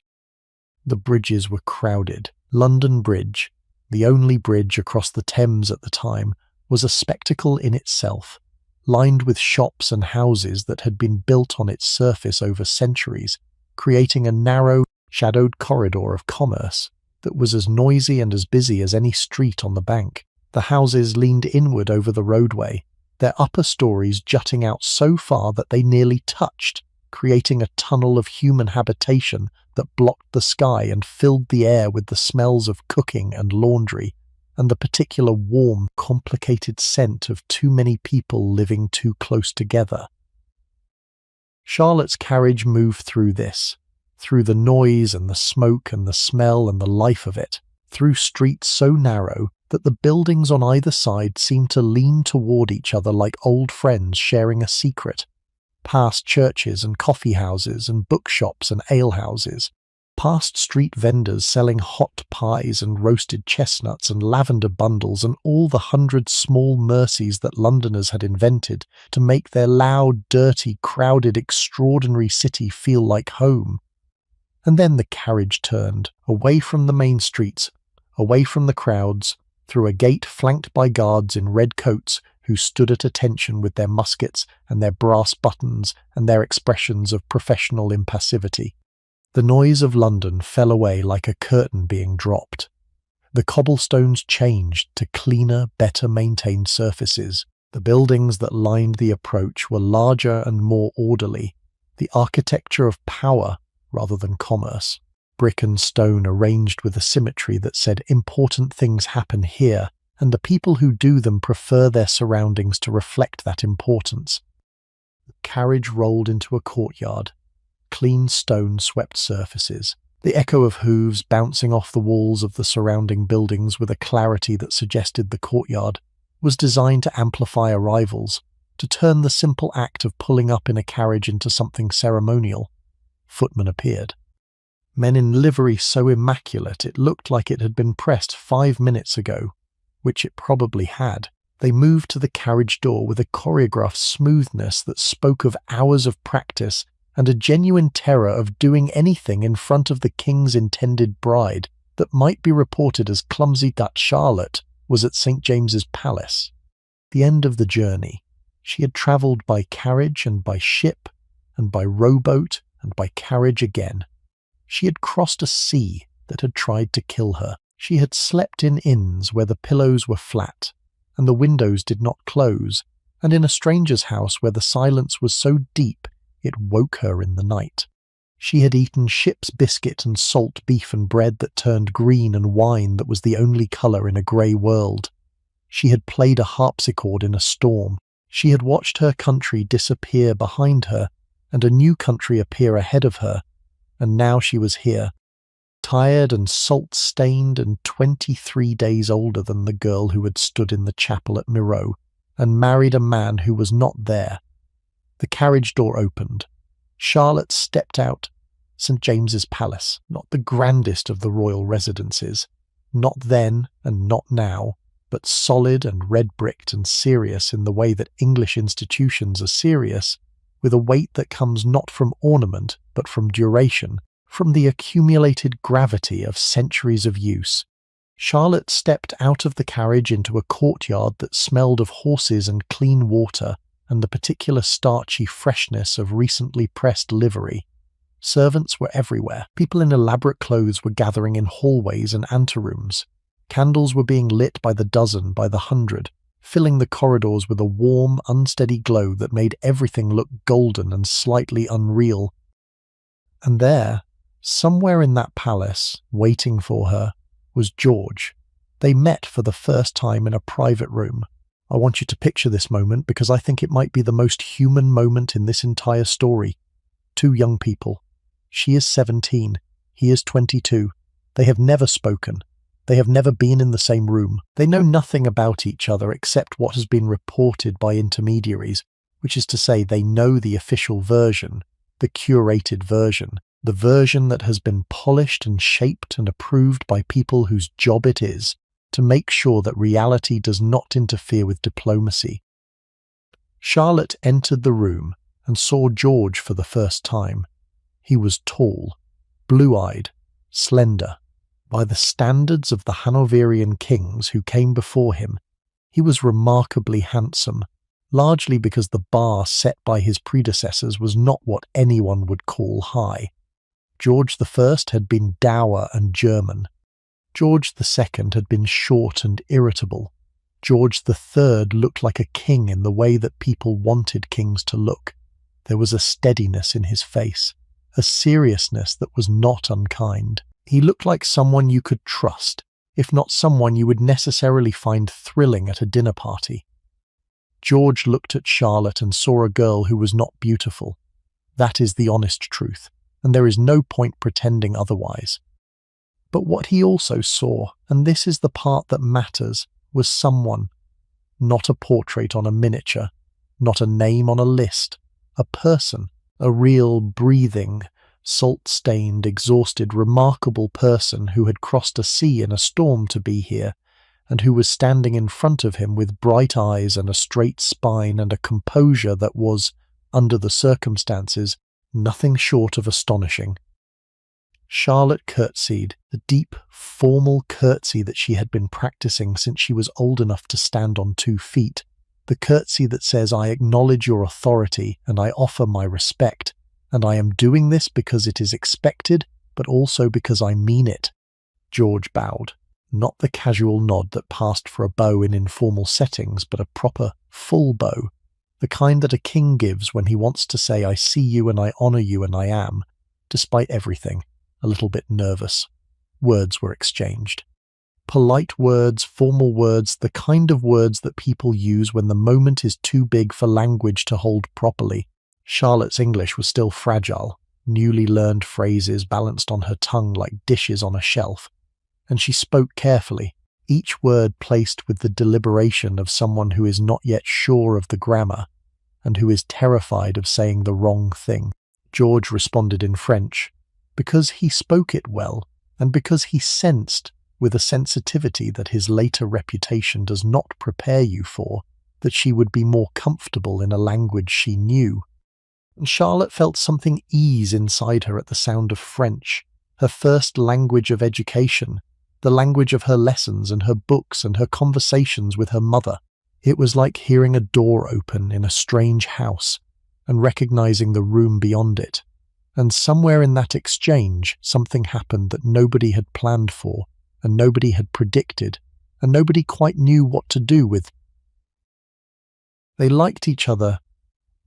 The bridges were crowded. London Bridge, the only bridge across the Thames at the time, was a spectacle in itself, lined with shops and houses that had been built on its surface over centuries, creating a narrow, shadowed corridor of commerce that was as noisy and as busy as any street on the bank. The houses leaned inward over the roadway, their upper stories jutting out so far that they nearly touched, creating a tunnel of human habitation that blocked the sky and filled the air with the smells of cooking and laundry, and the particular warm, complicated scent of too many people living too close together. Charlotte's carriage moved through this, through the noise and the smoke and the smell and the life of it, through streets so narrow that the buildings on either side seemed to lean toward each other like old friends sharing a secret, past churches and coffee houses and bookshops and alehouses, past street vendors selling hot pies and roasted chestnuts and lavender bundles and all the 100 small mercies that Londoners had invented to make their loud, dirty, crowded, extraordinary city feel like home. And then the carriage turned, away from the main streets, away from the crowds, through a gate flanked by guards in red coats who stood at attention with their muskets and their brass buttons and their expressions of professional impassivity. The noise of London fell away like a curtain being dropped. The cobblestones changed to cleaner, better maintained surfaces. The buildings that lined the approach were larger and more orderly, the architecture of power rather than commerce. Brick and stone arranged with a symmetry that said important things happen here, and the people who do them prefer their surroundings to reflect that importance. The carriage rolled into a courtyard. Clean stone swept surfaces, The echo of hooves bouncing off the walls of the surrounding buildings with a clarity that suggested the courtyard was designed to amplify arrivals, to turn the simple act of pulling up in a carriage into something ceremonial. Footmen appeared. Men in livery so immaculate it looked like it had been pressed 5 minutes ago, which it probably had. They moved to the carriage door with a choreographed smoothness that spoke of hours of practice and a genuine terror of doing anything in front of the king's intended bride that might be reported as clumsy. That Charlotte was at St. James's Palace. The end of the journey. She had travelled by carriage and by ship and by rowboat and by carriage again. She had crossed a sea that had tried to kill her. She had slept in inns where the pillows were flat and the windows did not close, and in a stranger's house where the silence was so deep it woke her in the night. She had eaten ship's biscuit and salt beef and bread that turned green and wine that was the only colour in a grey world. She had played a harpsichord in a storm. She had watched her country disappear behind her and a new country appear ahead of her, and now she was here, tired and salt-stained and 23 days older than the girl who had stood in the chapel at Miro and married a man who was not there. The carriage door opened. Charlotte stepped out. St. James's Palace, not the grandest of the royal residences, not then and not now, but solid and red-bricked and serious in the way that English institutions are serious, with a weight that comes not from ornament but from duration, from the accumulated gravity of centuries of use. Charlotte stepped out of the carriage into a courtyard that smelled of horses and clean water and the particular starchy freshness of recently pressed livery. Servants were everywhere. People in elaborate clothes were gathering in hallways and anterooms. Candles were being lit by the dozen, by the hundred, filling the corridors with a warm, unsteady glow that made everything look golden and slightly unreal. And there, somewhere in that palace, waiting for her, was George. They met for the first time in a private room. I want you to picture this moment because I think it might be the most human moment in this entire story. Two young people. She is 17. He is 22. They have never spoken. They have never been in the same room. They know nothing about each other except what has been reported by intermediaries, which is to say they know the official version, the curated version, the version that has been polished and shaped and approved by people whose job it is to make sure that reality does not interfere with diplomacy. Charlotte entered the room and saw George for the first time. He was tall, blue-eyed, slender. By the standards of the Hanoverian kings who came before him, he was remarkably handsome, largely because the bar set by his predecessors was not what anyone would call high. George I had been dour and German. George II had been short and irritable. George III looked like a king in the way that people wanted kings to look. There was a steadiness in his face, a seriousness that was not unkind. He looked like someone you could trust, if not someone you would necessarily find thrilling at a dinner party. George looked at Charlotte and saw a girl who was not beautiful. That is the honest truth, and there is no point pretending otherwise. But what he also saw, and this is the part that matters, was someone. Not a portrait on a miniature, not a name on a list, a person, a real, breathing, salt-stained, exhausted, remarkable person who had crossed a sea in a storm to be here, and who was standing in front of him with bright eyes and a straight spine and a composure that was, under the circumstances, nothing short of astonishing. Charlotte curtsied, the deep, formal curtsy that she had been practicing since she was old enough to stand on 2 feet, the curtsy that says, "I acknowledge your authority and I offer my respect, and I am doing this because it is expected, but also because I mean it." George bowed, not the casual nod that passed for a bow in informal settings, but a proper, full bow, the kind that a king gives when he wants to say, "I see you and I honour you and I am," despite everything, a little bit nervous. Words were exchanged. Polite words, formal words, the kind of words that people use when the moment is too big for language to hold properly. Charlotte's English was still fragile. newly learned phrases balanced on her tongue like dishes on a shelf, and she spoke carefully, each word placed with the deliberation of someone who is not yet sure of the grammar and who is terrified of saying the wrong thing. George responded in French, because he spoke it well, and because he sensed, with a sensitivity that his later reputation does not prepare you for, that she would be more comfortable in a language she knew. And Charlotte felt something ease inside her at the sound of French, her first language of education, the language of her lessons and her books and her conversations with her mother. It was like hearing a door open in a strange house and recognizing the room beyond it. And somewhere in that exchange, something happened that nobody had planned for, and nobody had predicted, and nobody quite knew what to do with. They liked each other,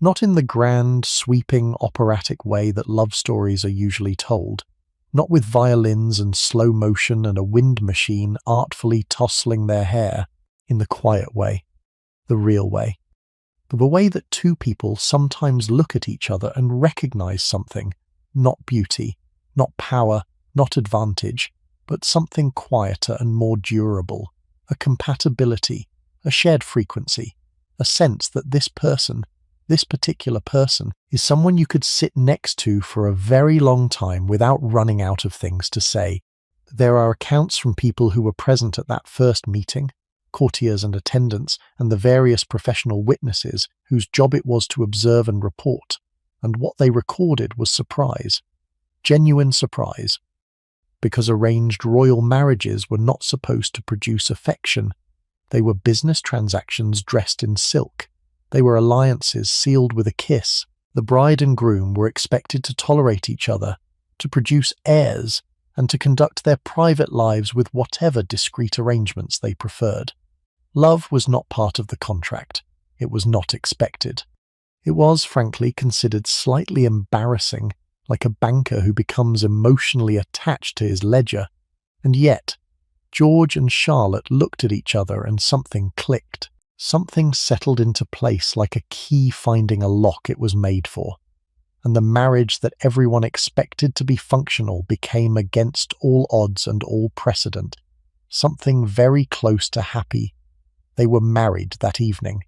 not in the grand, sweeping, operatic way that love stories are usually told, not with violins and slow motion and a wind machine artfully tousling their hair, in the quiet way, the real way, but the way that two people sometimes look at each other and recognize something, not beauty, not power, not advantage, but something quieter and more durable, a compatibility, a shared frequency, a sense that this person, this particular person, is someone you could sit next to for a very long time without running out of things to say. There are accounts from people who were present at that first meeting, courtiers and attendants, and the various professional witnesses whose job it was to observe and report, and what they recorded was surprise, genuine surprise, because arranged royal marriages were not supposed to produce affection. They were business transactions dressed in silk. They were alliances sealed with a kiss. The bride and groom were expected to tolerate each other, to produce heirs, and to conduct their private lives with whatever discreet arrangements they preferred. Love was not part of the contract. It was not expected. It was, frankly, considered slightly embarrassing, like a banker who becomes emotionally attached to his ledger. And yet, George and Charlotte looked at each other and something clicked. Something settled into place like a key finding a lock it was made for. And the marriage that everyone expected to be functional became, against all odds and all precedent, something very close to happy. They were married that evening.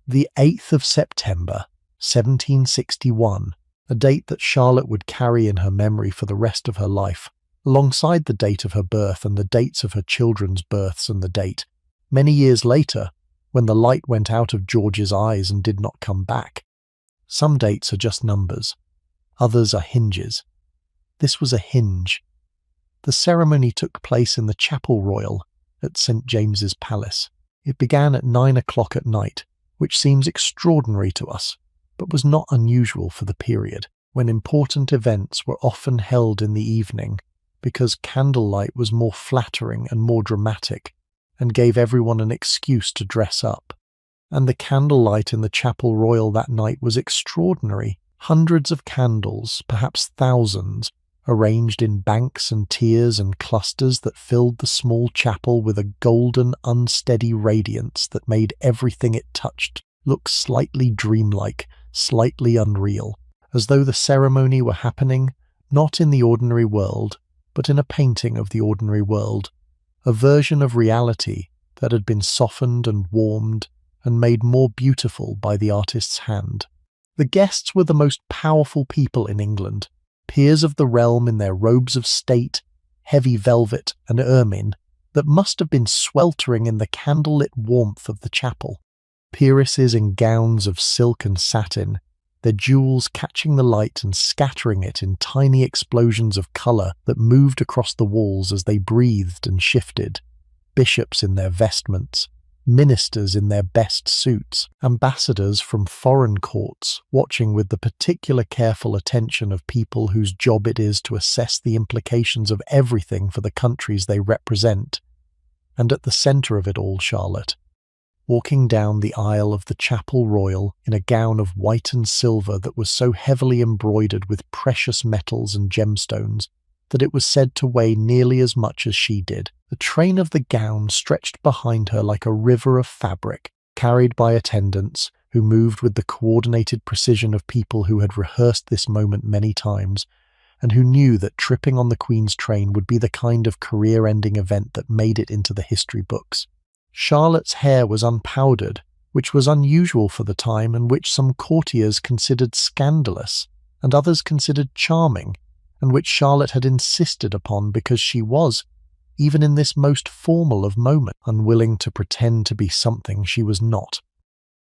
The 8th of September, 1761, a date that Charlotte would carry in her memory for the rest of her life, alongside the date of her birth and the dates of her children's births and the date, many years later, when the light went out of George's eyes and did not come back. Some dates are just numbers. Others are hinges. This was a hinge. The ceremony took place in the Chapel Royal at St. James's Palace. It began at 9 o'clock at night, which seems extraordinary to us, but was not unusual for the period, when important events were often held in the evening, because candlelight was more flattering and more dramatic, and gave everyone an excuse to dress up. And the candlelight in the Chapel Royal that night was extraordinary. Hundreds of candles, perhaps thousands, arranged in banks and tiers and clusters that filled the small chapel with a golden, unsteady radiance that made everything it touched look slightly dreamlike, slightly unreal, as though the ceremony were happening not in the ordinary world, but in a painting of the ordinary world, a version of reality that had been softened and warmed and made more beautiful by the artist's hand. The guests were the most powerful people in England, peers of the realm in their robes of state, heavy velvet and ermine, that must have been sweltering in the candlelit warmth of the chapel. Peeresses in gowns of silk and satin, their jewels catching the light and scattering it in tiny explosions of colour that moved across the walls as they breathed and shifted. Bishops in their vestments, ministers in their best suits, ambassadors from foreign courts, watching with the particular careful attention of people whose job it is to assess the implications of everything for the countries they represent. And at the centre of it all, Charlotte, walking down the aisle of the Chapel Royal in a gown of white and silver that was so heavily embroidered with precious metals and gemstones that it was said to weigh nearly as much as she did. The train of the gown stretched behind her like a river of fabric, carried by attendants, who moved with the coordinated precision of people who had rehearsed this moment many times, and who knew that tripping on the Queen's train would be the kind of career-ending event that made it into the history books. Charlotte's hair was unpowdered, which was unusual for the time and which some courtiers considered scandalous, and others considered charming, and which Charlotte had insisted upon because she was, even in this most formal of moments, unwilling to pretend to be something she was not.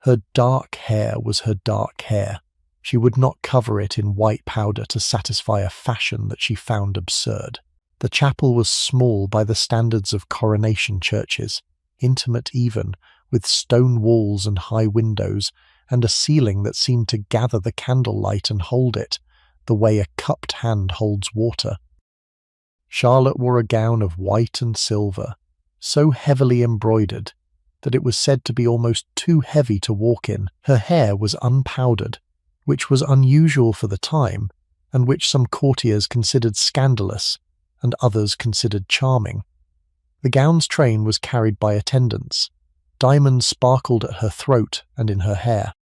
Her dark hair was her dark hair. She would not cover it in white powder to satisfy a fashion that she found absurd. The chapel was small by the standards of coronation churches, intimate even, with stone walls and high windows, and a ceiling that seemed to gather the candlelight and hold it, the way a cupped hand holds water. Charlotte wore a gown of white and silver, so heavily embroidered that it was said to be almost too heavy to walk in. Her hair was unpowdered, which was unusual for the time, and which some courtiers considered scandalous, and others considered charming. The gown's train was carried by attendants. Diamonds sparkled at her throat and in her hair,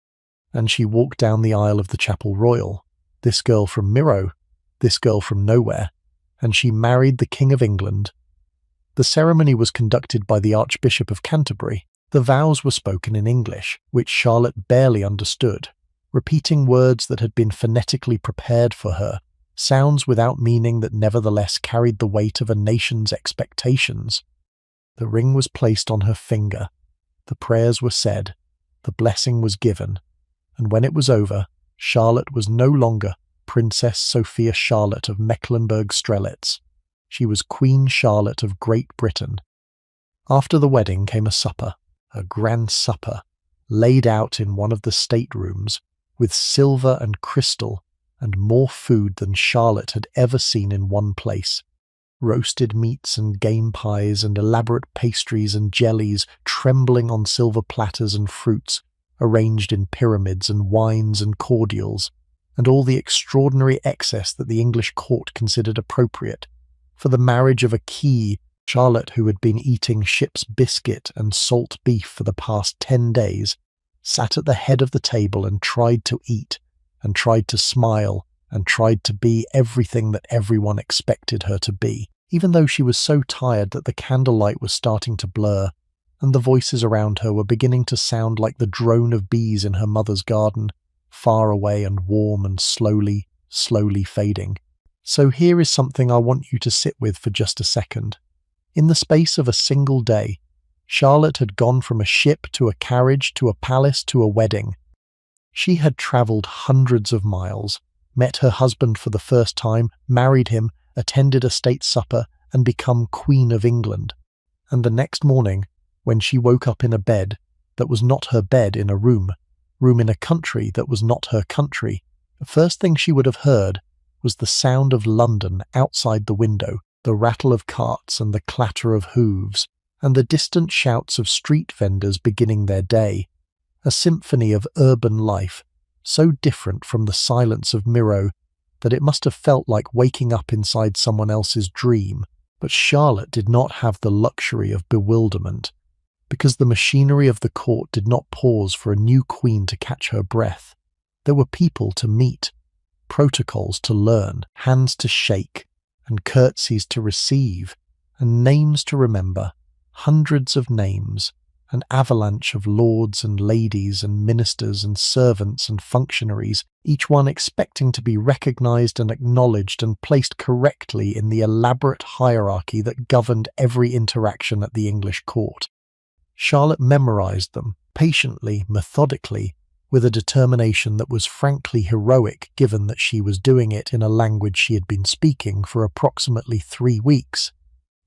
and she walked down the aisle of the Chapel Royal, this girl from Miro, this girl from nowhere, and she married the King of England. The ceremony was conducted by the Archbishop of Canterbury. The vows were spoken in English, which Charlotte barely understood, repeating words that had been phonetically prepared for her, sounds without meaning that nevertheless carried the weight of a nation's expectations. The ring was placed on her finger, the prayers were said, the blessing was given, and when it was over, Charlotte was no longer Princess Sophia Charlotte of Mecklenburg-Strelitz. She was Queen Charlotte of Great Britain. After the wedding came a supper, a grand supper, laid out in one of the staterooms, with silver and crystal, and more food than Charlotte had ever seen in one place. Roasted meats and game pies and elaborate pastries and jellies trembling on silver platters and fruits, arranged in pyramids and wines and cordials, and all the extraordinary excess that the English court considered appropriate, for the marriage of a key. Charlotte, who had been eating ship's biscuit and salt beef for the past 10 days, sat at the head of the table and tried to eat, and tried to smile, and tried to be everything that everyone expected her to be, even though she was so tired that the candlelight was starting to blur, and the voices around her were beginning to sound like the drone of bees in her mother's garden, far away and warm and slowly, slowly fading. So here is something I want you to sit with for just a second. In the space of a single day, Charlotte had gone from a ship to a carriage to a palace to a wedding. She had travelled hundreds of miles, met her husband for the first time, married him, attended a state supper, and become Queen of England. And the next morning, when she woke up in a bed that was not her bed in a room in a country that was not her country, the first thing she would have heard was the sound of London outside the window, the rattle of carts and the clatter of hooves, and the distant shouts of street vendors beginning their day, a symphony of urban life, so different from the silence of Miro that it must have felt like waking up inside someone else's dream. But Charlotte did not have the luxury of bewilderment, because the machinery of the court did not pause for a new queen to catch her breath. There were people to meet, protocols to learn, hands to shake, and curtsies to receive, and names to remember, hundreds of names, an avalanche of lords and ladies and ministers and servants and functionaries, each one expecting to be recognized and acknowledged and placed correctly in the elaborate hierarchy that governed every interaction at the English court. Charlotte memorized them, patiently, methodically, with a determination that was frankly heroic given that she was doing it in a language she had been speaking for approximately 3 weeks.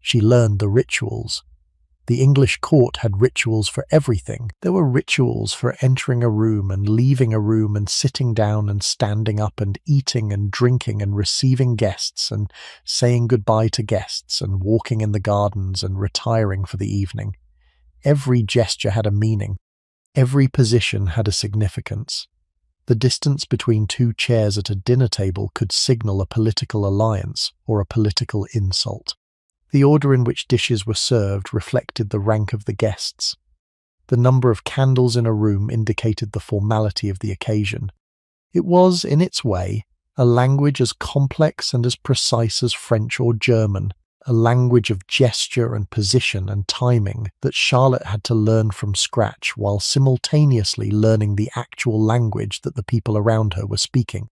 She learned the rituals. The English court had rituals for everything. There were rituals for entering a room and leaving a room and sitting down and standing up and eating and drinking and receiving guests and saying goodbye to guests and walking in the gardens and retiring for the evening. Every gesture had a meaning. Every position had a significance. The distance between 2 chairs at a dinner table could signal a political alliance or a political insult. The order in which dishes were served reflected the rank of the guests. The number of candles in a room indicated the formality of the occasion. It was, in its way, a language as complex and as precise as French or German, a language of gesture and position and timing that Charlotte had to learn from scratch while simultaneously learning the actual language that the people around her were speaking.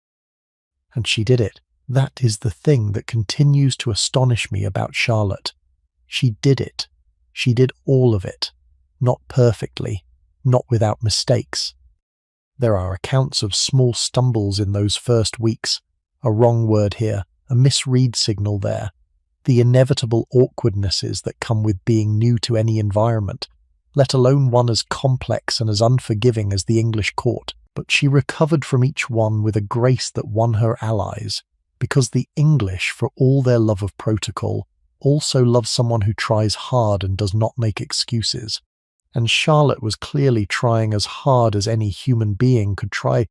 And she did it. That is the thing that continues to astonish me about Charlotte. She did it. She did all of it. Not perfectly, not without mistakes. There are accounts of small stumbles in those first weeks, a wrong word here, a misread signal there, the inevitable awkwardnesses that come with being new to any environment, let alone one as complex and as unforgiving as the English court. But she recovered from each one with a grace that won her allies, because the English, for all their love of protocol, also love someone who tries hard and does not make excuses. And Charlotte was clearly trying as hard as any human being could try.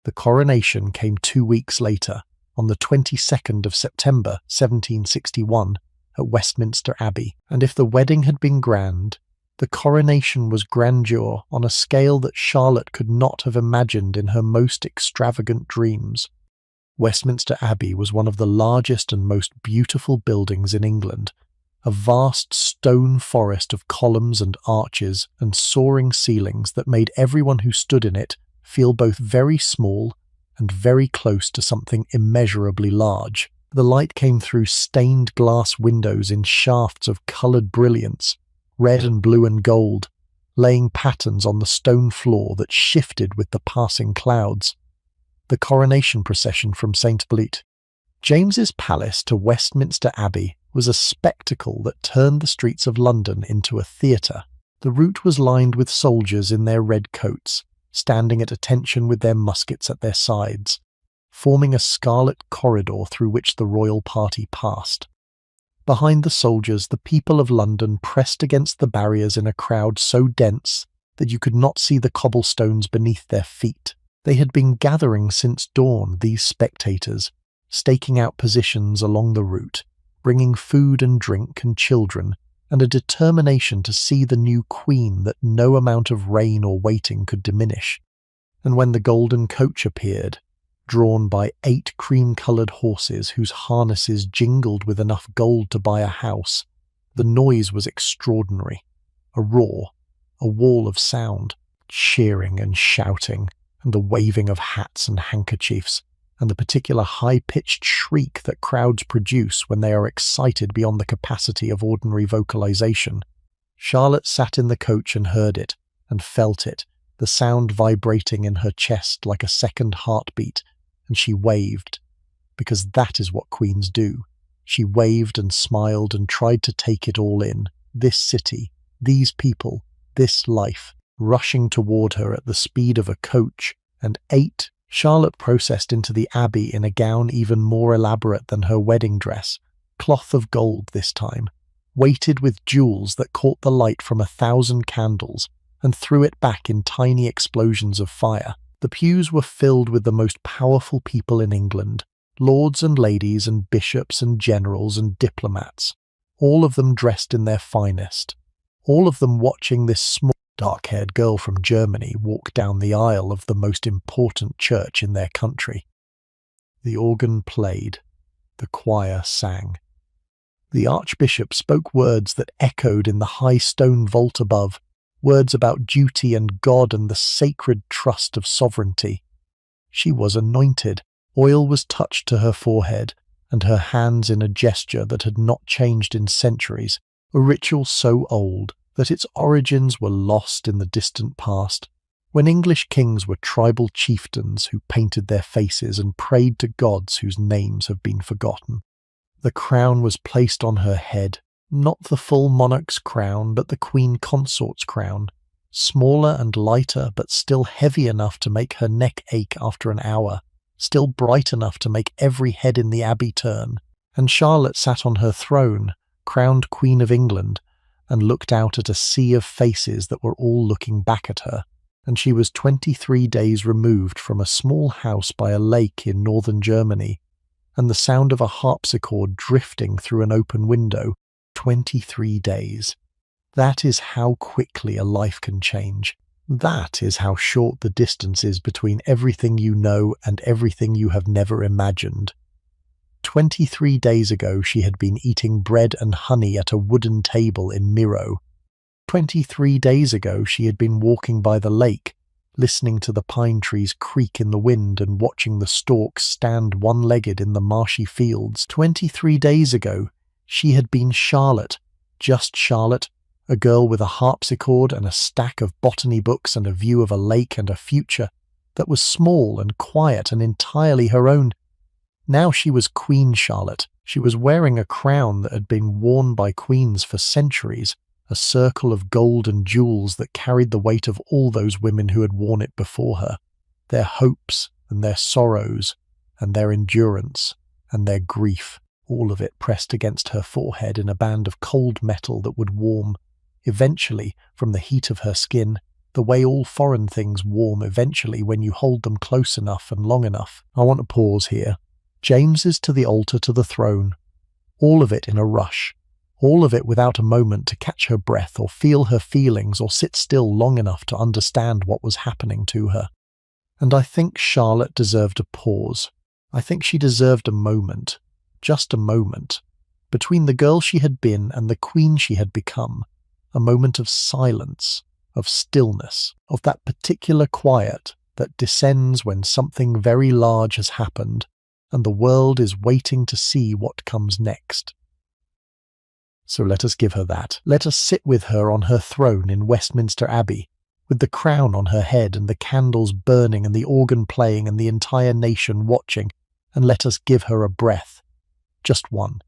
The coronation came 2 weeks later, on the 22nd of September 1761, at Westminster Abbey, and if the wedding had been grand, the coronation was grandeur on a scale that Charlotte could not have imagined in her most extravagant dreams. Westminster Abbey was one of the largest and most beautiful buildings in England, a vast stone forest of columns and arches and soaring ceilings that made everyone who stood in it feel both very small and very close to something immeasurably large. The light came through stained glass windows in shafts of coloured brilliance, red and blue and gold, laying patterns on the stone floor that shifted with the passing clouds. The coronation procession from St. Blite, James's Palace to Westminster Abbey, was a spectacle that turned the streets of London into a theatre. The route was lined with soldiers in their red coats, standing at attention with their muskets at their sides, forming a scarlet corridor through which the royal party passed. Behind the soldiers, the people of London pressed against the barriers in a crowd so dense that you could not see the cobblestones beneath their feet. They had been gathering since dawn, these spectators, staking out positions along the route, bringing food and drink and children, and a determination to see the new queen that no amount of rain or waiting could diminish. And when the golden coach appeared, drawn by 8 cream-coloured horses whose harnesses jingled with enough gold to buy a house, the noise was extraordinary. A roar, a wall of sound, cheering and shouting, and the waving of hats and handkerchiefs, and the particular high-pitched shriek that crowds produce when they are excited beyond the capacity of ordinary vocalization. Charlotte sat in the coach and heard it, and felt it, the sound vibrating in her chest like a second heartbeat, and she waved, because that is what queens do. She waved and smiled and tried to take it all in, this city, these people, this life, rushing toward her at the speed of a coach, and 8. Charlotte processed into the Abbey in a gown even more elaborate than her wedding dress, cloth of gold this time, weighted with jewels that caught the light from 1,000 candles and threw it back in tiny explosions of fire. The pews were filled with the most powerful people in England, lords and ladies and bishops and generals and diplomats, all of them dressed in their finest, all of them watching this small, dark-haired girl from Germany walk down the aisle of the most important church in their country. The organ played. The choir sang. The Archbishop spoke words that echoed in the high stone vault above, words about duty and God and the sacred trust of sovereignty. She was anointed. Oil was touched to her forehead, and her hands in a gesture that had not changed in centuries, a ritual so old that its origins were lost in the distant past, when English kings were tribal chieftains who painted their faces and prayed to gods whose names have been forgotten. The crown was placed on her head, not the full monarch's crown, but the queen consort's crown, smaller and lighter but still heavy enough to make her neck ache after an hour, still bright enough to make every head in the abbey turn, and Charlotte sat on her throne, crowned Queen of England, and looked out at a sea of faces that were all looking back at her, and she was 23 days removed from a small house by a lake in northern Germany, and the sound of a harpsichord drifting through an open window. 23 days. That is how quickly a life can change. That is how short the distance is between everything you know and everything you have never imagined. 23 days ago she had been eating bread and honey at a wooden table in Miro. 23 days ago she had been walking by the lake, listening to the pine trees creak in the wind and watching the storks stand one-legged in the marshy fields. 23 days ago she had been Charlotte, just Charlotte, a girl with a harpsichord and a stack of botany books and a view of a lake and a future that was small and quiet and entirely her own. Now she was Queen Charlotte. She was wearing a crown that had been worn by queens for centuries, a circle of gold and jewels that carried the weight of all those women who had worn it before her, their hopes and their sorrows and their endurance and their grief, all of it pressed against her forehead in a band of cold metal that would warm, eventually, from the heat of her skin, the way all foreign things warm eventually when you hold them close enough and long enough. I want to pause here. James's to the altar to the throne. All of it in a rush. All of it without a moment to catch her breath or feel her feelings or sit still long enough to understand what was happening to her. And I think Charlotte deserved a pause. I think she deserved a moment. Just a moment. Between the girl she had been and the queen she had become. A moment of silence, of stillness, of that particular quiet that descends when something very large has happened and the world is waiting to see what comes next. So let us give her that. Let us sit with her on her throne in Westminster Abbey, with the crown on her head and the candles burning and the organ playing and the entire nation watching, and let us give her a breath. Just one.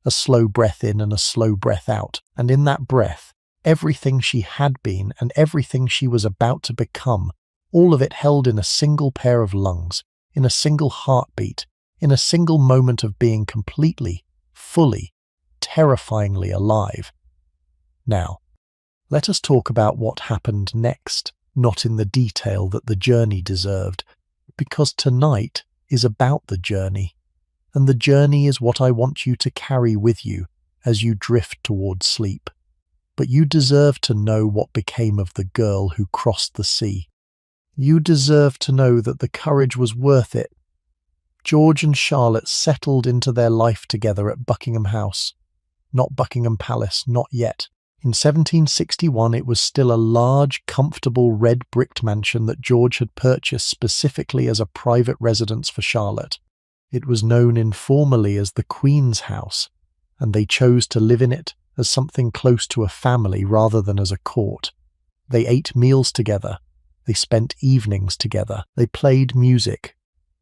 A slow breath in and a slow breath out, and in that breath, everything she had been and everything she was about to become, all of it held in a single pair of lungs, in a single heartbeat, in a single moment of being completely, fully, terrifyingly alive. Now, let us talk about what happened next, not in the detail that the journey deserved, because tonight is about the journey, and the journey is what I want you to carry with you as you drift toward sleep. But you deserve to know what became of the girl who crossed the sea. You deserve to know that the courage was worth it. George and Charlotte settled into their life together at Buckingham House. Not Buckingham Palace, not yet. In 1761 it was still a large, comfortable red-bricked mansion that George had purchased specifically as a private residence for Charlotte. It was known informally as the Queen's House, and they chose to live in it as something close to a family rather than as a court. They ate meals together. They spent evenings together. They played music.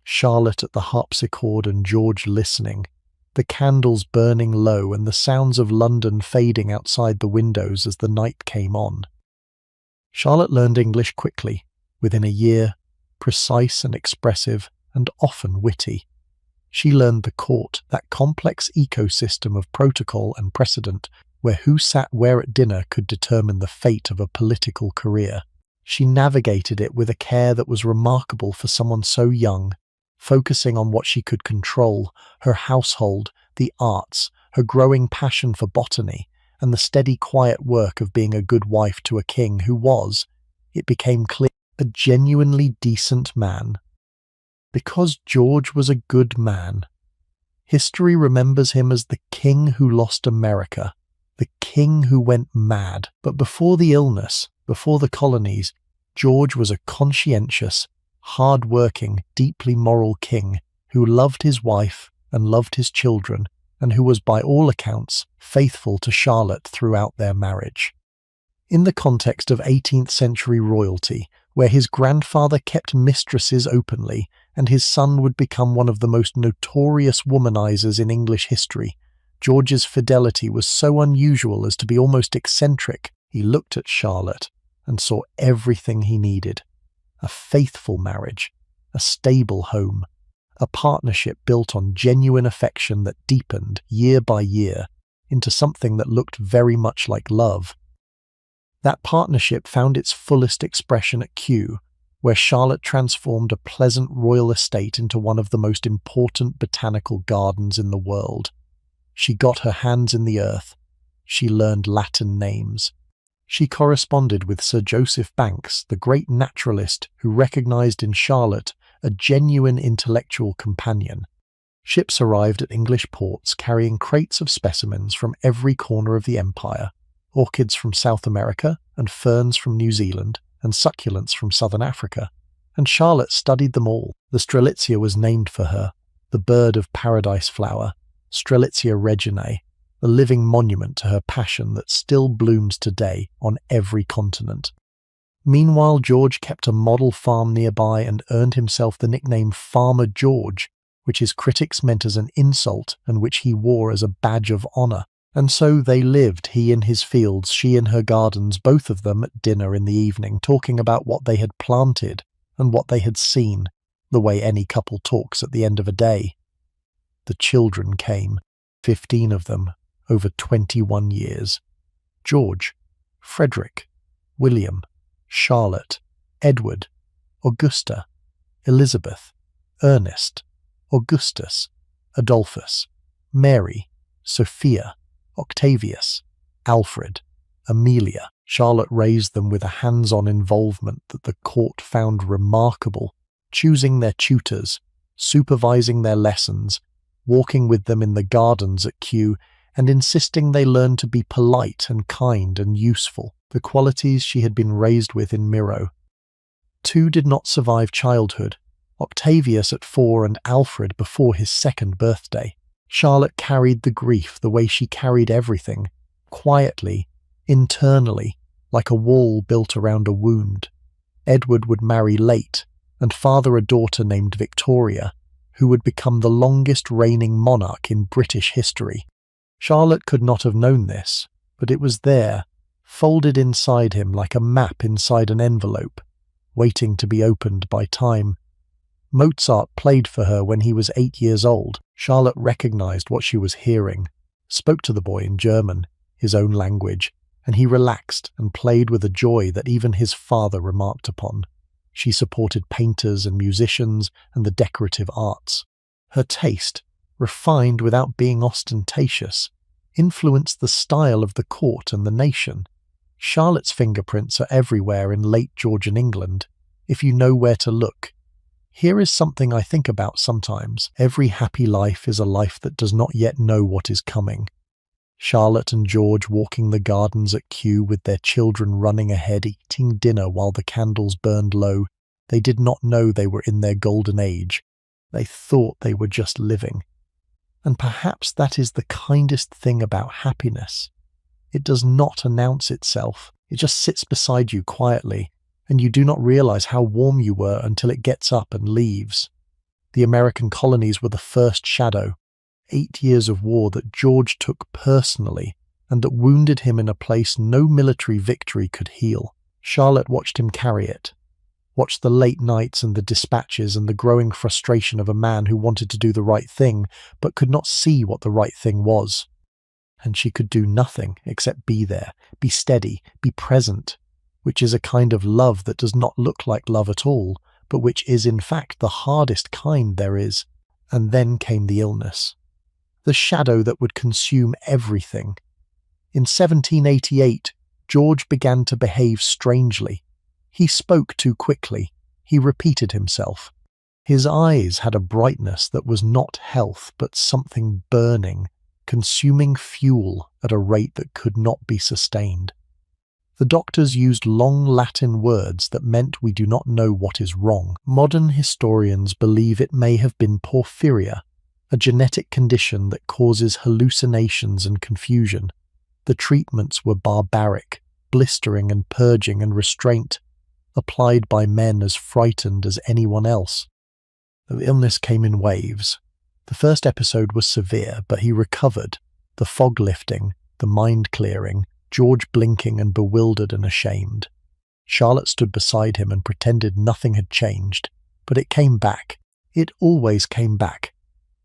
Charlotte at the harpsichord and George listening, the candles burning low and the sounds of London fading outside the windows as the night came on. Charlotte learned English quickly, within a year, precise and expressive and often witty. She learned the court, that complex ecosystem of protocol and precedent where who sat where at dinner could determine the fate of a political career. She navigated it with a care that was remarkable for someone so young, focusing on what she could control, her household, the arts, her growing passion for botany, and the steady quiet work of being a good wife to a king who was, it became clear, a genuinely decent man. Because George was a good man. History remembers him as the king who lost America, the king who went mad. But before the illness, before the colonies, George was a conscientious, hard-working, deeply moral king who loved his wife and loved his children and who was by all accounts faithful to Charlotte throughout their marriage. In the context of 18th century royalty, where his grandfather kept mistresses openly and his son would become one of the most notorious womanizers in English history, George's fidelity was so unusual as to be almost eccentric. He looked at Charlotte and saw everything he needed. A faithful marriage, a stable home, a partnership built on genuine affection that deepened year by year into something that looked very much like love. That partnership found its fullest expression at Kew, where Charlotte transformed a pleasant royal estate into one of the most important botanical gardens in the world. She got her hands in the earth. She learned Latin names. She corresponded with Sir Joseph Banks, the great naturalist who recognized in Charlotte a genuine intellectual companion. Ships arrived at English ports carrying crates of specimens from every corner of the empire, orchids from South America and ferns from New Zealand and succulents from Southern Africa, and Charlotte studied them all. The Strelitzia was named for her, the bird of paradise flower, Strelitzia reginae, a living monument to her passion that still blooms today on every continent. Meanwhile, George kept a model farm nearby and earned himself the nickname Farmer George, which his critics meant as an insult and which he wore as a badge of honour. And so they lived, he in his fields, she in her gardens, both of them at dinner in the evening, talking about what they had planted and what they had seen, the way any couple talks at the end of a day. The children came, 15 of them, over 21 years. George, Frederick, William, Charlotte, Edward, Augusta, Elizabeth, Ernest, Augustus, Adolphus, Mary, Sophia, Octavius, Alfred, Amelia. Charlotte raised them with a hands-on involvement that the court found remarkable, choosing their tutors, supervising their lessons, walking with them in the gardens at Kew, and insisting they learn to be polite and kind and useful, the qualities she had been raised with in Miro. 2 did not survive childhood, Octavius at 4 and Alfred before his 2nd birthday. Charlotte carried the grief the way she carried everything, quietly, internally, like a wall built around a wound. Edward would marry late and father a daughter named Victoria, who would become the longest reigning monarch in British history. Charlotte could not have known this, but it was there, folded inside him like a map inside an envelope, waiting to be opened by time. Mozart played for her when he was 8 years old. Charlotte recognized what she was hearing, spoke to the boy in German, his own language, and he relaxed and played with a joy that even his father remarked upon. She supported painters and musicians and the decorative arts. Her taste, refined without being ostentatious, influenced the style of the court and the nation. Charlotte's fingerprints are everywhere in late Georgian England, if you know where to look. Here is something I think about sometimes. Every happy life is a life that does not yet know what is coming. Charlotte and George walking the gardens at Kew with their children running ahead, eating dinner while the candles burned low. They did not know they were in their golden age. They thought they were just living. And perhaps that is the kindest thing about happiness. It does not announce itself. It just sits beside you quietly, and you do not realize how warm you were until it gets up and leaves. The American colonies were the first shadow. 8 years of war that George took personally and that wounded him in a place no military victory could heal. Charlotte watched him carry it, watched the late nights and the dispatches and the growing frustration of a man who wanted to do the right thing but could not see what the right thing was. And she could do nothing except be there, be steady, be present, which is a kind of love that does not look like love at all, but which is in fact the hardest kind there is. And then came the illness. The shadow that would consume everything. In 1788, George began to behave strangely. He spoke too quickly. He repeated himself. His eyes had a brightness that was not health, but something burning, consuming fuel at a rate that could not be sustained. The doctors used long Latin words that meant we do not know what is wrong. Modern historians believe it may have been porphyria, a genetic condition that causes hallucinations and confusion. The treatments were barbaric, blistering and purging and restraint, applied by men as frightened as anyone else. The illness came in waves. The first episode was severe, but he recovered. The fog lifting, the mind clearing, George blinking and bewildered and ashamed. Charlotte stood beside him and pretended nothing had changed, but it came back. It always came back.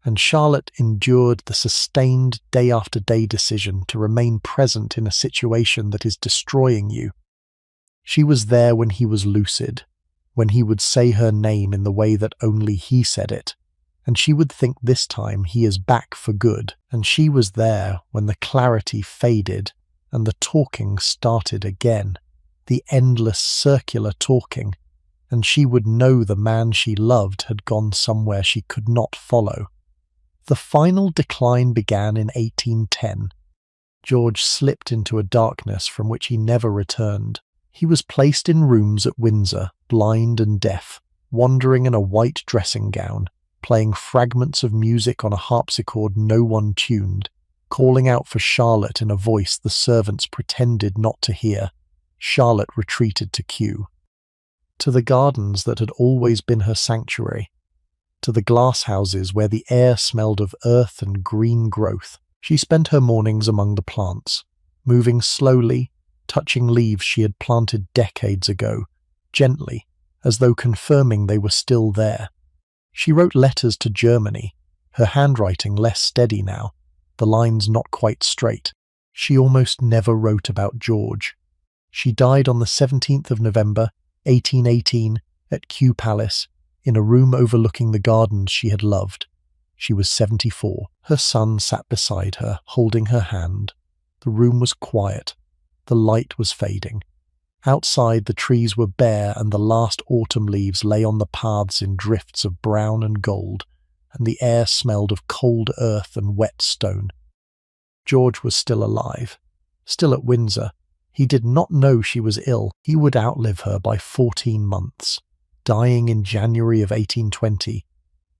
And Charlotte endured the sustained day-after-day decision to remain present in a situation that is destroying you. She was there when he was lucid, when he would say her name in the way that only he said it, and she would think this time he is back for good, and she was there when the clarity faded and the talking started again, the endless circular talking, and she would know the man she loved had gone somewhere she could not follow. The final decline began in 1810. George slipped into a darkness from which he never returned. He was placed in rooms at Windsor, blind and deaf, wandering in a white dressing gown, playing fragments of music on a harpsichord no one tuned, calling out for Charlotte in a voice the servants pretended not to hear. Charlotte retreated to Kew. To the gardens that had always been her sanctuary, to the glass houses where the air smelled of earth and green growth. She spent her mornings among the plants, moving slowly, touching leaves she had planted decades ago, gently, as though confirming they were still there. She wrote letters to Germany, her handwriting less steady now, the lines not quite straight. She almost never wrote about George. She died on the 17th of November, 1818, at Kew Palace, in a room overlooking the gardens she had loved. She was 74. Her son sat beside her, holding her hand. The room was quiet. The light was fading. Outside, the trees were bare and the last autumn leaves lay on the paths in drifts of brown and gold, and the air smelled of cold earth and wet stone. George was still alive, still at Windsor. He did not know she was ill. He would outlive her by 14 months, dying in January of 1820,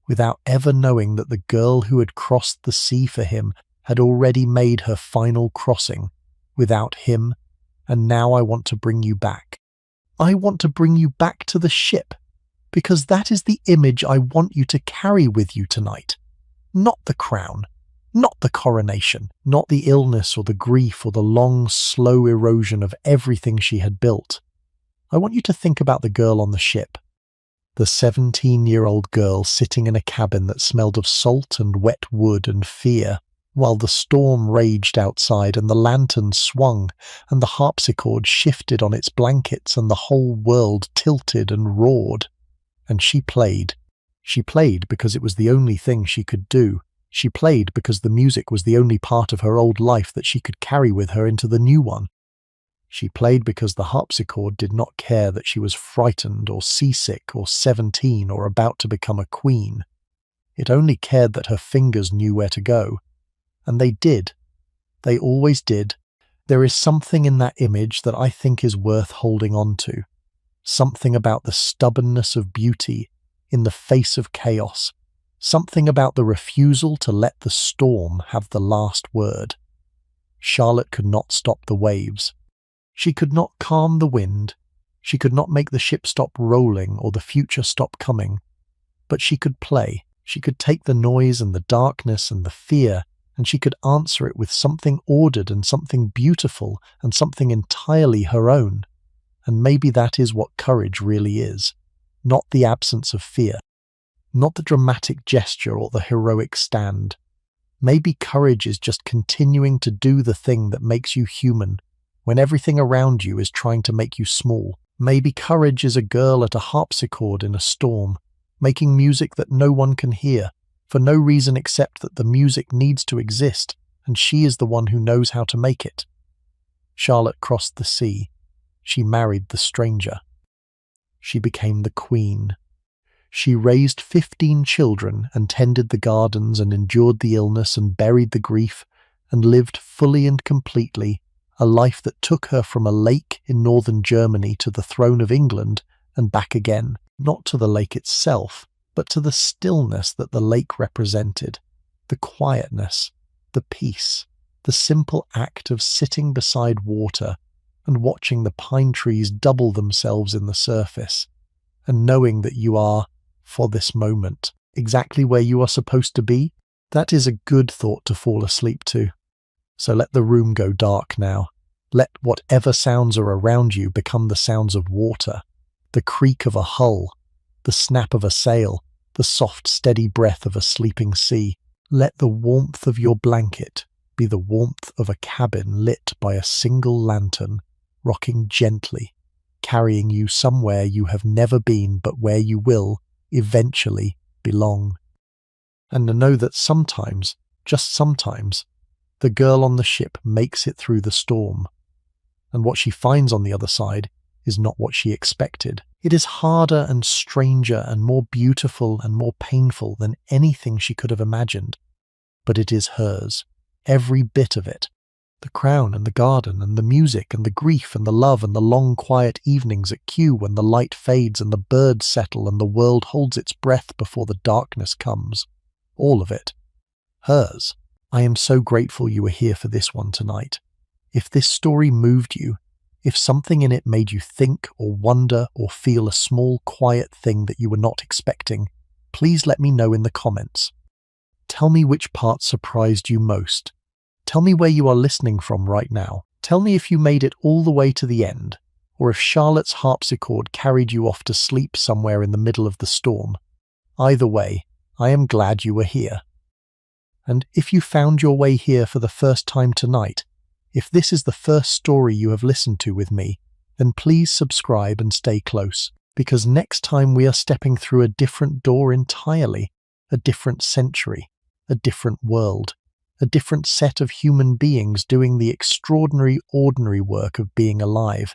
without ever knowing that the girl who had crossed the sea for him had already made her final crossing, without him. And now I want to bring you back. I want to bring you back to the ship, because that is the image I want you to carry with you tonight. Not the crown, not the coronation, not the illness or the grief or the long, slow erosion of everything she had built. I want you to think about the girl on the ship. The 17-year-old girl sitting in a cabin that smelled of salt and wet wood and fear, while the storm raged outside and the lantern swung and the harpsichord shifted on its blankets and the whole world tilted and roared. And she played. She played because it was the only thing she could do. She played because the music was the only part of her old life that she could carry with her into the new one. She played because the harpsichord did not care that she was frightened or seasick or 17 or about to become a queen. It only cared that her fingers knew where to go. And they did. They always did. There is something in that image that I think is worth holding on to. Something about the stubbornness of beauty in the face of chaos. Something about the refusal to let the storm have the last word. Charlotte could not stop the waves. She could not calm the wind. She could not make the ship stop rolling or the future stop coming. But she could play. She could take the noise and the darkness and the fear, and she could answer it with something ordered and something beautiful and something entirely her own. And maybe that is what courage really is. Not the absence of fear. Not the dramatic gesture or the heroic stand. Maybe courage is just continuing to do the thing that makes you human, when everything around you is trying to make you small. Maybe courage is a girl at a harpsichord in a storm, making music that no one can hear, for no reason except that the music needs to exist, and she is the one who knows how to make it. Charlotte crossed the sea. She married the stranger. She became the queen. She raised 15 children and tended the gardens and endured the illness and buried the grief and lived fully and completely a life that took her from a lake in northern Germany to the throne of England and back again, not to the lake itself, but to the stillness that the lake represented, the quietness, the peace, the simple act of sitting beside water and watching the pine trees double themselves in the surface, and knowing that you are, for this moment, exactly where you are supposed to be. That is a good thought to fall asleep to. So let the room go dark now. Let whatever sounds are around you become the sounds of water, the creak of a hull, the snap of a sail, the soft, steady breath of a sleeping sea. Let the warmth of your blanket be the warmth of a cabin lit by a single lantern, rocking gently, carrying you somewhere you have never been but where you will, eventually, belong. And to know that sometimes, just sometimes, The girl on the ship makes it through the storm, and what she finds on the other side is not what she expected. It is harder and stranger and more beautiful and more painful than anything she could have imagined, but it is hers, every bit of it. The crown and the garden and the music and the grief and the love and the long quiet evenings at Kew when the light fades and the birds settle and the world holds its breath before the darkness comes. All of it. Hers. I am so grateful you were here for this one tonight. If this story moved you, if something in it made you think or wonder or feel a small quiet thing that you were not expecting, please let me know in the comments. Tell me which part surprised you most. Tell me where you are listening from right now. Tell me if you made it all the way to the end, or if Charlotte's harpsichord carried you off to sleep somewhere in the middle of the storm. Either way, I am glad you were here. And if you found your way here for the first time tonight, if this is the first story you have listened to with me, then please subscribe and stay close, because next time we are stepping through a different door entirely, a different century, a different world, a different set of human beings doing the extraordinary, ordinary work of being alive,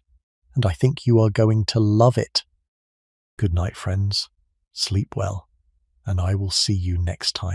and I think you are going to love it. Good night, friends. Sleep well, and I will see you next time.